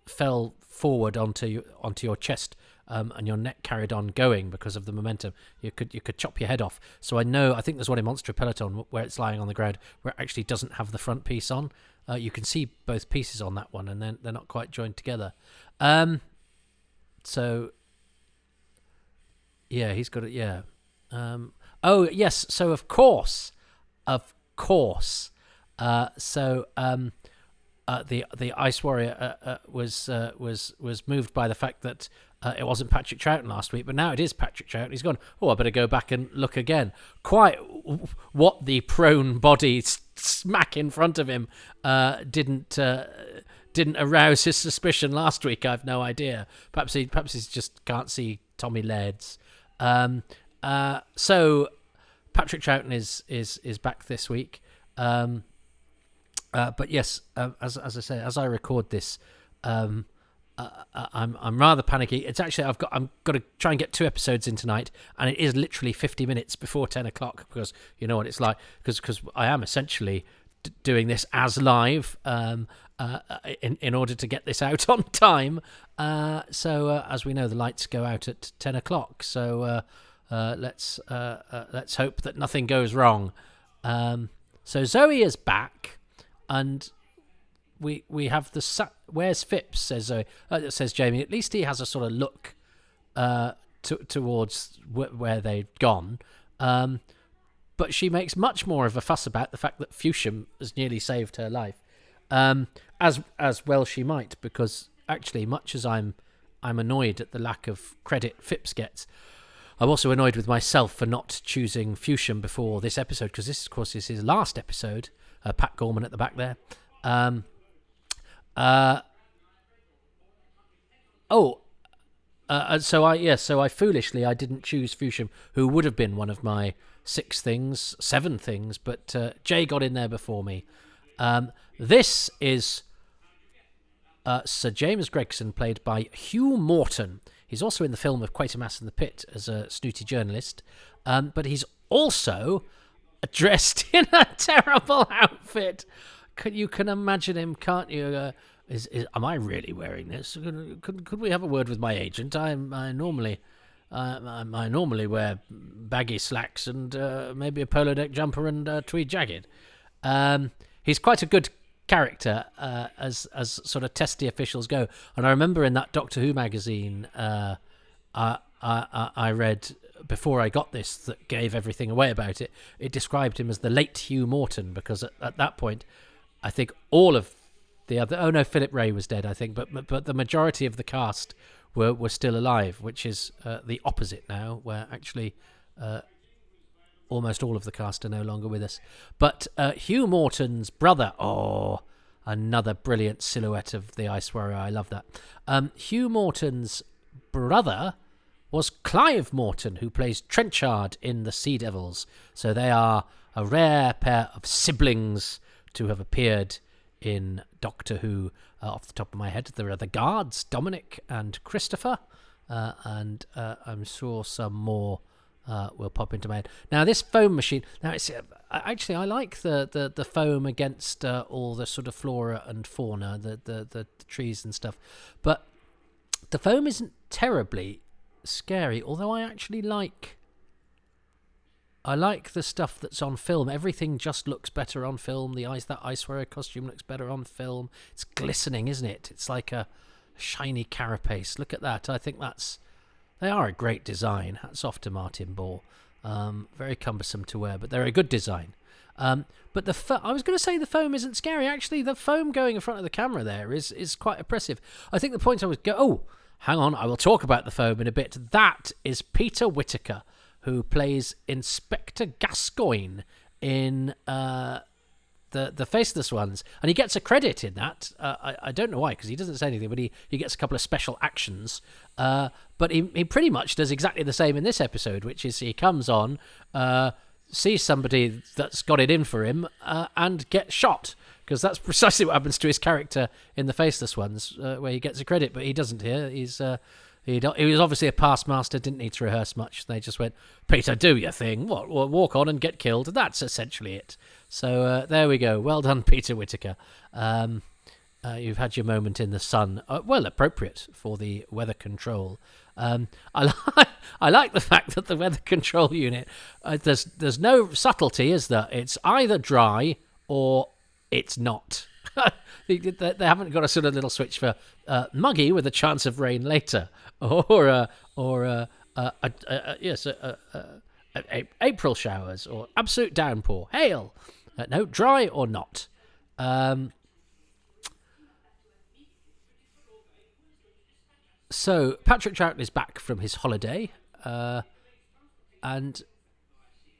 fell forward onto your chest and your neck carried on going because of the momentum, you could chop your head off. So I think there's one in Monster Peloton where it's lying on the ground where it actually doesn't have the front piece on. You can see both pieces on that one, and then they're not quite joined together. So yeah, he's got it. Yeah. Oh yes. So of course. The Ice Warrior was moved by the fact that it wasn't Patrick Troughton last week, but now it is Patrick Troughton. He's gone, oh, I better go back and look again. Quite what the prone body smack in front of him didn't arouse his suspicion last week. I've no idea. Perhaps he just can't see Tommy Laird's. So Patrick Troughton is back this week. But yes, as I say, as I record this, I'm rather panicky. It's actually I'm got to try and get 2 episodes in tonight, and it is literally 50 minutes before 10 o'clock because you know what it's like. Because I am essentially doing this as live in order to get this out on time. So as we know, the lights go out at 10 o'clock. So let's hope that nothing goes wrong. So Zoe is back. And we have where's Phipps, says Zoe. Says Jamie. At least he has a sort of look towards where they've gone. But she makes much more of a fuss about the fact that Fuchsia has nearly saved her life. As well she might, because actually, much as I'm annoyed at the lack of credit Phipps gets, I'm also annoyed with myself for not choosing Fuchsia before this episode, because this, of course, is his last episode. Pat Gorman at the back there. So I foolishly I didn't choose Fuchsia, who would have been one of my 7 things, but Jay got in there before me. This is Sir James Gregson, played by Hugh Morton. He's also in the film of Quatermass in the Pit as a snooty journalist, but he's also dressed in a terrible outfit. You can imagine him, can't you? Am I really wearing this? Could we have a word with my agent? I normally wear baggy slacks and maybe a polo neck jumper and a tweed jacket. He's quite a good character as sort of testy officials go. And I remember in that Doctor Who magazine I read before I got this, that gave everything away about it, it described him as the late Hugh Morton, because at that point I think all of the other Philip Ray was dead, I think, but the majority of the cast were still alive, which is the opposite now, where actually almost all of the cast are no longer with us. But Hugh Morton's brother, another brilliant silhouette of the Ice Warrior. I love that. Hugh Morton's brother was Clive Morton, who plays Trenchard in The Sea Devils. So they are a rare pair of siblings to have appeared in Doctor Who off the top of my head. There are the guards, Dominic and Christopher, and I'm sure some more will pop into my head. Now, this foam machine, now it's actually, I like the foam against all the sort of flora and fauna, the trees and stuff, but the foam isn't terribly scary, although I actually like the stuff that's on film. Everything just looks better on film. That Ice Warrior costume looks better on film. It's glistening, isn't it? It's like a shiny carapace. Look at that. I think they are a great design. Hats off to Martin Ball. Very cumbersome to wear, but they're a good design. But I was going to say the foam isn't scary. Actually, the foam going in front of the camera there is quite oppressive. I think the point I was hang on, I will talk about the foam in a bit. That is Peter Whittaker, who plays Inspector Gascoigne in the Faceless Ones, and he gets a credit in that. I don't know why, because he doesn't say anything, but he gets a couple of special actions. But he pretty much does exactly the same in this episode, which is he comes on, sees somebody that's got it in for him, and gets shot. Because that's precisely what happens to his character in the Faceless Ones, where he gets a credit, but he doesn't here. He was obviously a past master, didn't need to rehearse much. They just went, Peter, do your thing. Walk on and get killed. That's essentially it. So there we go. Well done, Peter Whittaker. You've had your moment in the sun. Well, appropriate for the weather control. I like the fact that the weather control unit, there's no subtlety, is there? It's either dry or it's not. They haven't got a sort of little switch for muggy with a chance of rain later, or April showers, or absolute downpour, hail. No, dry or not. So Patrick Troughton is back from his holiday, and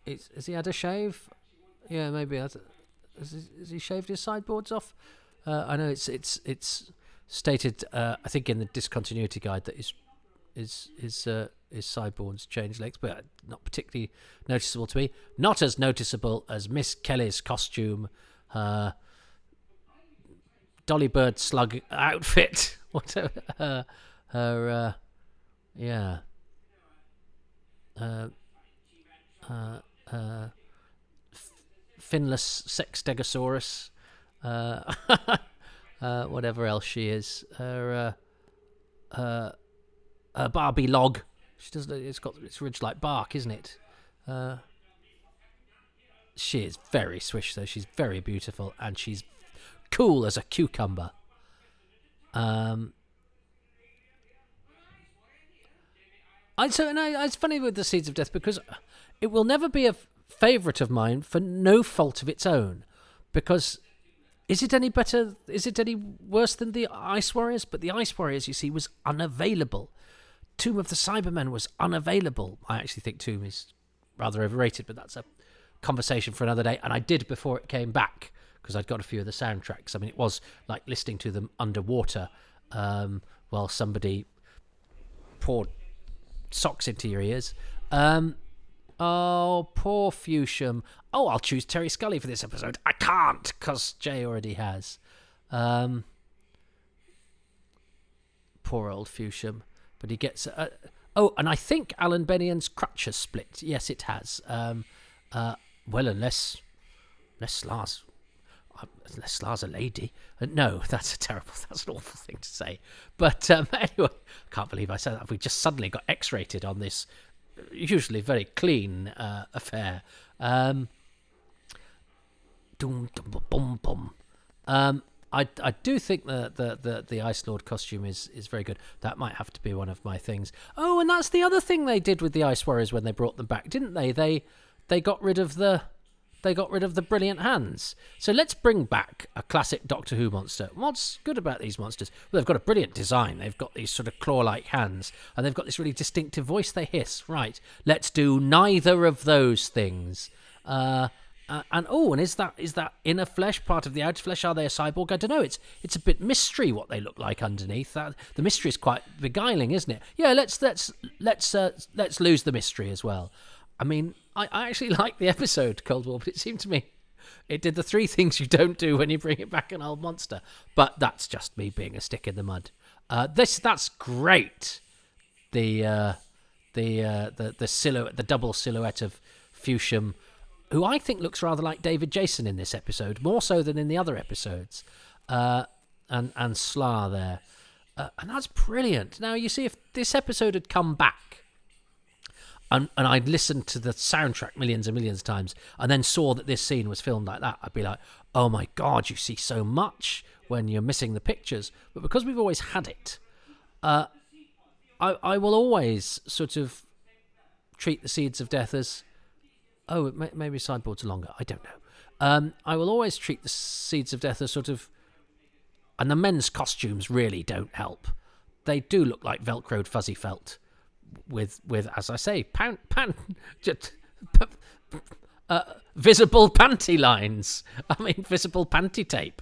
has he had a shave? Yeah, maybe. Has he shaved his sideboards off? I know it's stated, I think, in the discontinuity guide that his sideboards change legs, but not particularly noticeable to me. Not as noticeable as Miss Kelly's costume, Dolly Bird slug outfit, whatever. Finless sex stegosaurus, whatever else she is, her Barbie log. She does. It's ridged like bark, isn't it? She is very swish, though. She's very beautiful, and she's cool as a cucumber. It's funny with the Seeds of Death, because it will never be a favourite of mine for no fault of its own. Because is it any better? Is it any worse than the Ice Warriors? But the Ice Warriors, you see, was unavailable. Tomb of the Cybermen was unavailable. I actually think Tomb is rather overrated, but that's a conversation for another day. And I did before it came back, because I'd got a few of the soundtracks. I mean, it was like listening to them underwater while somebody poured socks into your ears. Oh, poor Fusham. Oh, I'll choose Terry Scully for this episode. I can't, because Jay already has. Poor old Fusham. But he gets... and I think Alan Bennian's crutch has split. Yes, it has. Well, unless Lars a lady. No, that's an awful thing to say. But anyway, I can't believe I said that. We just suddenly got X-rated on this usually very clean affair. I do think the Ice Lord costume is very good. That might have to be one of my things. Oh, and that's the other thing they did with the Ice Warriors when they brought them back, didn't they? They got rid of the brilliant hands. So let's bring back a classic Doctor Who monster. What's good about these monsters? Well, they've got a brilliant design. They've got these sort of claw-like hands, and they've got this really distinctive voice. They hiss. Right. Let's do neither of those things. And is that inner flesh part of the outer flesh? Are they a cyborg? I don't know. It's a bit mystery what they look like underneath. The mystery is quite beguiling, isn't it? Yeah. Let's lose the mystery as well. I mean, I actually liked the episode Cold War, but it seemed to me It did the 3 things you don't do when you bring it back an old monster. But that's just me being a stick in the mud. That's great. The silhouette, the double silhouette of Fusham, who I think looks rather like David Jason in this episode, more so than in the other episodes, and Slar there, and that's brilliant. Now you see, if this episode had come back, and I'd listened to the soundtrack millions and millions of times, and then saw that this scene was filmed like that, I'd be like, oh my God, you see so much when you're missing the pictures. But because we've always had it, I will always sort of treat the Seeds of Death as, maybe sideboards are longer, I don't know. I will always treat the Seeds of Death as sort of, and the men's costumes really don't help. They do look like Velcroed fuzzy felt with as I say, visible panty lines. I mean, visible panty tape.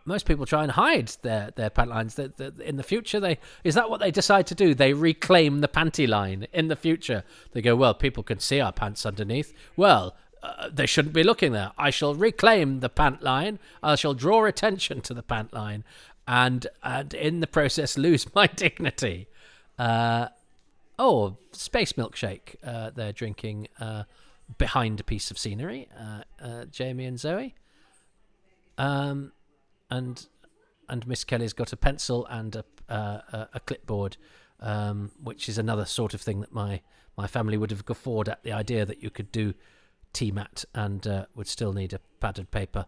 Most people try and hide their pant lines. In the future, is that what they decide to do? They reclaim the panty line in the future. They go, well, people can see our pants underneath. Well, they shouldn't be looking there. I shall reclaim the pant line. I shall draw attention to the pant line, and in the process lose my dignity. Space milkshake. They're drinking behind a piece of scenery. Jamie and Zoe. And Miss Kelly's got a pencil and a clipboard, which is another sort of thing that my family would have guffawed at, the idea that you could do TMAT and would still need a padded paper.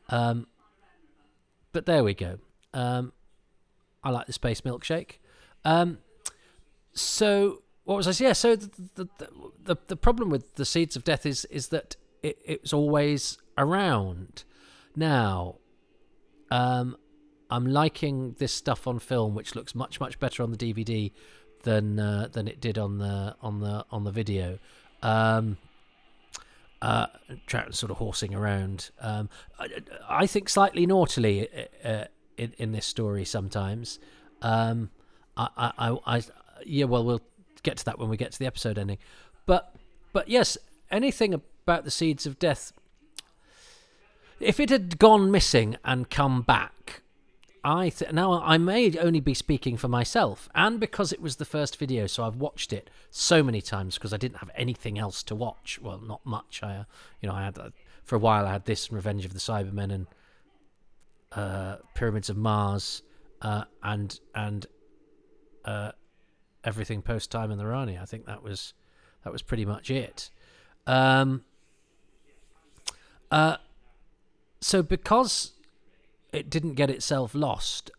But there we go. I like the space milkshake. So what was I saying? Yeah, so the problem with the Seeds of Death is that it's always around. Now, I'm liking this stuff on film, which looks much better on the DVD than it did on the video. Trout sort of horsing around. I think slightly naughtily in this story sometimes. We'll get to that when we get to the episode ending. But yes, anything about the Seeds of Death, if it had gone missing and come back, now I may only be speaking for myself, and because it was the first video, so I've watched it so many times because I didn't have anything else to watch. Well, not much. I had for a while. I had this and Revenge of the Cybermen and Pyramids of Mars and everything post Time in the Rani. I think that was pretty much it. So because it didn't get itself lost,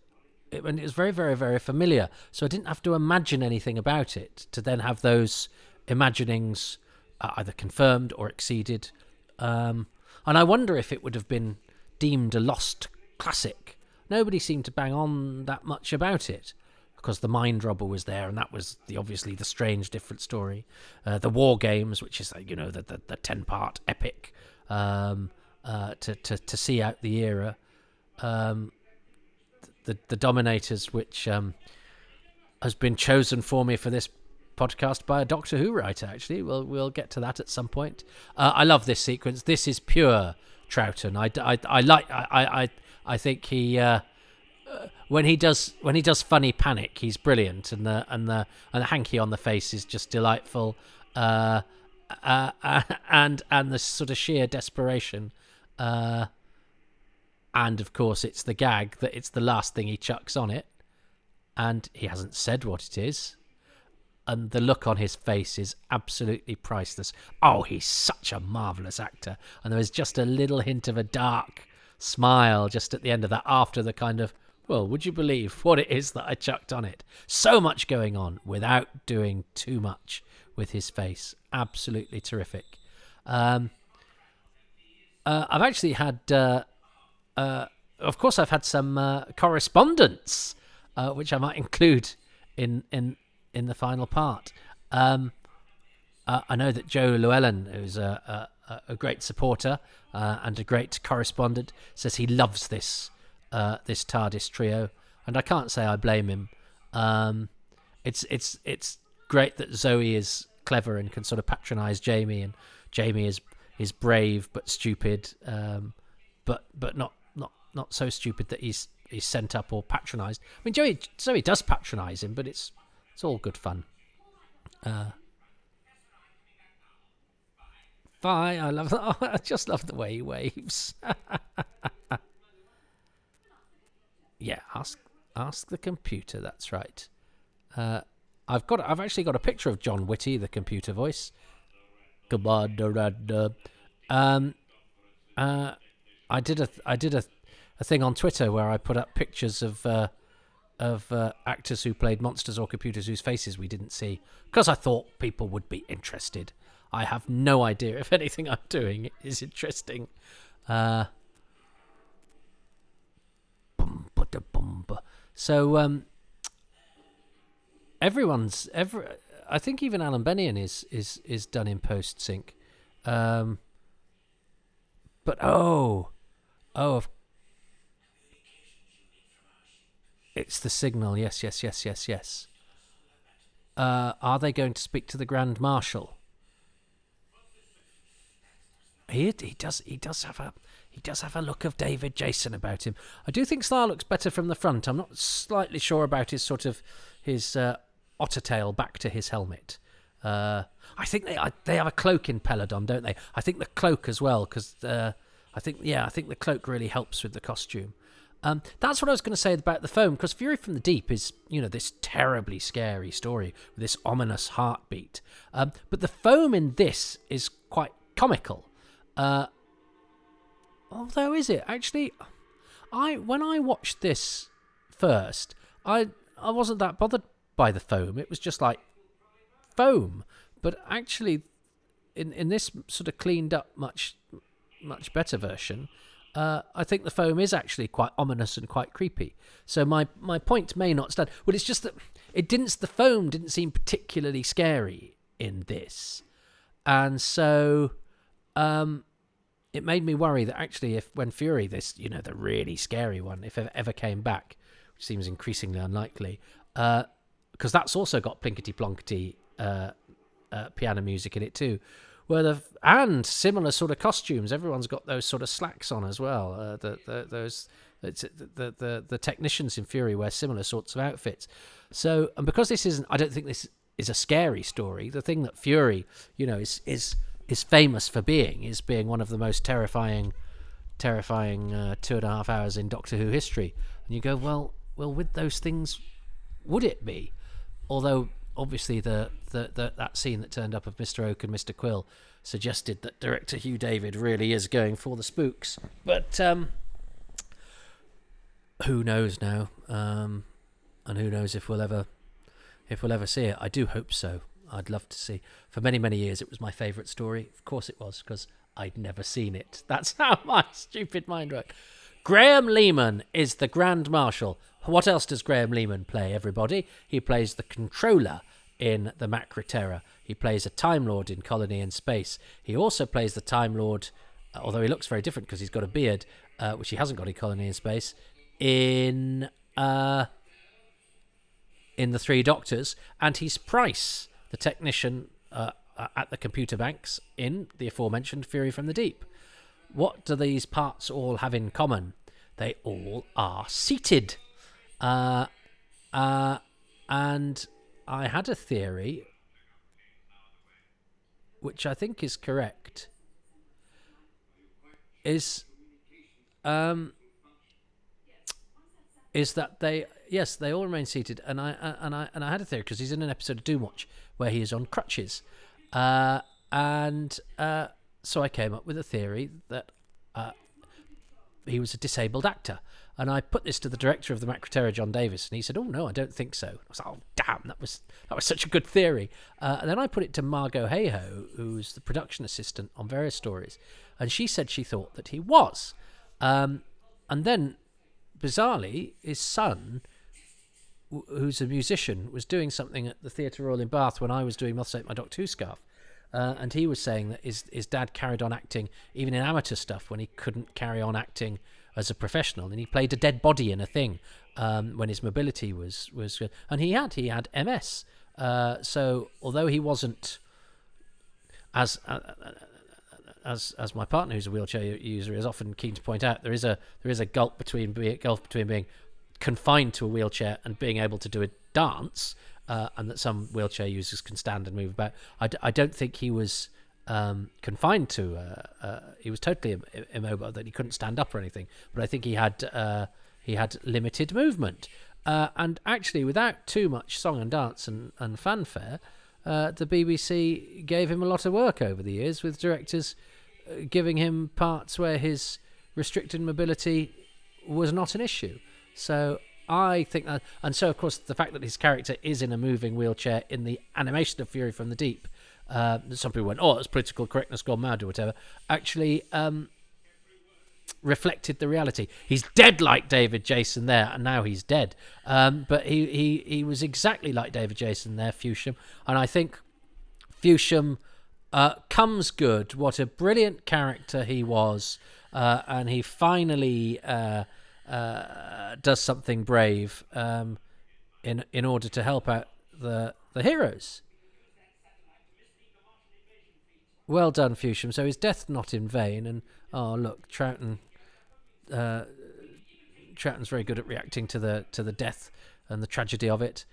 it was very, very, very familiar. So I didn't have to imagine anything about it to then have those imaginings either confirmed or exceeded. And I wonder if it would have been deemed a lost classic. Nobody seemed to bang on that much about it because the Mind Robber was there, and that was obviously the strange, different story. The War Games, which is the 10-part epic. To see out the era, the Dominators, which has been chosen for me for this podcast by a Doctor Who writer. Actually, we'll get to that at some point. I love this sequence. This is pure Troughton. I think he when he does funny panic, he's brilliant, and the hanky on the face is just delightful. And the sort of sheer desperation. And of course it's the gag that it's the last thing he chucks on it, and he hasn't said what it is, and the look on his face is absolutely priceless. Oh, he's such a marvellous actor, and there is just a little hint of a dark smile just at the end of that, after the kind of, well, would you believe what it is that I chucked on it? So much going on without doing too much with his face. Absolutely terrific. I've actually had, of course, I've had some correspondence, which I might include in the final part. I know that Joe Llewellyn, who's a great supporter and a great correspondent, says he loves this TARDIS trio, and I can't say I blame him. It's great that Zoe is clever and can sort of patronise Jamie, and Jamie is is brave but stupid, but not so stupid that he's sent up or patronised. I mean, Zoe does patronise him, but it's all good fun. Bye. I love that. Oh, I just love the way he waves. Yeah, ask the computer. That's right. I've actually got a picture of John Whitty, the computer voice. I did a thing on Twitter where I put up pictures of actors who played monsters or computers whose faces we didn't see, because I thought people would be interested. I have no idea if anything I'm doing is interesting. So I think even Alan Bennion is done in post sync. But it's the signal. Yes. Are they going to speak to the Grand Marshal? He does have a look of David Jason about him. I do think Star looks better from the front. I'm not slightly sure about his otter tail back to his helmet. I think they have a cloak in Peladon, don't they? I think the cloak as well, because I think the cloak really helps with the costume. That's what I was going to say about the foam, because Fury from the Deep is, this terribly scary story with this ominous heartbeat. But the foam in this is quite comical. Although, is it? Actually, when I watched this first, I wasn't that bothered by the foam. It was just like foam. But actually, in this sort of cleaned up, much better version, I think the foam is actually quite ominous and quite creepy. So my point may not stand. Well, it's just that the foam didn't seem particularly scary in this, and so it made me worry that actually, when Fury, this the really scary one, if it ever came back, which seems increasingly unlikely, because that's also got plinkety plonkety piano music in it too. And similar sort of costumes. Everyone's got those sort of slacks on as well. The technicians in Fury wear similar sorts of outfits. So, and because I don't think this is a scary story. The thing that Fury, is famous for being one of the most terrifying 2.5 hours in Doctor Who history. And you go, well, with those things, would it be? Although, obviously, that scene that turned up of Mr. Oak and Mr. Quill suggested that director Hugh David really is going for the spooks. But who knows now? And who knows if we'll ever see it? I do hope so. I'd love to see. For many, many years, it was my favourite story. Of course it was, because I'd never seen it. That's how my stupid mind works. Graham Lehman is the Grand Marshal. What else does Graham Lehman play, everybody? He plays the Controller in the Macra Terror. He plays a Time Lord in Colony in Space. He also plays the Time Lord, although he looks very different because he's got a beard, which he hasn't got in Colony in Space, in The Three Doctors. And he's Price, the technician at the computer banks in the aforementioned Fury from the Deep. What do these parts all have in common? They all are seated. And I had a theory, which I think is correct, is that they all remain seated, and I had a theory because he's in an episode of Doomwatch where he is on crutches, so I came up with a theory that he was a disabled actor. And I put this to the director of the Macra Terror, John Davis, and he said, "Oh no, I don't think so." I was like, "Oh damn, that was such a good theory." And then I put it to Margot Hayhoe, who's the production assistant on various stories, and she said she thought that he was. And then, bizarrely, his son, who's a musician, was doing something at the Theatre Royal in Bath when I was doing Moths Ate My Doctor Who scarf. And he was saying that his dad carried on acting even in amateur stuff when he couldn't carry on acting as a professional, and he played a dead body in a thing when his mobility was good. And he had MS. So although he wasn't as as my partner who's a wheelchair user is often keen to point out, there is a gulf between being confined to a wheelchair and being able to do a dance, and that some wheelchair users can stand and move about. I don't think he was confined to. He was totally immobile, that he couldn't stand up or anything. But I think he had limited movement, and actually, without too much song and dance and fanfare, the BBC gave him a lot of work over the years, with directors giving him parts where his restricted mobility was not an issue. So I think that, and so of course the fact that his character is in a moving wheelchair in the animation of Fury from the Deep, some people went, oh, it's political correctness gone mad or whatever, actually reflected the reality. He's dead like David Jason there, and now he's dead. But he was exactly like David Jason there, Fewsham. And I think Fewsham comes good. What a brilliant character he was. And he finally does something brave in order to help out the heroes. Well done, Fewsham. So his death not in vain. And oh look, Troughton's very good at reacting to the death and the tragedy of it.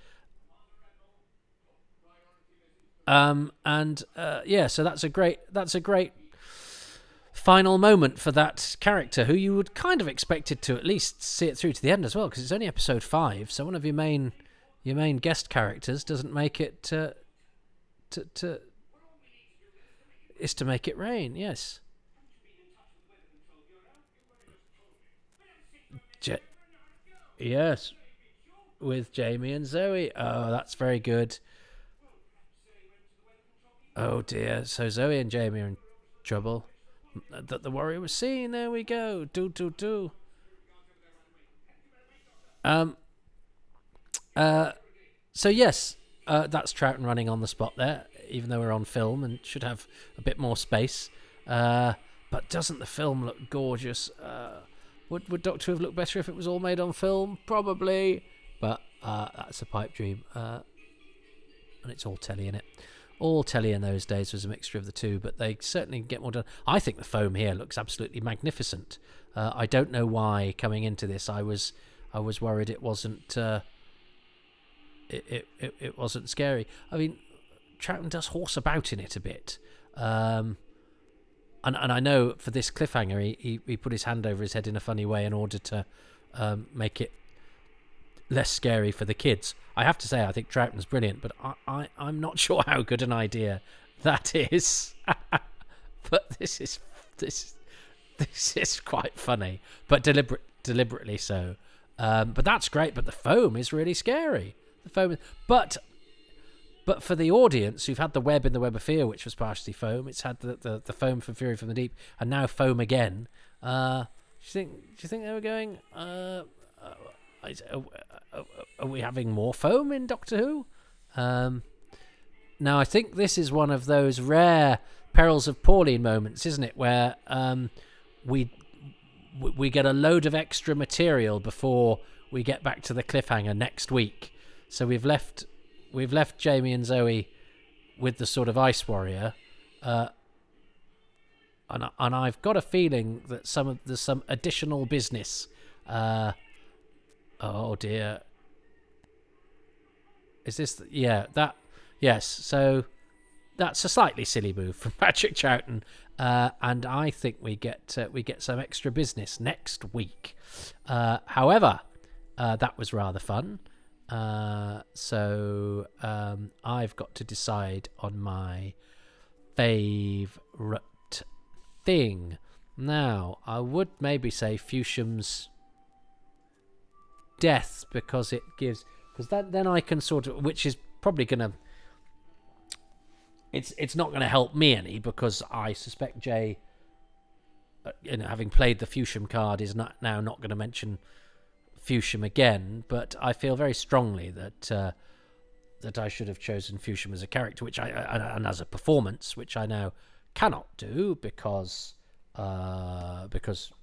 So that's a great final moment for that character, who you would kind of expected to at least see it through to the end as well, because it's only episode 5. So one of your main guest characters doesn't make it to make it rain. Yes. Yes, with Jamie and Zoe. Oh, that's very good. Oh dear. So Zoe and Jamie are in trouble. That the Warrior was seen. There we go. Do. So yes, that's Troughton running on the spot there, even though we're on film and should have a bit more space. But doesn't the film look gorgeous? Would Doctor Who have looked better if it was all made on film? Probably. But that's a pipe dream. And it's all telly in it. All telly in those days was a mixture of the two, but they certainly get more done. I think the foam here looks absolutely magnificent. I don't know why, coming into this, I was worried it wasn't it wasn't scary. I mean, Troughton does horse about in it a bit. And I know for this cliffhanger, he put his hand over his head in a funny way in order to make it less scary for the kids. I have to say, I think Troughton's brilliant, but I'm not sure how good an idea that is. But this is quite funny, but deliberately so. But that's great. But the foam is really scary. The foam, but for the audience who've had the web in the Web of Fear, which was partially foam, it's had the foam from Fury from the Deep, and now foam again. Do you think they were going? Are we having more foam in Doctor Who? Now I think this is one of those rare Perils of Pauline moments, isn't it, where we get a load of extra material before we get back to the cliffhanger next week. So we've left Jamie and Zoe with the sort of Ice Warrior, and I've got a feeling that there's some additional business. Oh dear. Is this? Yes. So that's a slightly silly move from Patrick Troughton, and I think we get some extra business next week. However, that was rather fun. So I've got to decide on my favourite thing. Now, I would maybe say Fewsham's death, because then I can sort of, which is probably gonna, it's not gonna help me any, because I suspect Jay, having played the Fewsham card, is not going to mention Fewsham again. But I feel very strongly that I should have chosen Fewsham as a character, and as a performance, which I now cannot do because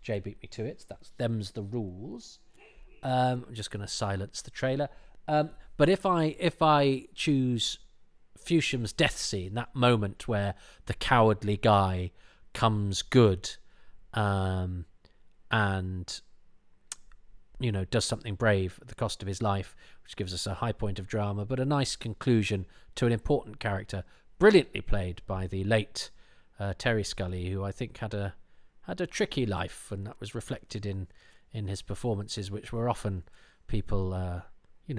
Jay beat me to it. Them's the rules. I'm just going to silence the trailer. But if I choose Fewsham's death scene, that moment where the cowardly guy comes good, and does something brave at the cost of his life, which gives us a high point of drama, but a nice conclusion to an important character, brilliantly played by the late Terry Scully, who I think had a tricky life, and that was reflected in his performances, which were often people,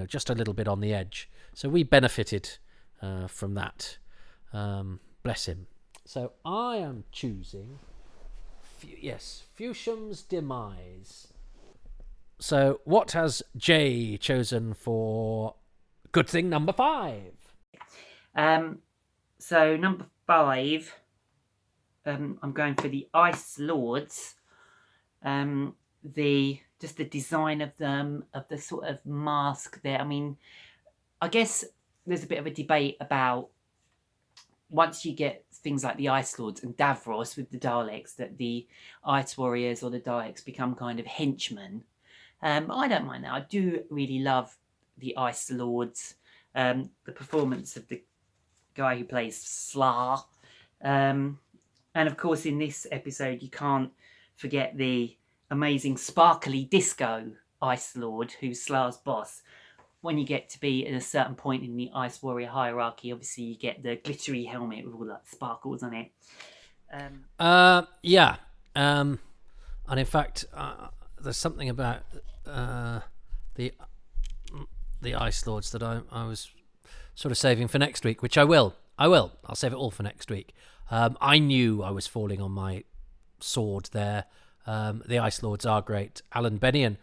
just a little bit on the edge. So we benefited from that. Bless him. So I am choosing, Fewsham's Demise. So what has Jay chosen for good thing number 5? So number 5, I'm going for the Ice Lords. The design of them, of the sort of mask there. I mean, I guess there's a bit of a debate about once you get things like the Ice Lords and Davros with the Daleks, that the Ice Warriors or the Daleks become kind of henchmen. I don't mind that. I do really love the Ice Lords. The performance of the guy who plays Slar. And of course, in this episode, you can't forget the amazing sparkly disco Ice Lord, who's Slar's boss. When you get to be at a certain point in the Ice Warrior hierarchy, obviously you get the glittery helmet with all that sparkles on it. And in fact, there's something about the Ice Lords that I was sort of saving for next week, which I will. I'll save it all for next week. I knew I was falling on my sword there. The Ice Lords are great. Alan Bennion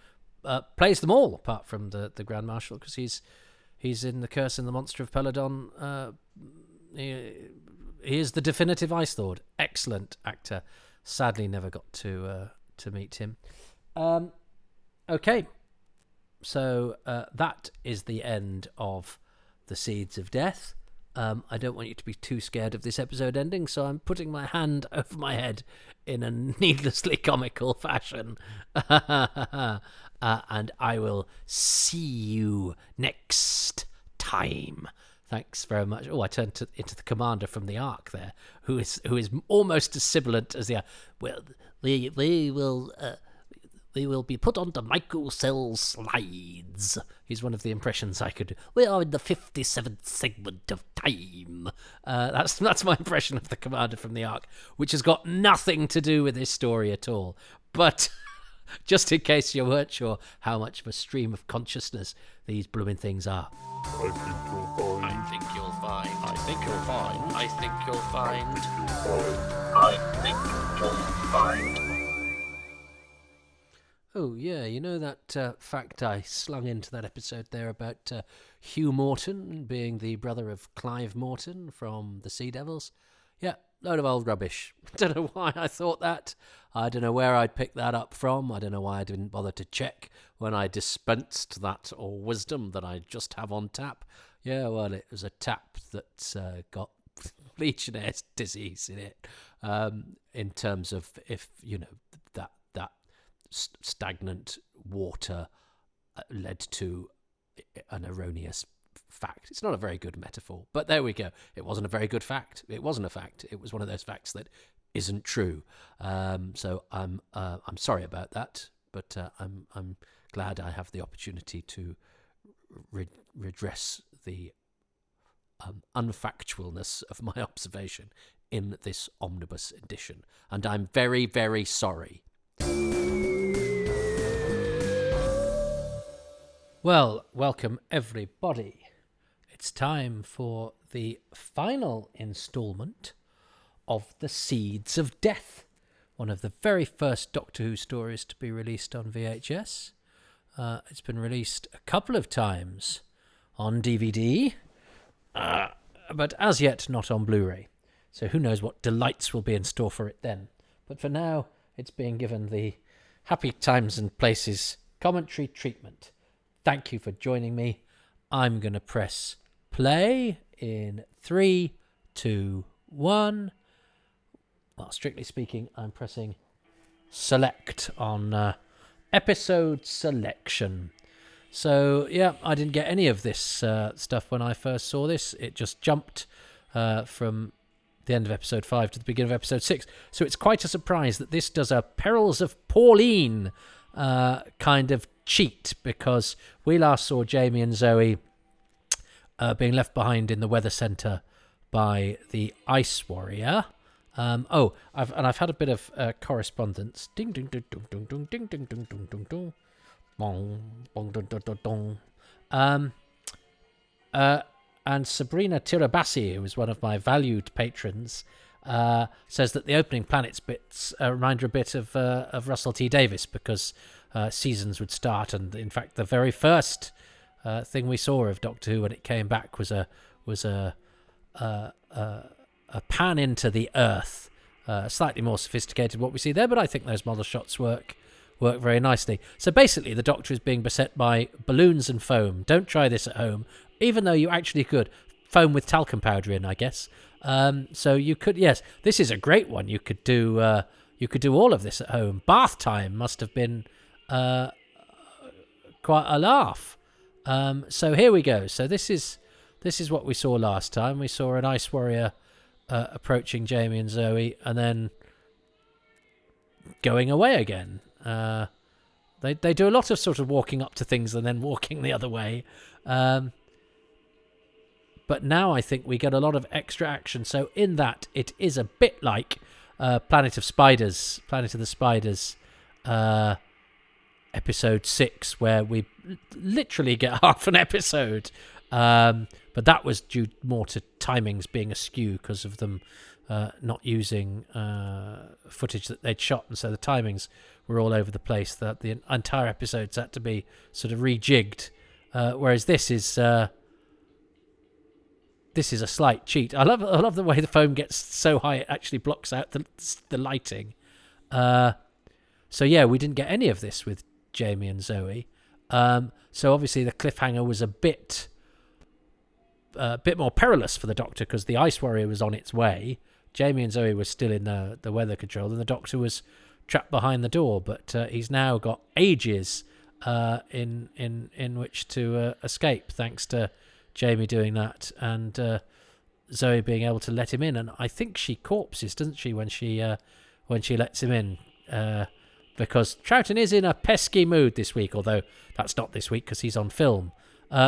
plays them all, apart from the Grand Marshal, because he's in The Curse and the Monster of Peladon. He is the definitive Ice Lord. Excellent actor. Sadly, never got to meet him. Okay, so that is the end of the Seeds of Death. I don't want you to be too scared of this episode ending, so I'm putting my hand over my head in a needlessly comical fashion. And I will see you next time. Thanks very much. Oh, I turned into the commander from the Ark there, who is almost as sibilant as the. Well, they will be put onto microcell slides. He's one of the impressions I could do. We are in the 57th segment of time. That's my impression of the commander from the Ark, which has got nothing to do with this story at all. But just in case you weren't sure how much of a stream of consciousness these blooming things are. I think you'll find. I think you'll find. I think you'll find. I think you'll find. Oh, yeah, you know that fact I slung into that episode there about Hugh Morton being the brother of Clive Morton from the Sea Devils? Yeah, load of old rubbish. Don't know why I thought that. I don't know where I'd picked that up from. I don't know why I didn't bother to check when I dispensed that or wisdom that I just have on tap. Yeah, well, it was a tap that's got Legionnaire's disease in it, in terms of if, that stagnant water led to an erroneous fact. It's not a very good metaphor, but there we go. It wasn't a very good fact. It wasn't a fact. It was one of those facts that isn't true. So I'm sorry about that, but I'm glad I have the opportunity to redress the unfactualness of my observation in this omnibus edition, and I'm very, very sorry. Well, welcome everybody. It's time for the final instalment of The Seeds of Death, one of the very first Doctor Who stories to be released on VHS. It's been released a couple of times on DVD, but as yet not on Blu-ray. So who knows what delights will be in store for it then. But for now, it's being given the happy times and places commentary treatment. Thank you for joining me. I'm going to press play in 3, 2, 1. Well, strictly speaking, I'm pressing select on episode selection. So, yeah, I didn't get any of this stuff when I first saw this. It just jumped from the end of episode 5 to the beginning of episode 6. So it's quite a surprise that this does a Perils of Pauline kind of cheat, because we last saw Jamie and Zoe being left behind in the weather centre by the Ice Warrior. I've had a bit of correspondence. Ding ding ding ding ding ding ding ding ding ding ding ding. Bong bong dong dong dong. And Sabrina Tirabassi, who is one of my valued patrons, says that the opening planets bits remind her a bit of Russell T Davies, because seasons would start, and in fact the very first thing we saw of Doctor Who when it came back was a pan into the Earth, slightly more sophisticated than what we see there, but I think those model shots work very nicely. So basically the Doctor is being beset by balloons and foam. Don't try this at home, even though you actually could. Foam with talcum powder in, I guess. So you could, yes, this is a great one. You could do all of this at home. Bath time must have been quite a laugh. So here we go. So this is what we saw last time. We saw an Ice Warrior approaching Jamie and Zoe, and then going away again. They do a lot of sort of walking up to things and then walking the other way. But now I think we get a lot of extra action. So in that, it is a bit like Planet of the Spiders, episode 6, where we literally get half an episode. But that was due more to timings being askew because of them not using footage that they'd shot, and so the timings were all over the place. That the entire episodes had to be sort of rejigged, whereas this is a slight cheat. I love the way the foam gets so high it actually blocks out the lighting. So yeah, we didn't get any of this with Jamie and Zoe. So obviously the cliffhanger was a bit more perilous for the Doctor, because the Ice Warrior was on its way. Jamie and Zoe were still in the weather control, and the Doctor was trapped behind the door. But he's now got ages in which to escape, thanks to Jamie doing that and Zoe being able to let him in. And I think she corpses, doesn't she, when she lets him in? Because Troughton is in a pesky mood this week, although that's not this week because he's on film.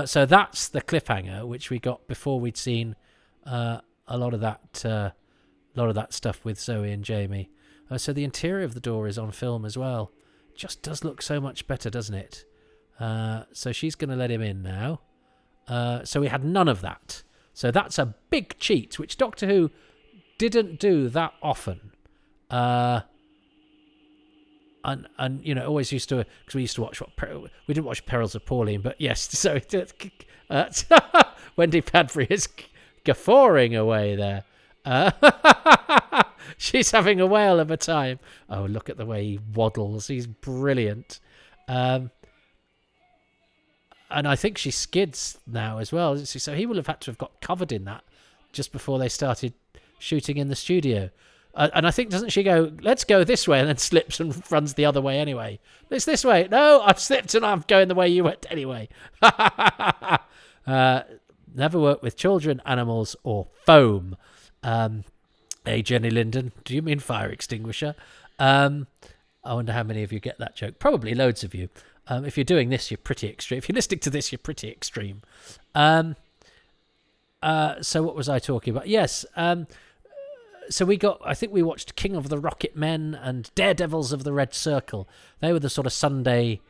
So that's the cliffhanger, which we got before we'd seen a lot of that stuff with Zoe and Jamie. So the interior of the door is on film as well. Just does look so much better, doesn't it? So she's going to let him in now. So we had none of that. So that's a big cheat, which Doctor Who didn't do that often. And you know, always used to, because we used to watch we didn't watch Perils of Pauline, but yes, so Wendy Padbury is guffawing away there. She's having a whale of a time. Oh, look at the way he waddles. He's brilliant. And I think she skids now as well. So he will have had to have got covered in that just before they started shooting in the studio. And I think, doesn't she go, let's go this way, and then slips and runs the other way anyway? It's this way. No, I've slipped and I'm going the way you went anyway. Never work with children, animals, or foam. Hey, Jenny Linden, do you mean fire extinguisher? I wonder how many of you get that joke. Probably loads of you. If you're doing this, you're pretty extreme. If you're listening to this, you're pretty extreme. So what was I talking about? Yes. So I think we watched King of the Rocket Men and Daredevils of the Red Circle. They were the sort of Sunday.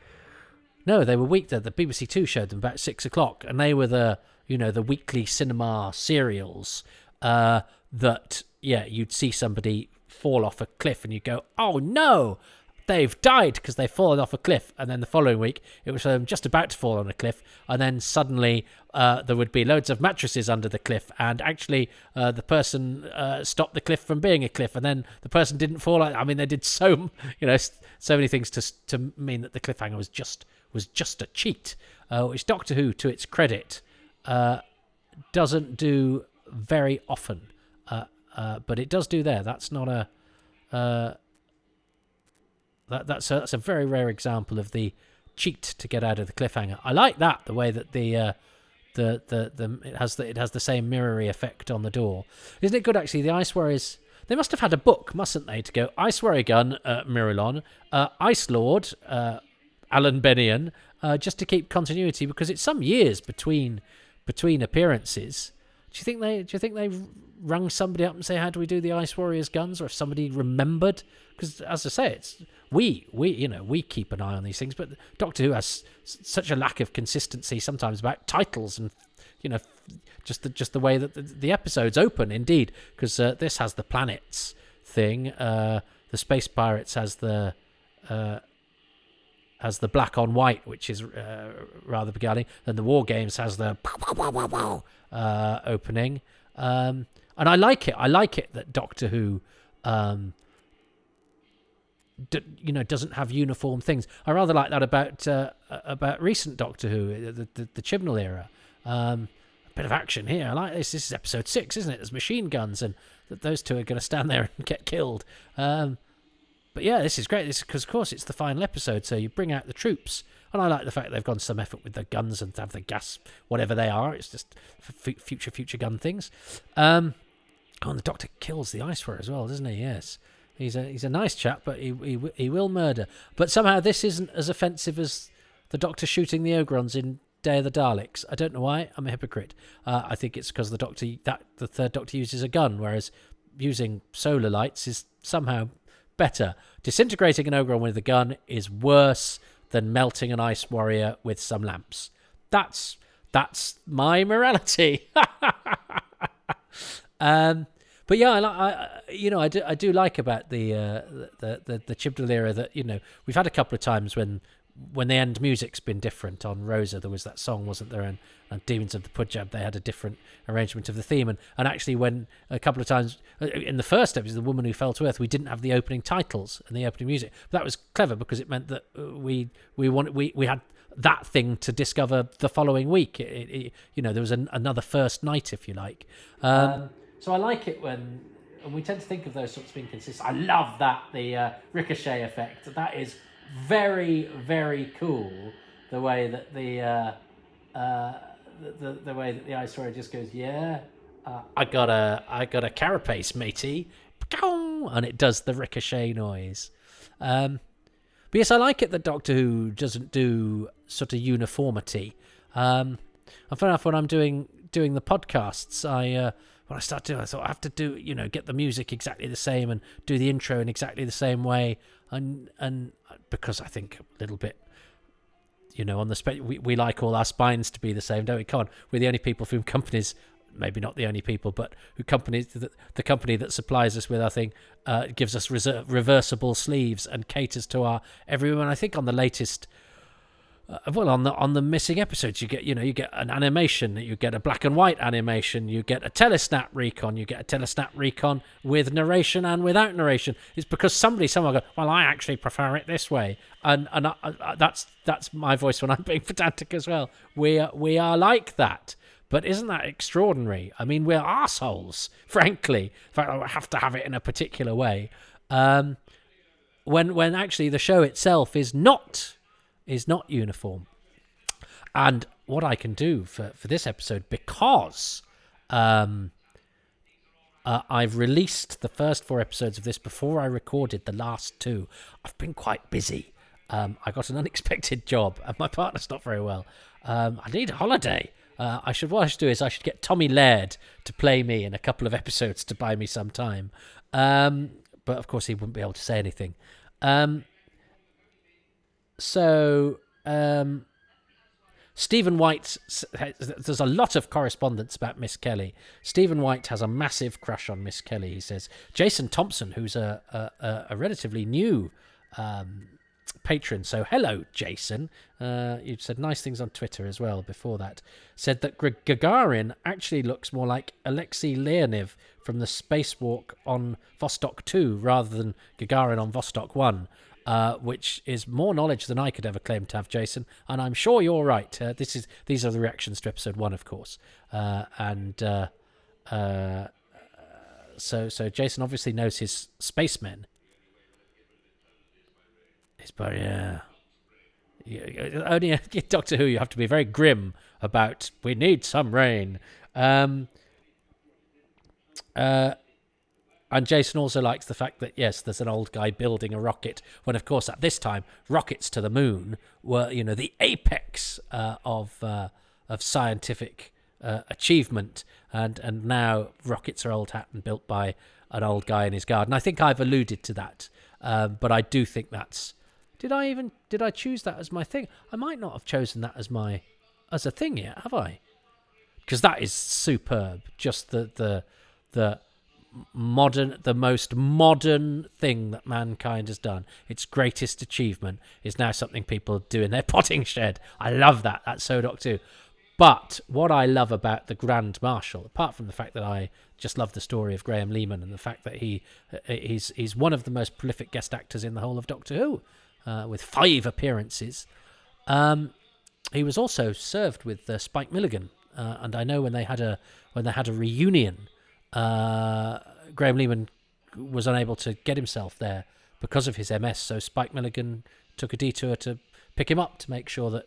No, they were weekday. The BBC Two showed them about 6 o'clock, and they were the weekly cinema serials that, yeah, you'd see somebody fall off a cliff and you'd go, oh no, they've died because they've fallen off a cliff. And then the following week, it was just about to fall on a cliff. And then suddenly there would be loads of mattresses under the cliff. And actually the person stopped the cliff from being a cliff. And then the person didn't fall. I mean, they did so many things to mean that the cliffhanger was just a cheat, which Doctor Who, to its credit, doesn't do very often. But it does do there. That's not a... That's a very rare example of the cheat to get out of the cliffhanger. I like that, the way that the it has the same mirrory effect on the door. Isn't it good actually? The Ice Warriors, they must have had a book, mustn't they, to go Ice Warrior Gun, Miralon, Ice Lord, Alan Bennion, just to keep continuity, because it's some years between appearances. Do you think they rung somebody up and say, how do we do the Ice Warriors guns, or if somebody remembered? Because as I say, it's we keep an eye on these things, but Doctor Who has such a lack of consistency sometimes about titles and just the way that the episodes open. Indeed, because this has the planets thing, the Space Pirates has the black on white, which is rather beguiling. Then the War Games has the opening, and I like it. I like it that Doctor Who, doesn't have uniform things. I rather like that about recent Doctor Who, the Chibnall era. A bit of action here. I like this. This is episode 6, isn't it? There's machine guns, and those two are going to stand there and get killed. But yeah, this is great. This because, of course, it's the final episode, so you bring out the troops. And I like the fact they've gone some effort with the guns and to have the gas, whatever they are. It's just future gun things. And the Doctor kills the Ice Warrior as well, doesn't he? Yes. He's a nice chap, but he will murder. But somehow this isn't as offensive as the Doctor shooting the Ogrons in Day of the Daleks. I don't know why. I'm a hypocrite. I think it's because the third Doctor uses a gun, whereas using solar lights is somehow better. Disintegrating an Ogron with a gun is worse than melting an Ice Warrior with some lamps. That's my morality. But yeah, I do like about the Chibnall era that we've had a couple of times when the end music's been different. On Rosa, there was that song, wasn't there? And Demons of the Punjab, they had a different arrangement of the theme. And actually, when a couple of times in the first episode, The Woman Who Fell to Earth, we didn't have the opening titles and the opening music. But that was clever because it meant that we had that thing to discover the following week. There was another first night, if you like. So I like it when, and we tend to think of those sorts of being consistent. I love that, the ricochet effect. That is very, very cool. The way that the way that the Ice Warrior just goes, I got a carapace, matey, and it does the ricochet noise. But yes, I like it that Doctor Who doesn't do sort of uniformity. And fair enough, when I'm doing the podcasts, when I started doing, I thought I have to do, get the music exactly the same and do the intro in exactly the same way, and because I think a little bit, on the we like all our spines to be the same, don't we? Come on, we're the only people for whom companies, maybe not the only people, but who the company that supplies us with our thing gives us reversible sleeves and caters to everyone. I think on the latest. On the missing episodes, you get an animation, you get a black and white animation, you get a telesnap recon, you get a telesnap recon with narration and without narration. It's because somewhere go, well, I actually prefer it this way, and that's my voice when I'm being pedantic as well. We are like that, but isn't that extraordinary? I mean, we're arseholes, frankly. In fact, I have to have it in a particular way. When actually the show itself is not uniform. And what I can do for this episode, because I've released the first 4 episodes of this before I recorded the last 2, I've been quite busy. I got an unexpected job and my partner's not very well. I need a holiday. What I should do is I should get Tommy Laird to play me in a couple of episodes to buy me some time. But of course he wouldn't be able to say anything. So, Stephen White, there's a lot of correspondence about Miss Kelly. Stephen White has a massive crush on Miss Kelly, he says. Jason Thompson, who's a relatively new patron, so hello, Jason. You've said nice things on Twitter as well before that. Said that Gagarin actually looks more like Alexei Leonov from the spacewalk on Vostok 2 rather than Gagarin on Vostok 1. Which is more knowledge than I could ever claim to have, Jason, and I'm sure you're right. These are the reactions to episode 1, of course, so Jason obviously knows his spacemen. Only Doctor Who, you have to be very grim about we need some rain. And Jason also likes the fact that, yes, there's an old guy building a rocket, when, of course, at this time, rockets to the moon were, the apex of scientific achievement. And now rockets are old hat and built by an old guy in his garden. I think I've alluded to that, but I do think that's... Did I choose that as my thing? I might not have chosen that as a thing yet, have I? Because that is superb. Just the most modern thing that mankind has done. Its greatest achievement is now something people do in their potting shed. I love that. That's so Doc too. But what I love about the Grand Marshal, apart from the fact that I just love the story of Graham Lehman and the fact that he's one of the most prolific guest actors in the whole of Doctor Who, with 5 appearances. He was also served with Spike Milligan, and I know when they had a reunion, Graham Lehman was unable to get himself there because of his MS, so Spike Milligan took a detour to pick him up to make sure that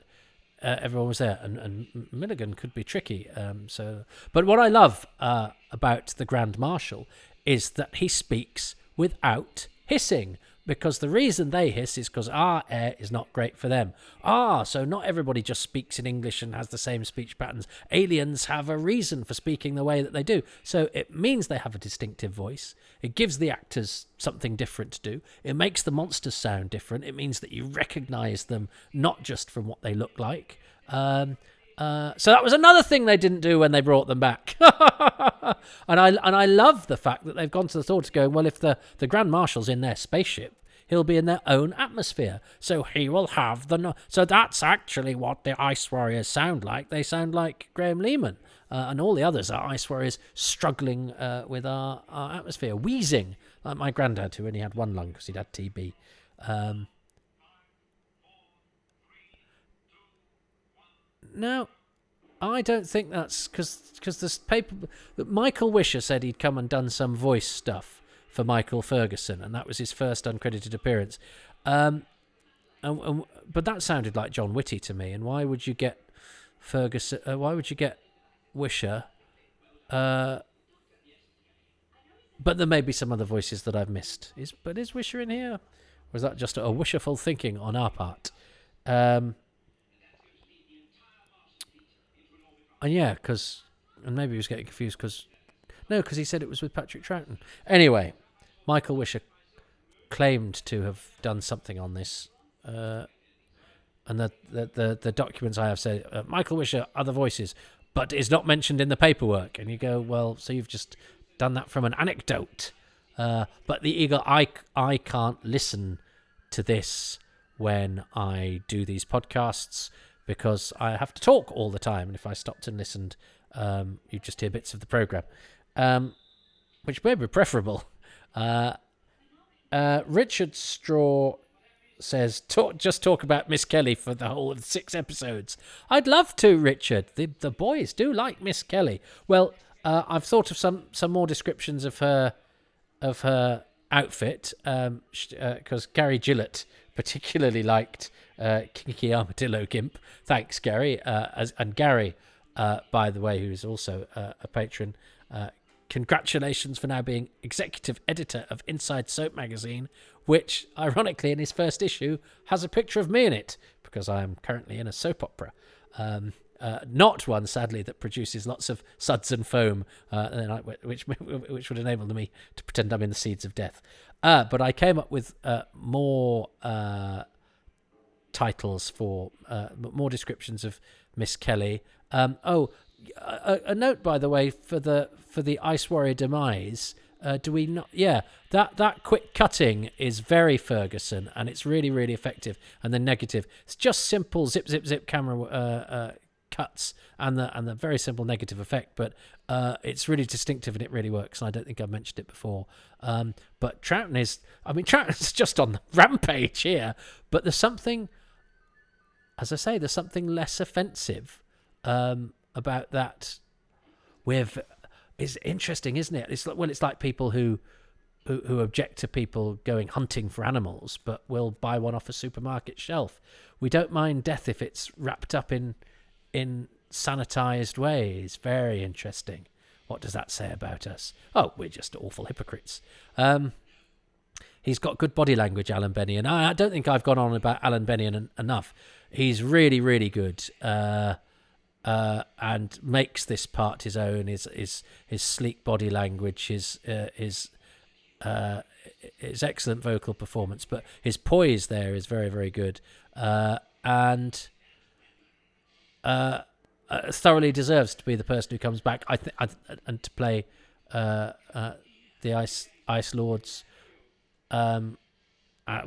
everyone was there, and Milligan could be tricky. But what I love about the Grand Marshal is that he speaks without hissing, because the reason they hiss is because our air is not great for them. So not everybody just speaks in English and has the same speech patterns. Aliens have a reason for speaking the way that they do. So it means they have a distinctive voice. It gives the actors something different to do. It makes the monsters sound different. It means that you recognise them not just from what they look like. So that was another thing they didn't do when they brought them back. And I love the fact that they've gone to the thought of going, well, if the Grand Marshal's in their spaceship, he'll be in their own atmosphere. So he will have so that's actually what the Ice Warriors sound like. They sound like Graham Lehman. And all the others are Ice Warriors struggling with our atmosphere, wheezing, like my granddad, who only had one lung because he'd had TB. Now, I don't think that's because this paper that Michael Wisher said he'd come and done some voice stuff for Michael Ferguson, and that was his first uncredited appearance. But that sounded like John Whitty to me. And why would you get Ferguson? Why would you get Wisher? But there may be some other voices that I've missed. Is Wisher in here? Or is that just a wisherful thinking on our part? And yeah, and maybe he was getting confused because he said it was with Patrick Troughton. Anyway, Michael Wisher claimed to have done something on this, and the documents I have say Michael Wisher, other voices, but is not mentioned in the paperwork. And you go, well, so you've just done that from an anecdote. But the Eagle, I can't listen to this when I do these podcasts, because I have to talk all the time, and if I stopped and listened, you just hear bits of the programme, which may be preferable. Richard Straw says, talk about Miss Kelly for the whole of the 6 episodes. I'd love to, Richard. The boys do like Miss Kelly. Well, I've thought of some more descriptions of her outfit, because Gary Gillett particularly liked Kinky Armadillo Gimp. Thanks, Gary. And Gary, by the way, who's also a patron, congratulations for now being executive editor of Inside Soap magazine, which, ironically, in his first issue, has a picture of me in it, because I am currently in a soap opera. Not one, sadly, that produces lots of suds and foam, which would enable me to pretend I'm in the seeds of death. But I came up with more titles for more descriptions of Miss Kelly. A note, by the way, for the Ice Warrior demise. Do we not? Yeah, that quick cutting is very Ferguson, and it's really, really effective. And the negative, it's just simple zip, zip, zip camera cuts, and the very simple negative effect. But it's really distinctive, and it really works. And I don't think I've mentioned it before. But Troughton's just on the rampage here. But there's something, as I say, there's something less offensive about that. It's interesting, isn't it? It's like people who object to people going hunting for animals, but will buy one off a supermarket shelf. We don't mind death if it's wrapped up in sanitized ways. Very interesting. What does that say about us? Oh, we're just awful hypocrites. He's got good body language, Alan Bennion. I don't think I've gone on about Alan Bennion enough. He's really, really good, and makes this part his own. His sleek body language, his excellent vocal performance, but his poise there is very, very good, and thoroughly deserves to be the person who comes back. And to play the Ice Lords.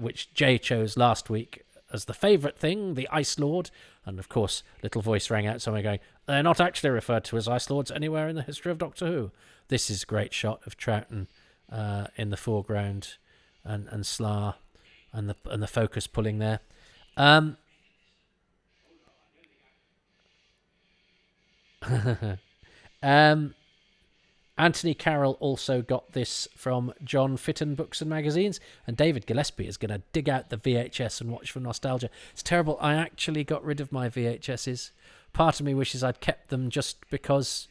Which Jay chose last week as the favourite thing, the Ice Lord. And of course, little voice rang out somewhere going, they're not actually referred to as Ice Lords anywhere in the history of Doctor Who. This is a great shot of Troughton in the foreground, and Slar and the focus pulling there. Anthony Carroll also got this from John Fitton Books and Magazines, and David Gillespie is going to dig out the VHS and watch for nostalgia. It's terrible. I actually got rid of my VHSs. Part of me wishes I'd kept them just because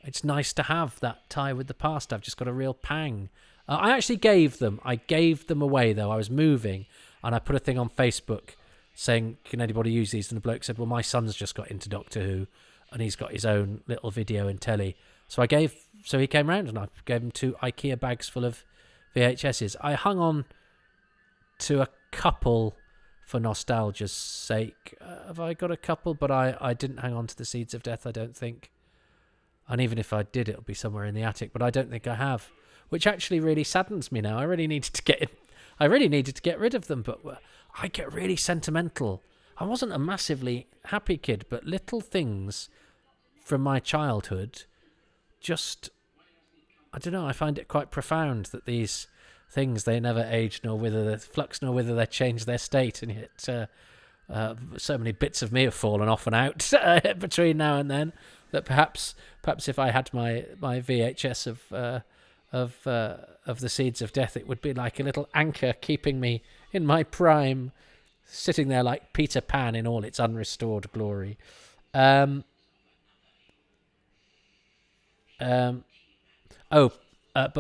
it's nice to have that tie with the past. I've just got a real pang. I actually gave them. I gave them away, though. I was moving, and I put a thing on Facebook saying, can anybody use these? And the bloke said, well, my son's just got into Doctor Who, and he's got his own little video and telly. So he came round and I gave him 2 IKEA bags full of VHSs. I hung on to a couple for nostalgia's sake. Have I got a couple? But I didn't hang on to the Seeds of Death, I don't think. And even if I did, it'll be somewhere in the attic. But I don't think I have, which actually really saddens me now. I really needed to get rid of them, but I get really sentimental. I wasn't a massively happy kid, but little things from my childhood just, I don't know, I find it quite profound that these things, they never age nor wither, they flux nor wither, they change their state, and yet so many bits of me have fallen off and out between now and then that perhaps if I had my VHS of the Seeds of Death, it would be like a little anchor keeping me in my prime, sitting there like Peter Pan in all its unrestored glory. But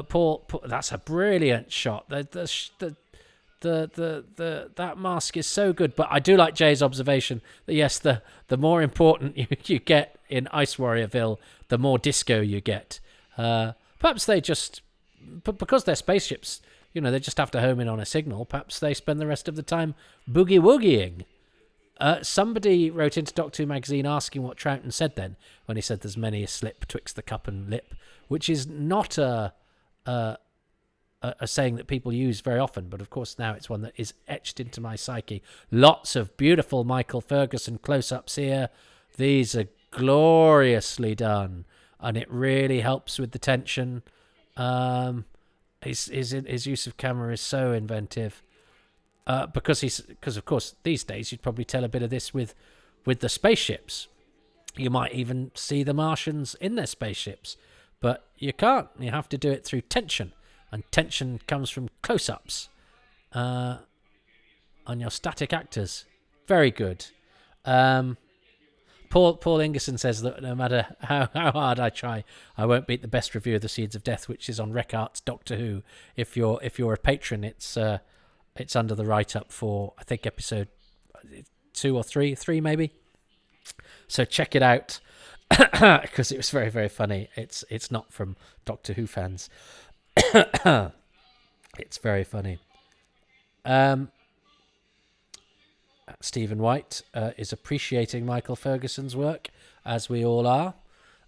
Paul, that's a brilliant shot. The that mask is so good. But I do like Jay's observation that yes, the more important you get in Ice Warriorville, the more disco you get. Perhaps they just, but because they're spaceships, they just have to home in on a signal. Perhaps they spend the rest of the time boogie woogieing. Somebody wrote into Doctor Who magazine asking what Troughton said then when he said there's many a slip twixt the cup and lip, which is not a saying that people use very often, but of course now it's one that is etched into my psyche. Lots of beautiful Michael Ferguson close-ups here. These are gloriously done, and it really helps with the tension. His use of camera is so inventive. Because of course these days you'd probably tell a bit of this with the spaceships. You might even see the Martians in their spaceships, but you can't. You have to do it through tension, and tension comes from close-ups on your static actors. Very good. Paul Ingerson says that no matter how hard I try, I won't beat the best review of the Seeds of Death, which is on Recart's Doctor Who. If you're a patron, it's under the write-up for, I think, episode 2 or 3 maybe. So check it out, because it was very, very funny. It's not from Doctor Who fans. It's very funny. Stephen White is appreciating Michael Ferguson's work, as we all are.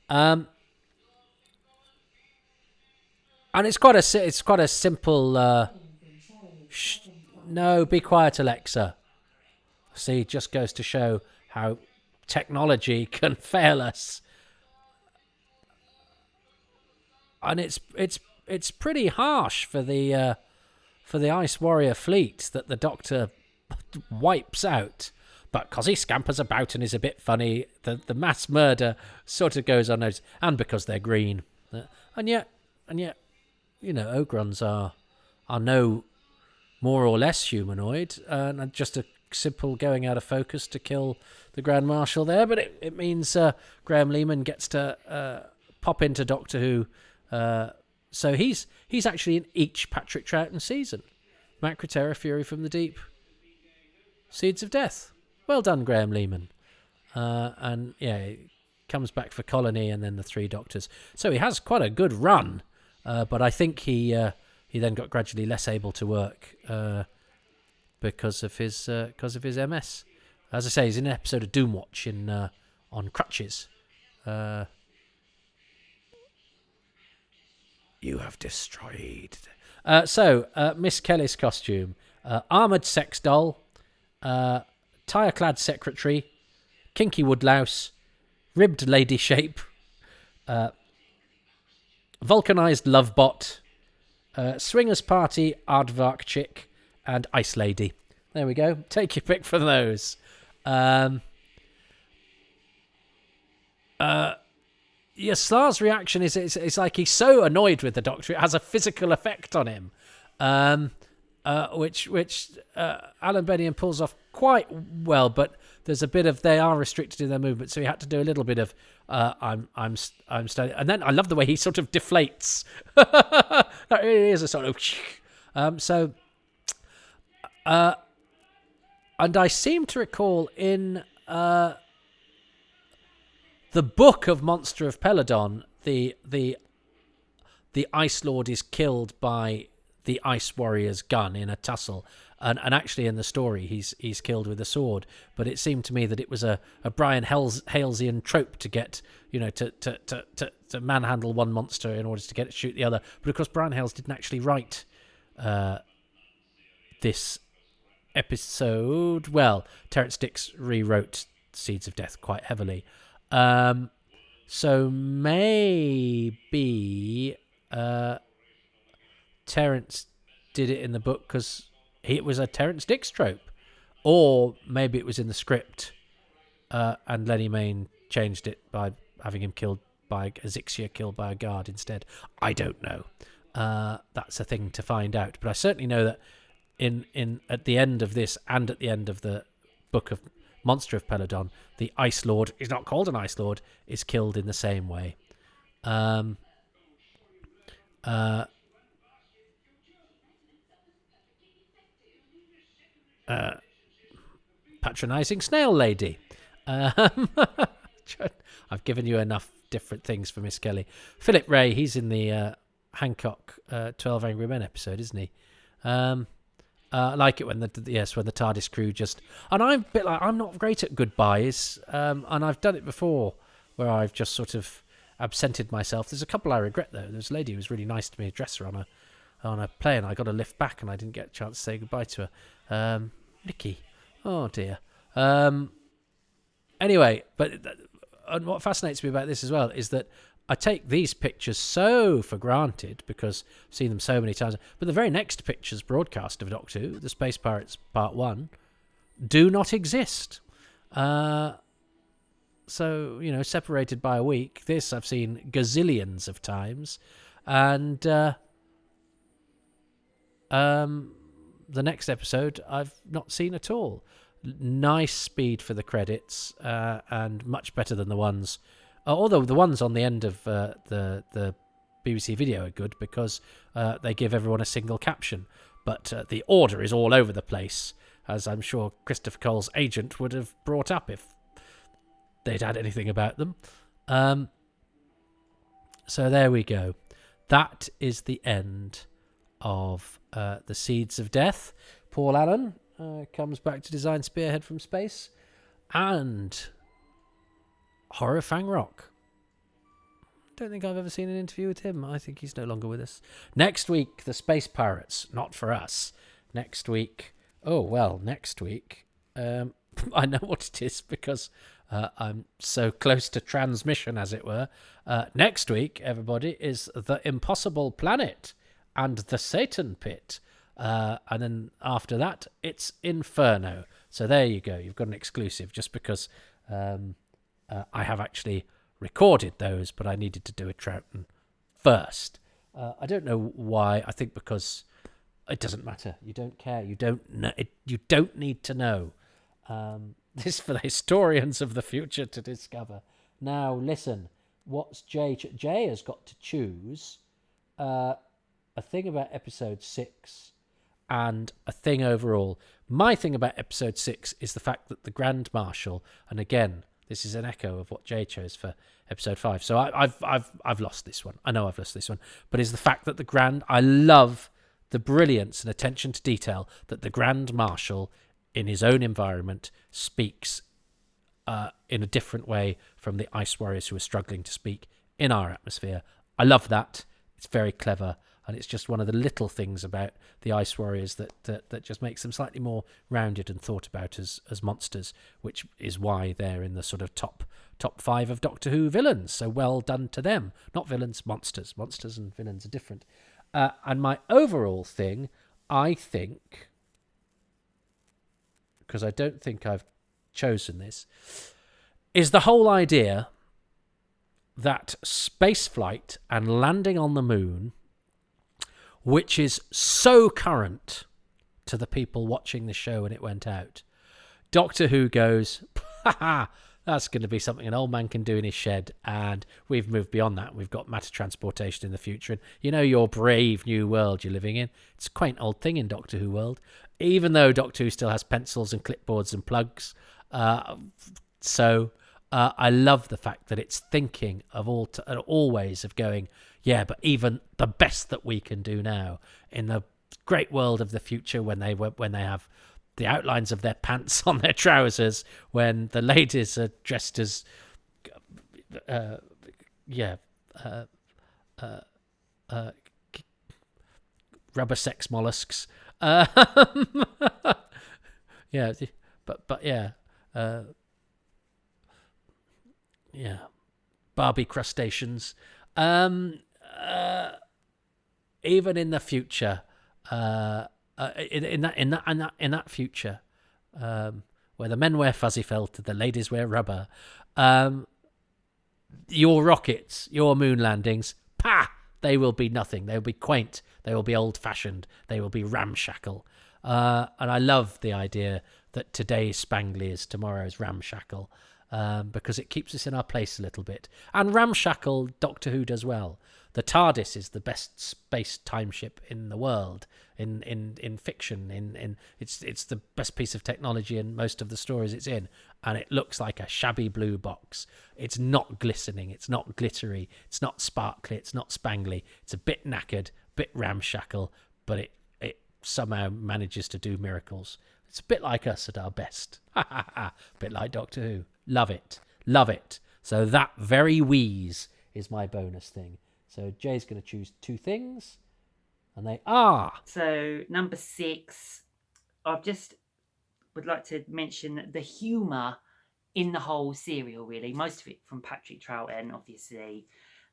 And it's quite a simple... No, be quiet, Alexa. See, just goes to show how technology can fail us. And it's pretty harsh for the Ice Warrior fleet that the Doctor wipes out. But because he scampers about and is a bit funny, the mass murder sort of goes unnoticed. And because they're green. And yet, Ogrons are no more or less humanoid, and just a simple going out of focus to kill the Grand Marshal there, but it means Graham Lehman gets to pop into Doctor Who. So he's actually in each Patrick Troughton season. Macroterra, Fury from the Deep, Seeds of Death. Well done, Graham Lehman. And yeah, he comes back for Colony and then the Three Doctors. So he has quite a good run, but I think he then got gradually less able to work because of his MS. As I say, he's in an episode of Doomwatch on crutches. You have destroyed. So Miss Kelly's costume: armoured sex doll, tire-clad secretary, kinky woodlouse, ribbed lady shape, vulcanised love bot, swingers party aardvark chick, and ice lady. There we go. Take your pick from those. Slar's reaction is it's like he's so annoyed with the Doctor it has a physical effect on him, which Alan Bennion pulls off quite well, but there's a bit of they are restricted in their movement, so he had to do a little bit of I'm standing, and then I love the way he sort of deflates. That really is a sort of and I seem to recall in the book of Monster of Peladon, the Ice Lord is killed by the Ice Warrior's gun in a tussle, and actually in the story he's killed with a sword. But it seemed to me that it was a Brian Halesian trope to get to manhandle one monster in order to get it to shoot the other. But of course Brian Hales didn't actually write this episode. Well, Terrence Dicks rewrote Seeds of Death quite heavily. So maybe Terrence did it in the book because it was a Terrence Dicks trope, or maybe it was in the script, and Lenny Mayne changed it by having him killed by Azixia, killed by a guard instead. I don't know. That's a thing to find out. But I certainly know that in at the end of this and at the end of the book of Monster of Peladon, the Ice Lord is not called an Ice Lord, is killed in the same way. Patronising snail lady. I've given you enough different things for Miss Kelly. Philip Ray, he's in the Hancock 12 Angry Men episode, isn't he? I like it when the TARDIS crew just... And I'm a bit like, I'm not great at goodbyes, and I've done it before, where I've just sort of absented myself. There's a couple I regret, though. There's a lady who was really nice to me, a dresser on a plane. I got a lift back, and I didn't get a chance to say goodbye to her. Nikki. Oh, dear. Anyway, and what fascinates me about this as well is that I take these pictures so for granted because I've seen them so many times. But the very next pictures broadcast of Doctor Who, The Space Pirates Part 1, do not exist. So, separated by a week. This I've seen gazillions of times. And the next episode I've not seen at all. Nice speed for the credits, and much better than the ones... although the ones on the end of the BBC video are good because they give everyone a single caption. But the order is all over the place, as I'm sure Christopher Cole's agent would have brought up if they'd had anything about them. So there we go. That is the end of the Seeds of Death. Paul Allen comes back to design Spearhead from Space. And... Horror Fang Rock. Don't think I've ever seen an interview with him. I think he's no longer with us. Next week, the Space Pirates. Not for us. Next week. I know what it is because I'm so close to transmission, as it were. Next week, everybody, is The Impossible Planet and The Satan Pit. And then after that, it's Inferno. So there you go. You've got an exclusive just because... I have actually recorded those, but I needed to do a Troughton first. I don't know why. I think because it doesn't matter. You don't care. You don't know. You don't need to know. This is for the historians of the future to discover. Now, listen, what's Jay? Jay has got to choose a thing about episode 6 and a thing overall. My thing about episode 6 is the fact that the Grand Marshal, and again, this is an echo of what Jay chose for episode 5. So I've lost this one. I know I've lost this one, but is the fact that I love the brilliance and attention to detail that the Grand Marshal in his own environment speaks in a different way from the Ice Warriors who are struggling to speak in our atmosphere. I love that. It's very clever, and it's just one of the little things about the Ice Warriors that just makes them slightly more rounded and thought about as monsters, which is why they're in the sort of top 5 of Doctor Who villains. So well done to them. Not villains, monsters. Monsters and villains are different. And my overall thing, I think, because I don't think I've chosen this, is the whole idea that spaceflight and landing on the moon, which is so current to the people watching the show when it went out, Doctor Who goes, ha ha, that's going to be something an old man can do in his shed, and we've moved beyond that. We've got matter transportation in the future, and you know your brave new world you're living in. It's a quaint old thing in Doctor Who world, even though Doctor Who still has pencils and clipboards and plugs. So I love the fact that it's thinking of always of going, yeah, but even the best that we can do now in the great world of the future, when they have the outlines of their pants on their trousers, when the ladies are dressed as rubber sex mollusks. Yeah, but yeah, Barbie crustaceans. Even in the future, in that future, where the men wear fuzzy felt and the ladies wear rubber, your rockets, your moon landings, they will be nothing. They will be quaint. They will be old-fashioned. They will be ramshackle. And I love the idea that today's spangly is tomorrow's ramshackle, because it keeps us in our place a little bit. And ramshackle Doctor Who does well. The TARDIS is the best space time ship in the world, in fiction. It's the best piece of technology in most of the stories it's in, and it looks like a shabby blue box. It's not glistening, it's not glittery, it's not sparkly, it's not spangly. It's a bit knackered, a bit ramshackle, but it somehow manages to do miracles. It's a bit like us at our best. A bit like Doctor Who. Love it. Love it. So that very wheeze is my bonus thing. So Jay's going to choose 2 things, and they are... So number 6, I just would like to mention the humour in the whole serial, really. Most of it from Patrick Troughton, obviously.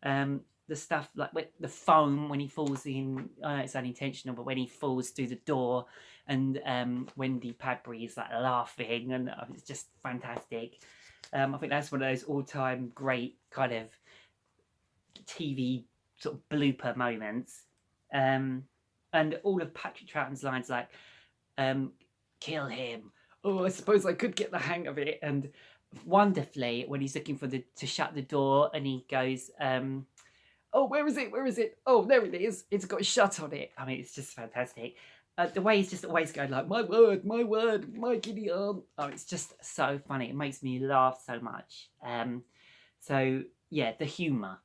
The stuff like the foam when he falls in, I know it's unintentional, but when he falls through the door, and Wendy Padbury is like laughing, and it's just fantastic. I think that's one of those all-time great kind of TV sort of blooper moments. And all of Patrick Troughton's lines like, kill him. Oh, I suppose I could get the hang of it. And wonderfully, when he's looking to shut the door, and he goes, oh, where is it? Where is it? Oh, there it is. It's got a shut on it. I mean, it's just fantastic. The way he's just always going like, my word, my giddy aunt. Oh, it's just so funny. It makes me laugh so much. So yeah, the humour.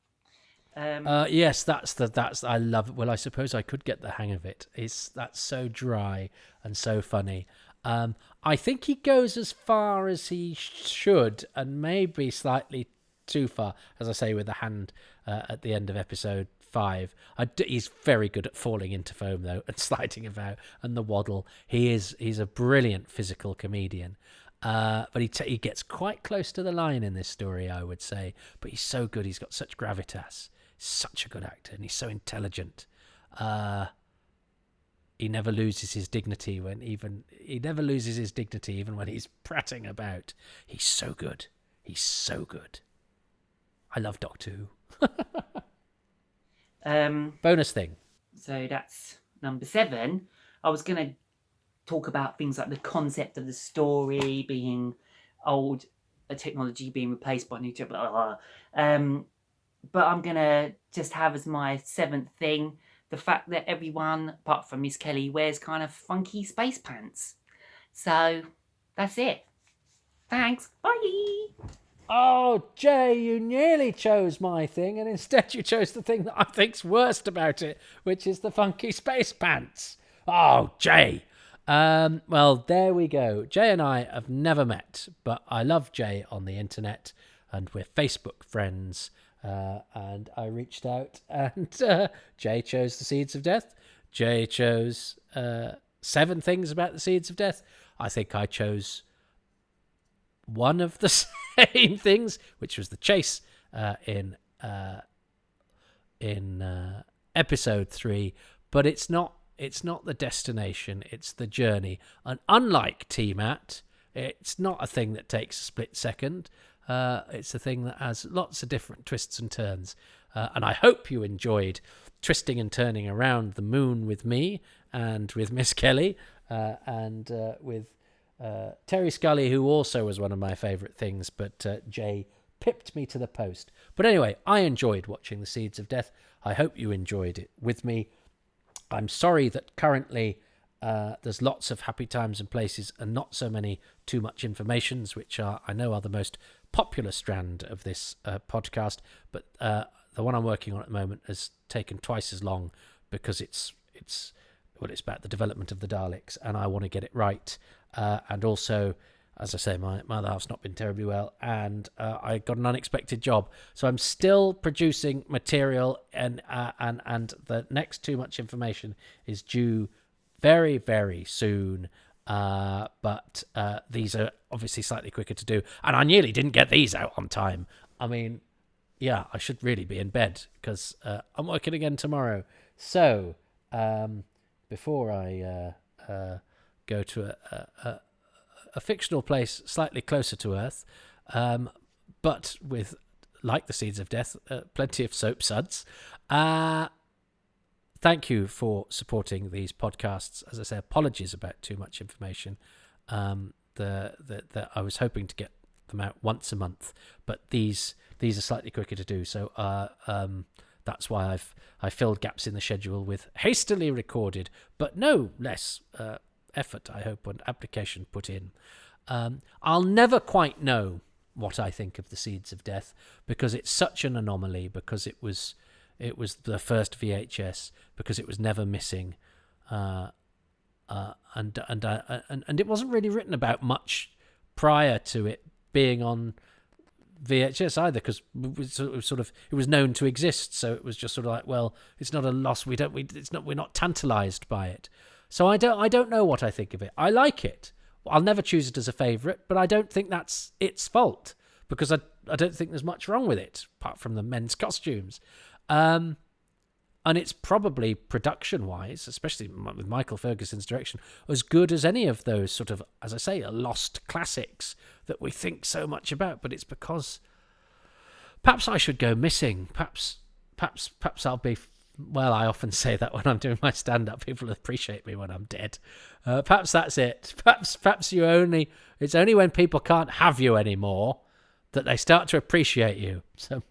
Yes, that's I love it. Well, I suppose I could get the hang of it. That's so dry and so funny. I think he goes as far as he should, and maybe slightly too far, as I say, with the hand at the end of episode 5. He's very good at falling into foam, though, and sliding about, and the waddle. He's a brilliant physical comedian. But he gets quite close to the line in this story, I would say. But he's so good. He's got such gravitas. Such a good actor, and he's so intelligent. He never loses his dignity even when he's prating about. He's so good. He's so good. I love Doctor Who. Bonus thing. So that's number 7. I was going to talk about things like the concept of the story being old, technology being replaced by new blah, blah, blah. But I'm gonna just have as my seventh thing the fact that everyone, apart from Miss Kelly, wears kind of funky space pants. So that's it. Thanks. Bye. Oh, Jay, you nearly chose my thing, and instead you chose the thing that I think's worst about it, which is the funky space pants. Oh, Jay. Well, there we go. Jay and I have never met, but I love Jay on the internet, and we're Facebook friends. And I reached out, and Jay chose the Seeds of Death. Jay chose 7 things about the Seeds of Death. I think I chose one of the same things, which was the chase in episode 3. But it's not the destination; it's the journey. And unlike T-Mat, it's not a thing that takes a split second. It's a thing that has lots of different twists and turns. And I hope you enjoyed twisting and turning around the moon with me and with Miss Kelly and with Terry Scully, who also was one of my favourite things, but Jay pipped me to the post. But anyway, I enjoyed watching The Seeds of Death. I hope you enjoyed it with me. I'm sorry that currently there's lots of happy times and places and not so many too much informations, which I know are the most popular strand of this podcast. But the one I'm working on at the moment has taken twice as long because it's about the development of the Daleks, and I want to get it right. And also, as I say, my other half's not been terribly well, and I got an unexpected job, so I'm still producing material, and the next too much information is due very, very soon. But these are obviously slightly quicker to do, and I nearly didn't get these out on time. I mean, yeah, I should really be in bed because I'm working again tomorrow. So before I go to a fictional place slightly closer to Earth, but with, like the Seeds of Death, plenty of soap suds. Thank you for supporting these podcasts. As I say, apologies about too much information. I was hoping to get them out once a month, but these are slightly quicker to do. So that's why I filled gaps in the schedule with hastily recorded, but no less effort, I hope, and application put in. I'll never quite know what I think of the Seeds of Death because it's such an anomaly, because it was the first VHS, because it was never missing, and it wasn't really written about much prior to it being on VHS either, because it was known to exist, so it was just sort of like, well, it's not a loss. We're not tantalized by it. So I don't know what I think of it. I like it. I'll never choose it as a favourite, but I don't think that's its fault, because I don't think there's much wrong with it apart from the men's costumes. And it's probably production-wise, especially with Michael Ferguson's direction, as good as any of those sort of, as I say, lost classics that we think so much about. But it's because perhaps I should go missing. Perhaps I'll be. Well, I often say that when I'm doing my stand-up, people appreciate me when I'm dead. Perhaps that's it. Perhaps it's only when people can't have you anymore that they start to appreciate you. So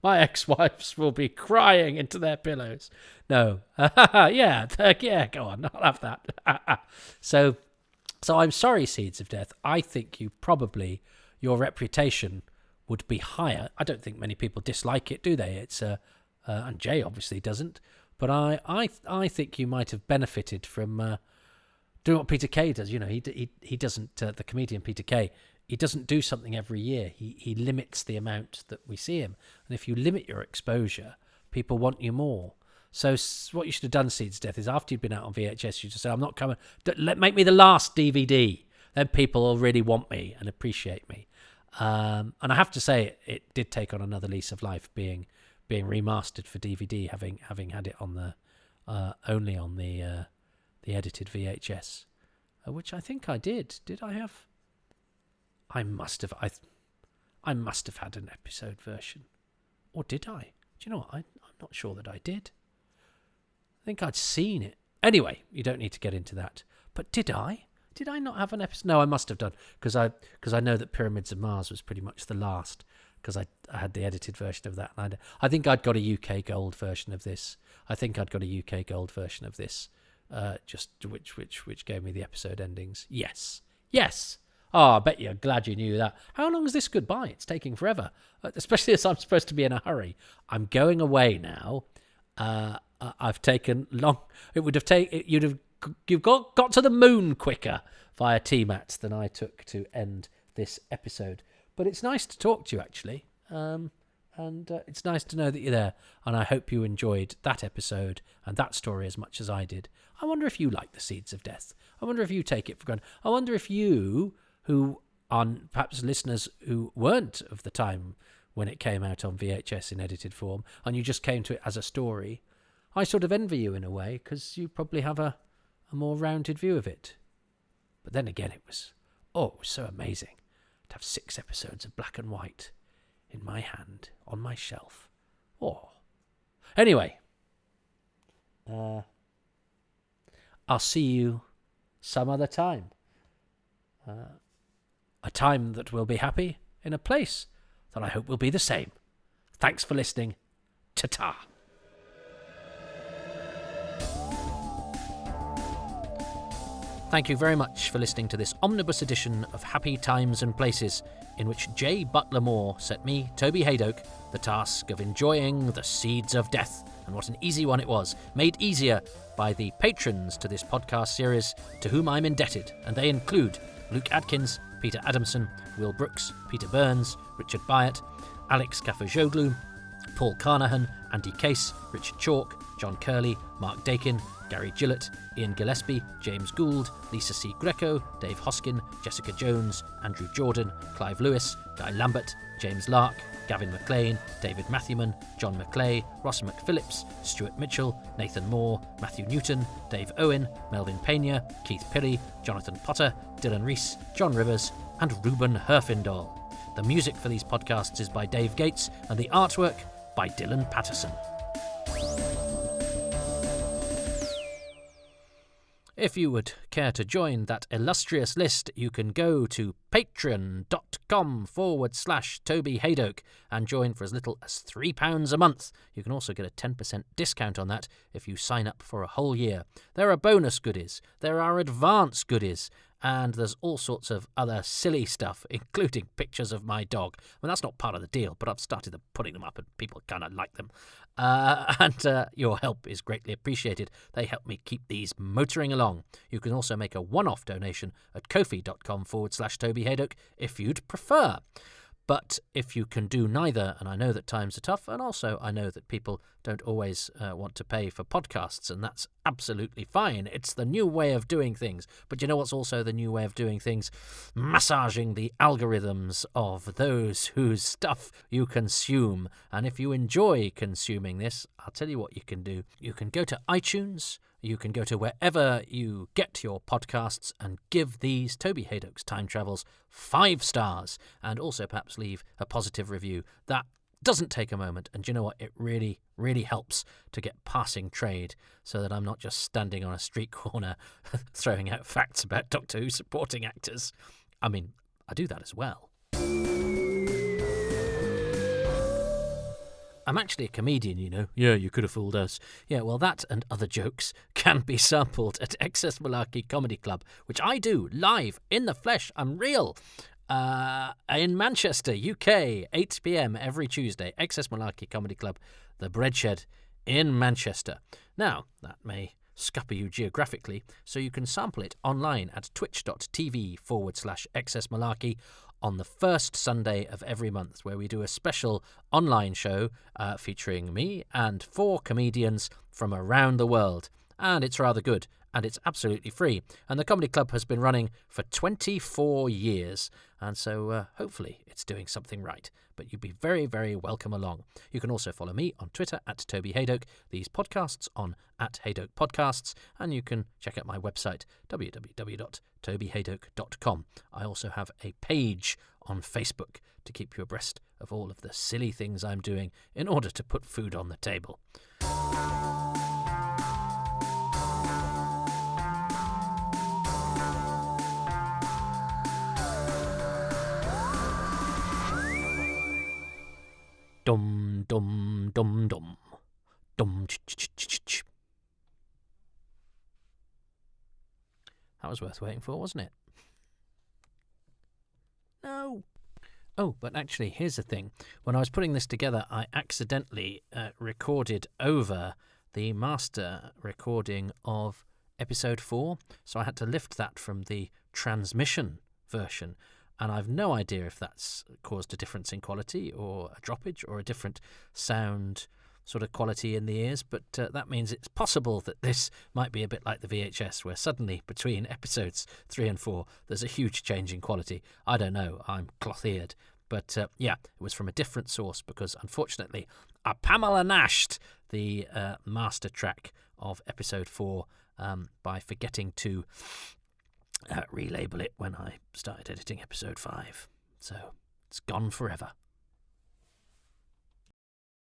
my ex-wives will be crying into their pillows. No, yeah, go on, I'll have that. So I'm sorry, Seeds of Death. I think your reputation would be higher. I don't think many people dislike it, do they? It's and Jay obviously doesn't, but I think you might have benefited from doing what Peter Kay does. You know, he doesn't. The comedian Peter Kay, he doesn't do something every year. He limits the amount that we see him, and if you limit your exposure, people want you more. So what you should have done, Seeds of Death, is after you've been out on VHS, you just say, "I'm not coming. Make me the last DVD." Then people will really want me and appreciate me. And I have to say, it did take on another lease of life, being remastered for DVD, having had it on the only on the edited VHS, which I think I did. Did I have? I must have. I must have had an episode version, or did I? Do you know what? I'm not sure that I did. I think I'd seen it. Anyway, you don't need to get into that. But did I? Did I not have an episode? No, I must have done, because I know that Pyramids of Mars was pretty much the last, because I had the edited version of that. And I think I'd got a UK Gold version of this. Just which gave me the episode endings. Yes. Oh, I bet you're glad you knew that. How long is this goodbye? It's taking forever, especially as I'm supposed to be in a hurry. I'm going away now. I've taken long. It would have taken. You've got to the moon quicker via T-Mats than I took to end this episode. But it's nice to talk to you, actually. And it's nice to know that you're there. And I hope you enjoyed that episode and that story as much as I did. I wonder if you like the Seeds of Death. I wonder if you take it for granted. I wonder if you, who are perhaps listeners who weren't of the time when it came out on VHS in edited form, and you just came to it as a story, I sort of envy you in a way, because you probably have a more rounded view of it. But then again, it was so amazing to have 6 episodes of black and white in my hand, on my shelf. Anyway, I'll see you some other time. A time that will be happy in a place that I hope will be the same. Thanks for listening. Ta-ta. Thank you very much for listening to this omnibus edition of Happy Times and Places, in which Jaye Butler Moore set me, Toby Hadoke, the task of enjoying the Seeds of Death. And what an easy one it was, made easier by the patrons to this podcast series, to whom I'm indebted, and they include Luke Adkins, Peter Adamson, Will Brooks, Peter Burns, Richard Byatt, Alex Kafajoglu, Paul Carnahan, Andy Case, Richard Chalk, John Curley, Mark Dakin, Gary Gillett, Ian Gillespie, James Gould, Lisa C. Greco, Dave Hoskin, Jessica Jones, Andrew Jordan, Clive Lewis, Guy Lambert, James Lark, Gavin McLean, David Matthewman, John McClay, Ross McPhillips, Stuart Mitchell, Nathan Moore, Matthew Newton, Dave Owen, Melvin Pena, Keith Pirry, Jonathan Potter, Dylan Rees, John Rivers, and Ruben Herfindahl. The music for these podcasts is by Dave Gates, and the artwork by Dylan Patterson. If you would care to join that illustrious list, you can go to patreon.com/Toby Hadoke and join for as little as £3 a month. You can also get a 10% discount on that if you sign up for a whole year. There are bonus goodies, there are advance goodies, and there's all sorts of other silly stuff, including pictures of my dog. I mean, that's not part of the deal, but I've started putting them up and people kind of like them. And your help is greatly appreciated. They help me keep these motoring along. You can also make a one-off donation at ko-fi.com/Toby Hadoke if you'd prefer. But if you can do neither, and I know that times are tough, and also I know that people don't always want to pay for podcasts, and that's absolutely fine. It's the new way of doing things. But you know what's also the new way of doing things? Massaging the algorithms of those whose stuff you consume. And if you enjoy consuming this, I'll tell you what you can do. You can go to iTunes. You can go to wherever you get your podcasts and give these Toby Hadoke's Time Travels 5 stars, and also perhaps leave a positive review. That doesn't take a moment, and do you know what? It really, really helps to get passing trade, so that I'm not just standing on a street corner throwing out facts about Doctor Who supporting actors. I mean, I do that as well. I'm actually a comedian, you know. Yeah, you could have fooled us. Yeah, well, that and other jokes can be sampled at Excess Malarkey Comedy Club, which I do live in the flesh. I'm real. In Manchester, UK, 8 p.m. every Tuesday. Excess Malarkey Comedy Club, the Breadshed in Manchester. Now, that may scupper you geographically, so you can sample it online at twitch.tv/Excess Malarkey on the first Sunday of every month, where we do a special online show featuring me and 4 comedians from around the world. And it's rather good, and it's absolutely free. And the Comedy Club has been running for 24 years, and so hopefully it's doing something right. But you'd be very, very welcome along. You can also follow me on Twitter at Toby Hadoke, these podcasts on at Hadoke Podcasts, and you can check out my website, www.tobyhadoke.com. I also have a page on Facebook to keep you abreast of all of the silly things I'm doing in order to put food on the table. That was worth waiting for, wasn't it? No. Oh, but actually, here's the thing. When I was putting this together, I accidentally recorded over the master recording of episode 4. So I had to lift that from the transmission version. And I've no idea if that's caused a difference in quality or a droppage or a different sound sort of quality in the ears. But that means it's possible that this might be a bit like the VHS, where suddenly between episodes 3 and 4, there's a huge change in quality. I don't know. I'm cloth-eared. But yeah, it was from a different source because, unfortunately, I Pamela Nashed the master track of episode 4 by forgetting to relabel it when I started editing episode 5. So it's gone forever.